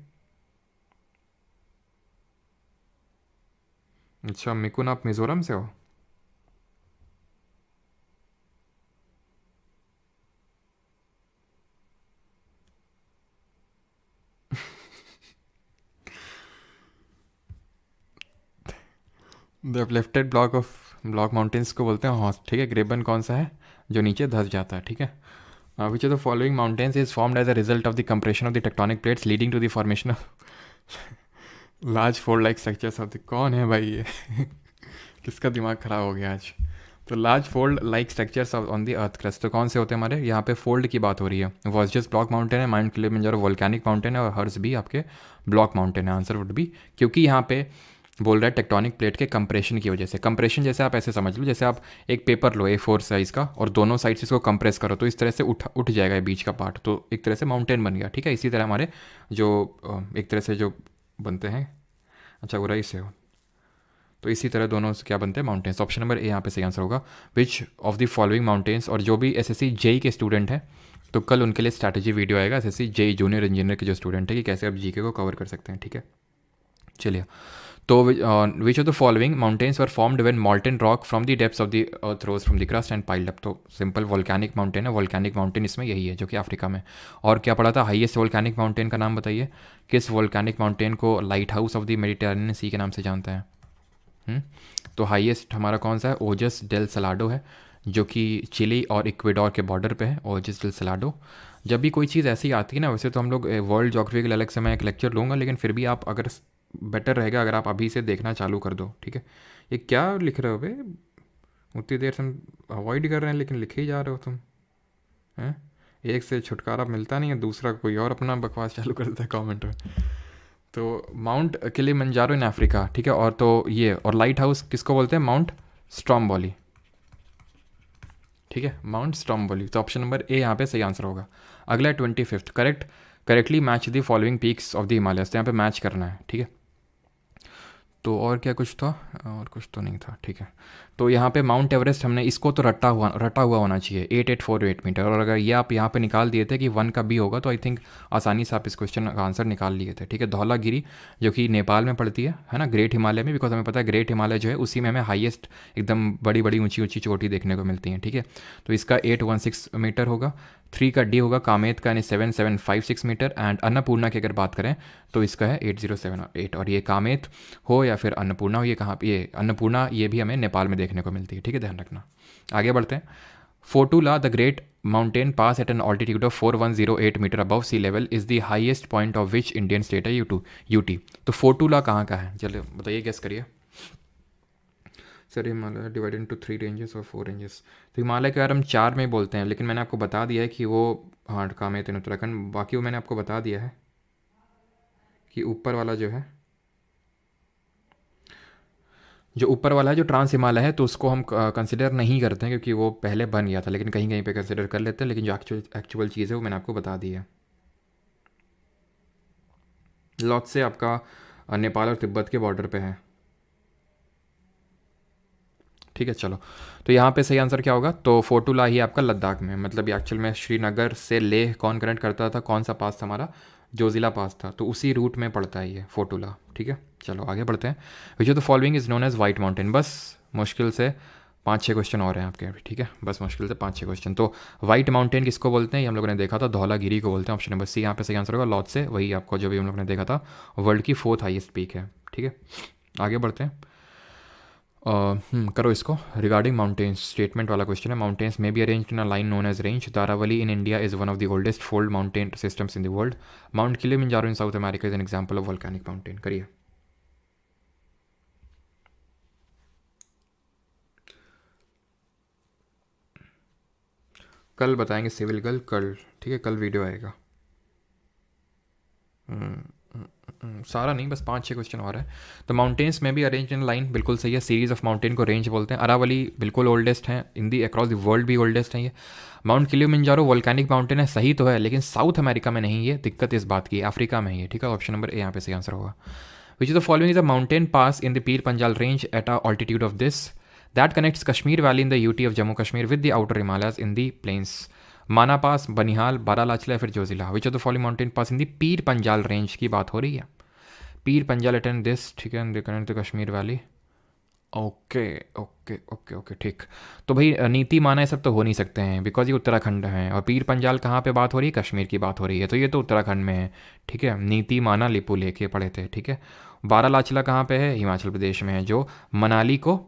[SPEAKER 1] अच्छा मिकुन, आप मिजोरम से हो? द अपलिफ्टेड ब्लॉक माउंटेन्स को बोलते हैं हॉर्स, ठीक है। ग्रेबन कौन सा है, जो नीचे धंस जाता है, ठीक है। Which of the following mountains is formed as a result of the compression of the tectonic plates leading to the formation of large fold like structures of the, कौन है भाई ये किसका दिमाग खराब हो गया आज। तो large fold like structures on the earth crust, तो कौन से होते हैं हमारे यहाँ पे, फोल्ड की बात हो रही है। वॉर्जियस ब्लॉक माउंटेन है, माउंट किलिमंजारो वोल्केनिक माउंटेन है, और हर्स भी आपके ब्लॉक माउंटेन है। आंसर वुड बी, क्योंकि यहाँ पे बोल रहा है टेक्टोनिक प्लेट के कंप्रेशन की वजह से। कंप्रेशन जैसे आप ऐसे समझ लो, जैसे आप एक पेपर लो A4 साइज़ का और दोनों साइड से इसको कंप्रेस करो तो इस तरह से उठ जाएगा ये बीच का पार्ट, तो एक तरह से माउंटेन बन गया, ठीक है। इसी तरह हमारे जो एक तरह से जो बनते हैं, अच्छा उराई से हो, तो इसी तरह दोनों से क्या बनते हैं, माउंटेन्स। ऑप्शन नंबर ए यहाँ पे सही आंसर होगा। Which of the following mountains, और जो भी SSC JEE के स्टूडेंट हैं तो कल उनके लिए स्ट्रैटेजी वीडियो आएगा, SSC JEE जूनियर इंजीनियर के जो स्टूडेंट है कि कैसे आप GK को कवर कर सकते हैं, ठीक है। चलिए, तो which of the following mountains were formed when molten rock from the depths of the earth rose from the crust and piled up, तो सिंपल वोल्केनिक माउंटेन है। वोल्केनिक माउंटेन इसमें यही है जो कि अफ्रीका में। और क्या पढ़ा था, हाईएस्ट वोल्केनिक माउंटेन का नाम बताइए। किस वोल्केनिक माउंटेन को lighthouse of the Mediterranean sea के नाम से जानते हैं? तो हाईएस्ट हमारा कौन सा है, ओजस डेल सलाडो है, जो कि चिली और इक्वेडोर के बॉर्डर पे है, ओजस डेल सलाडो। जब भी कोई चीज़ ऐसी आती है ना, वैसे तो हम लोग वर्ल्ड ज्योग्राफी के लिए अलग से मैं एक लेक्चर लूँगा, लेकिन फिर भी आप अगर बेटर रहेगा अगर आप अभी से देखना चालू कर दो, ठीक है। ये क्या लिख रहे हो बे, उतनी देर से हम अवॉइड कर रहे हैं लेकिन लिखे ही जा रहे हो तुम, हैं। एक से छुटकारा मिलता नहीं है, दूसरा कोई और अपना बकवास चालू कर देता है कॉमेंट में। तो माउंट किलिमंजारो इन अफ्रीका, ठीक है। और तो ये, और लाइट हाउस किसको बोलते हैं, माउंट स्ट्रॉम्बोली, ठीक है, माउंट स्ट्रॉम्बोली। तो ऑप्शन नंबर ए यहाँ पे सही आंसर होगा। अगला 25th, correctly match the following peaks of the Himalayas, तो यहाँ पे मैच करना है, ठीक है। तो और क्या कुछ था, और कुछ तो नहीं था, ठीक है। तो यहाँ पे माउंट एवरेस्ट हमने इसको तो रटा हुआ होना चाहिए 8848 मीटर, और अगर ये आप यहाँ पे निकाल दिए थे कि 1 का बी होगा तो आई थिंक आसानी से आप इस क्वेश्चन का आंसर निकाल लिए थे, ठीक है। धौलागिरी जो कि नेपाल में पड़ती है ना, ग्रेट हिमालय में, बिकॉज हमें पता है ग्रेट हिमालय जो है उसी में हमें हाईएस्ट एकदम बड़ी बड़ी ऊंची ऊंची चोटी देखने को मिलती हैं, ठीक है। तो इसका 816 मीटर होगा। 3 का डी होगा कामेत का, यानी 7756 मीटर। एंड अन्नपूर्णा की अगर बात करें तो इसका है 8078, और ये कामेत हो या फिर अन्नपूर्णा हो, ये कहाँ, ये अन्नपूर्णा ये भी हमें नेपाल में देखने को मिलती है, ठीक है, ध्यान रखना। आगे बढ़ते हैं। Fotula the great mountain pass at an altitude of 4108 metre above sea level is the highest point of which Indian state है, यूटी। तो फोटूला कहाँ का है, चलिए बताइए, गेस करिए। Sir Himalaya divided into 3 ranges और 4 रेंजेस, तो हिमालय के बारे में 4 में बोलते हैं, लेकिन मैंने आपको बता दिया है कि वो, हाँ कामेत इन उत्तराखंड, बाकी वो मैंने आपको बता दिया है कि ऊपर वाला जो है, जो ऊपर वाला है जो ट्रांस हिमालय है, तो उसको हम कंसिडर नहीं करते हैं क्योंकि वो पहले बन गया था, लेकिन कहीं कहीं पे कंसिडर कर लेते हैं। लेकिन जो एक्चुअल चीज़ है वो मैंने आपको बता दी है। लॉट से आपका नेपाल और तिब्बत के बॉर्डर पे है, ठीक है। चलो, तो यहाँ पे सही आंसर क्या होगा, तो फोटूला ही आपका लद्दाख में, मतलब ये एक्चुअल में श्रीनगर से लेह कौन कनेक्ट करता था, कौन सा पास था हमारा, जोजिला पास था, तो उसी रूट में पड़ता है ये फोटूला, ठीक है। चलो आगे बढ़ते हैं। Which of the following is known as white mountain, बस मुश्किल से 5-6 क्वेश्चन और हैं आपके, ठीक है, बस मुश्किल से 5-6 क्वेश्चन। तो वाइट माउंटेन किसको बोलते हैं, ये हम लोगों ने देखा था, धौलागिरी को बोलते हैं। ऑप्शन नंबर सी यहाँ पे सही आंसर होगा। लॉट से, वही आपको जो भी हम लोगों ने देखा था, वर्ल्ड की 4th हाईएस्ट पीक है, ठीक है। आगे बढ़ते हैं। करो इसको, रिगार्डिंग माउंटेन्स स्टेटमेंट वाला क्वेश्चन है। माउंटेन्स में be arranged in a line known as range. दारावली in India is one of the oldest fold mountain systems in the world. Mount Kilimanjaro in south America is an example of volcanic mountain. करिए। कल बताएंगे civil girl, कल, ठीक है, कल video आएगा। सारा नहीं, बस 5-6 क्वेश्चन और है। तो माउंटेन्स में भी अरेंज इन लाइन, बिल्कुल सही है। सीरीज ऑफ माउंटेन को रेंज बोलते हैं। अरावली बिल्कुल ओल्डेस्ट है, इन दी अक्रॉस द वर्ल्ड भी ओल्डेस्ट है ये। माउंट किलिमंजारो वोल्केनिक माउंटेन है, सही तो है, लेकिन साउथ अमेरिका में नहीं है, दिक्कत इस बात की, अफ्रीका में ही है, ठीक है। ऑप्शन नंबर ए यहाँ पे सही आंसर होगा। Which is the following is a mountain pass in the Pir Panjal range at a altitude of this that connects Kashmir valley in the UT of Jammu Kashmir with the outer Himalayas in the plains. Mana pass, Banihal, Baralachala, फिर Zojila. Which of the following mountain pass in the Pir Panjal range की बात हो रही है। Pir Panjal attend this, ठीक है, connect the Kashmir valley. Okay okay okay okay, ठीक। तो भाई नीति माना ये सब तो हो नहीं सकते हैं, बिकॉज ये उत्तराखंड है, और पीर पंजाल कहाँ पे बात हो रही है, कश्मीर की बात हो रही है, तो ये तो उत्तराखंड में है, ठीक है। नीति माना लिपू लेके पढ़े थे, ठीक है। बारालाचला कहाँ पे है? हिमाचल प्रदेश में है, जो मनाली को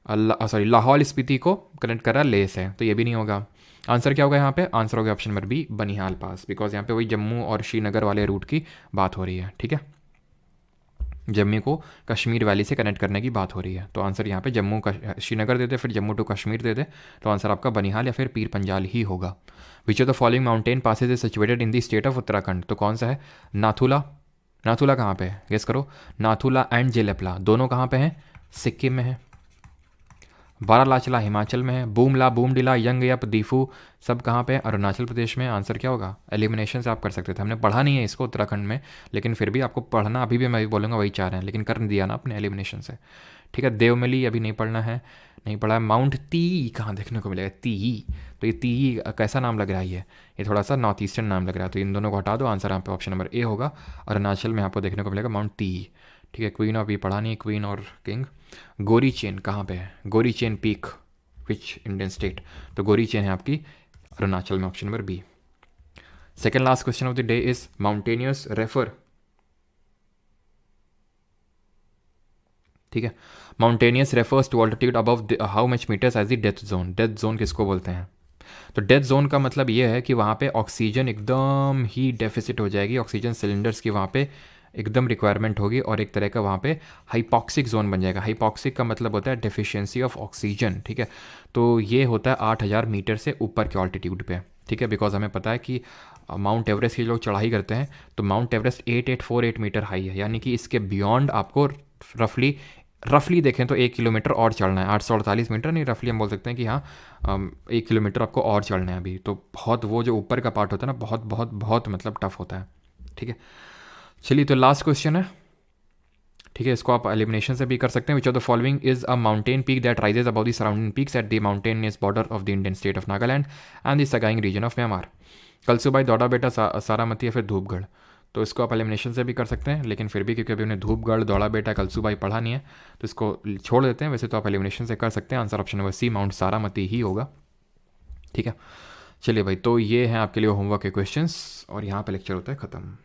[SPEAKER 1] लाहौल स्पीति को कनेक्ट कर रहा है लेह से, तो ये भी नहीं होगा। आंसर क्या होगा यहाँ पे? आंसर होगा option number B, Banihal pass, because यहाँ पे वही जम्मू और श्रीनगर वाले रूट की बात हो रही है, ठीक है। जम्मू को कश्मीर वैली से कनेक्ट करने की बात हो रही है, तो आंसर यहाँ पे जम्मू श्रीनगर दे दे, फिर जम्मू टू कश्मीर दे दे, तो आंसर आपका बनिहाल या फिर पीर पंजाल ही होगा। Which of the following mountain passes is situated in the state of Uttarakhand, तो कौन सा है? नाथुला। नाथुला कहाँ पे है? गेस करो। नाथुला एंड जेलेपला दोनों कहाँ पे हैं? सिक्किम में है। बारालाचला हिमाचल में है। बूमला, बूमडिला, यंगयप, दीफू सब कहाँ पे है? अरुणाचल प्रदेश में। आंसर क्या होगा? एलिमिनेशन से आप कर सकते थे, हमने पढ़ा नहीं है इसको उत्तराखंड में, लेकिन फिर भी आपको पढ़ना अभी भी मैं भी बोलूँगा वही चाह रहे हैं, लेकिन कर दिया ना अपने एलिमिनेशन से, ठीक है। देवमली अभी नहीं पढ़ना है, नहीं पढ़ा है। माउंट ती कहाँ देखने को मिलेगा? ती, तो ये ती कैसा नाम लग रहा है? ये थोड़ा सा नॉर्थ ईस्टर्न नाम लग रहा है, तो इन दोनों को हटा दो। आंसर यहाँ पे ऑप्शन नंबर ए होगा, अरुणाचल में आपको देखने को मिलेगा माउंट ती, ठीक है। क्वीन अभी पढ़ा नहीं है, क्वीन और किंग। गोरी चेन कहाँ पे है? Gori Chen peak which Indian state? तो गोरी चेन है आपकी अरुणाचल में, option number B. Second last question of the day is mountaineers refer, ठीक है। Mountaineers refers to altitude above how much metres as the death zone. Death zone किसको बोलते हैं? तो डेथ जोन का मतलब ये है कि वहाँ पे ऑक्सीजन एकदम ही डेफिसिट हो जाएगी, ऑक्सीजन सिलेंडर्स की वहाँ पे एकदम रिक्वायरमेंट होगी, और एक तरह का वहाँ पे हाइपॉक्सिक जोन बन जाएगा। हाइपॉक्सिक का मतलब होता है डेफिशिएंसी ऑफ ऑक्सीजन, ठीक है। तो ये होता है 8000 मीटर से ऊपर के ऑल्टीट्यूड पे, ठीक है। बिकॉज हमें पता है कि माउंट एवरेस्ट की लोग चढ़ाई करते हैं, तो माउंट एवरेस्ट 8848 मीटर हाई है, यानी कि इसके बियॉन्ड आपको रफली रफली देखें तो 1 किलोमीटर और चढ़ना है। 848 मीटर नहीं, रफली हम बोल सकते हैं कि हाँ 1 किलोमीटर आपको और चढ़ना है अभी, तो बहुत वो जो ऊपर का पार्ट होता है ना, बहुत बहुत बहुत मतलब टफ होता है, ठीक है। चलिए, तो लास्ट क्वेश्चन है, ठीक है। इसको आप एलिमिनेशन से भी कर सकते हैं। Which of the following is a mountain peak that rises about the surrounding peaks at the mountainous border of the Indian state of Nagaland and the Sagaing region of Myanmar? Kalsubai, Doda Betta, Saramati या फिर धूपगढ़? तो इसको आप एलिमिनेशन से भी कर सकते हैं, लेकिन फिर भी क्योंकि अभी उन्हें धूपगढ़, दौड़ा बेटा, कलसुबाई पढ़ा नहीं है, तो इसको छोड़ देते हैं। वैसे तो आप एलिमिनेशन से कर सकते हैं। Answer option number C, mount Saramati ही होगा, ठीक है। चलिए भाई, तो ये हैं आपके लिए होमवर्क के क्वेश्चंस, और यहाँ पे लेक्चर होता है ख़त्म।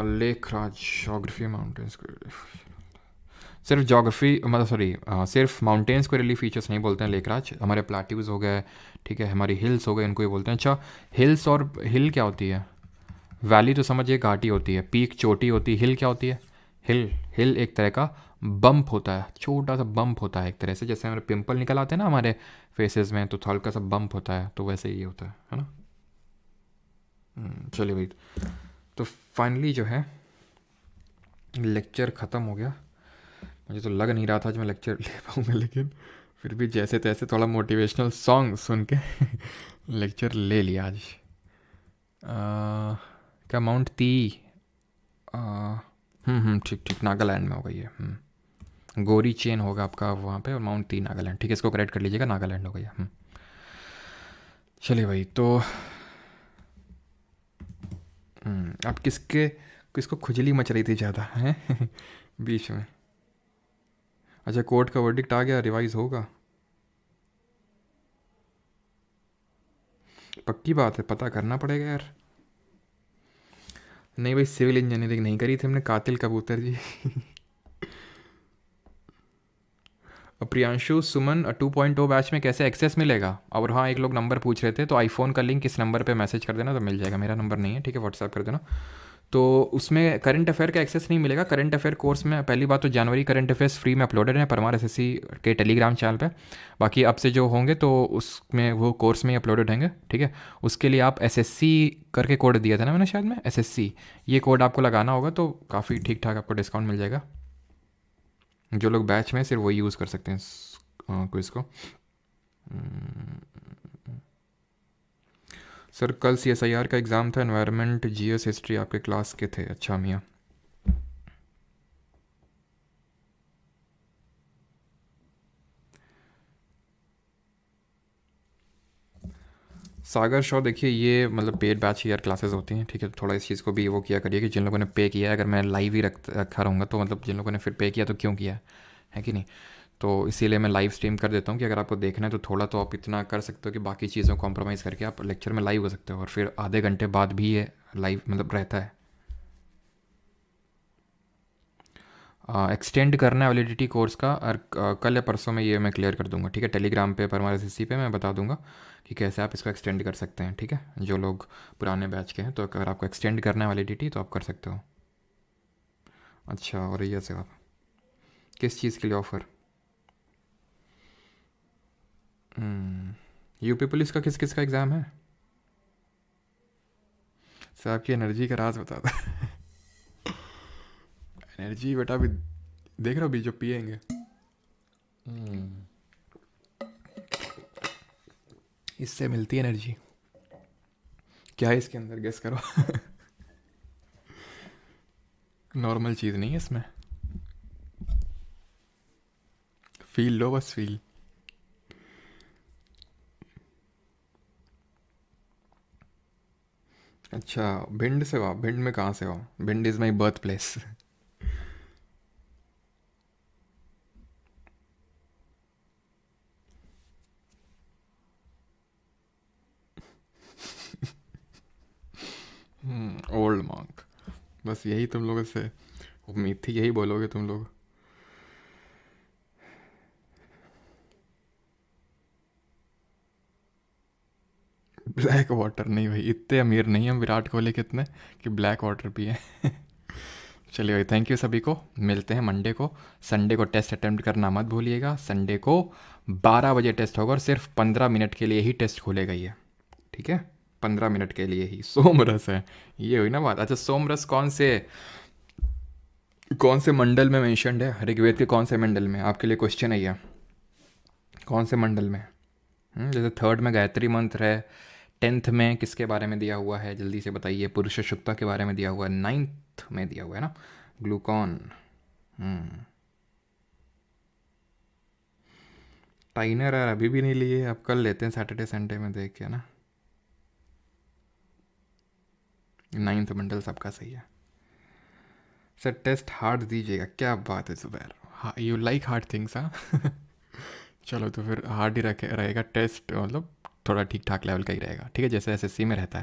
[SPEAKER 1] लेखराज, जोग्राफी माउंटेन्स को सिर्फ जोग्राफी मतलब सॉरी सिर्फ माउंटेन्स को रिलीफ फीचर्स नहीं बोलते हैं लेखराज, हमारे प्लाट्यूज हो गए, ठीक है, हमारी हिल्स हो गए, इनको ही बोलते हैं। अच्छा, हिल्स और हिल क्या होती है? वैली तो समझिए घाटी होती है, पीक चोटी होती है, हिल क्या होती है? हिल, हिल एक तरह का बम्प होता है, छोटा सा बम्प होता है एक तरह से, जैसे हमारे पिंपल निकल आते हैं ना हमारे फेसेस में, तो हल्का सा बम्प होता है, तो वैसे ही होता है ना। चलिए भाई, तो फाइनली जो है लेक्चर ख़त्म हो गया। मुझे तो लग नहीं रहा था आज मैं लेक्चर ले पाऊँगा, लेकिन फिर भी जैसे तैसे थोड़ा मोटिवेशनल सॉन्ग सुन के लेक्चर ले लिया आज। क्या माउंट ती? ठीक ठीक, नागालैंड में होगा ये। गोरी चेन होगा आपका वहाँ पे, और माउंट ती नागालैंड, ठीक है। इसको करेक्ट कर लीजिएगा, नागालैंड हो गया। चलिए भाई, तो अब किसको खुजली मच रही थी ज़्यादा हैं बीच में? अच्छा, कोर्ट का वर्डिक्ट आ गया, रिवाइज होगा? पक्की बात है, पता करना पड़ेगा यार। नहीं भाई, सिविल इंजीनियरिंग नहीं करी थी हमने, कातिल कबूतर जी। प्रियांशु, सुमन 2.0 बैच में कैसे एक्सेस मिलेगा? और हाँ, एक लोग नंबर पूछ रहे थे, तो आईफोन का लिंक इस नंबर पे मैसेज कर देना तो मिल जाएगा। मेरा नंबर नहीं है, ठीक है, व्हाट्सएप कर देना। तो उसमें करंट अफेयर का एक्सेस नहीं मिलेगा। करंट अफेयर कोर्स में पहली बात तो जनवरी करंट अफेयर्स फ्री में अपलोडेड है परमार एसएससी के टेलीग्राम चैनल पे। बाकी अब से जो होंगे तो उसमें वो कोर्स में ही अपलोडेड होंगे, ठीक है। उसके लिए आप एसएससी करके कोड दिया था ना मैंने शायद में, एसएससी, ये कोड आपको लगाना होगा, तो काफ़ी ठीक ठाक आपको डिस्काउंट मिल जाएगा। जो लोग बैच में सिर्फ वही यूज़ कर सकते हैं क्विज को। सर कल सीएसआईआर का एग्ज़ाम था, एनवायरनमेंट, जीएस, हिस्ट्री आपके क्लास के थे। अच्छा मियाँ, सागर शो देखिए, ये मतलब पेड बैच ईयर क्लासेस होती हैं, ठीक है। थोड़ा इस चीज़ को भी वो किया करिए कि जिन लोगों ने पे किया है, अगर मैं लाइव ही रखा रहूँगा तो मतलब जिन लोगों ने फिर पे किया तो क्यों किया है कि नहीं। तो इसीलिए मैं लाइव स्ट्रीम कर देता हूँ कि अगर आपको देखना है तो थोड़ा तो आप इतना कर सकते हो कि बाकी चीज़ों को कॉम्प्रोमाइज़ करके आप लेक्चर में लाइव हो सकते हो, और फिर आधे घंटे बाद भी ये लाइव मतलब रहता है। एक्सटेंड करना है वैलिडिटी कोर्स का, और कल या परसों में ये मैं क्लियर कर दूंगा, ठीक है। टेलीग्राम पे परमार एसएससी पे मैं बता दूंगा कि कैसे आप इसको एक्सटेंड कर सकते हैं, ठीक है। जो लोग पुराने बैच के हैं, तो अगर आपको एक्सटेंड करना है वैलिडिटी तो आप कर सकते हो। अच्छा, और ये से आप किस चीज़ के लिए ऑफ़र? यूपी पुलिस का किस किस का एग्ज़ाम है? सर आपकी एनर्जी का राज बता दो। एनर्जी बेटा अभी देख रहे हो, अभी जो पिएंगे इससे मिलती है एनर्जी। क्या है इसके अंदर, गेस करो। नॉर्मल चीज़ नहीं है इसमें, फील लो बस, फील। अच्छा, भिंड से हो आप? भिंड में कहाँ से हो? Bhind is my birth place. Old monk. बस यही तुम लोगों से उम्मीद थी, यही बोलोगे तुम लोग। ब्लैक वाटर नहीं भाई, इतने अमीर नहीं हम विराट कोहली कितने कि ब्लैक वाटर पिए। चलिए भाई, थैंक यू सभी को, मिलते हैं मंडे को। संडे को टेस्ट अटेम्प्ट करना मत भूलिएगा। संडे को 12 बजे टेस्ट होगा, और सिर्फ 15 मिनट के लिए ही टेस्ट खोलेगा ये, ठीक है। 15 मिनट के लिए ही। सोमरस है, ये हुई ना बात। अच्छा, सोमरस कौन से मंडल में मेंशन्ड है? ऋग्वेद के कौन से मंडल में? आपके लिए क्वेश्चन है ये, कौन से मंडल में? जैसे थर्ड में गायत्री मंत्र है, 10th में किसके बारे में दिया हुआ है, जल्दी से बताइए। पुरुष शुक्ता के बारे में दिया हुआ है, 9th में दिया हुआ है ना, ग्लूकॉन। टाइनर यार अभी भी नहीं लिए, अब कल लेते हैं सैटरडे संडे में देख के ना। 9th मंडल सबका सही है। सर टेस्ट हार्ड दीजिएगा, क्या बात है Zubair, you like hard things हाँ। चलो तो फिर हार्ड ही रखे रहेगा टेस्ट, मतलब थोड़ा ठीक ठाक लेवल का ही रहेगा, ठीक है, जैसे एसएससी में रहता है।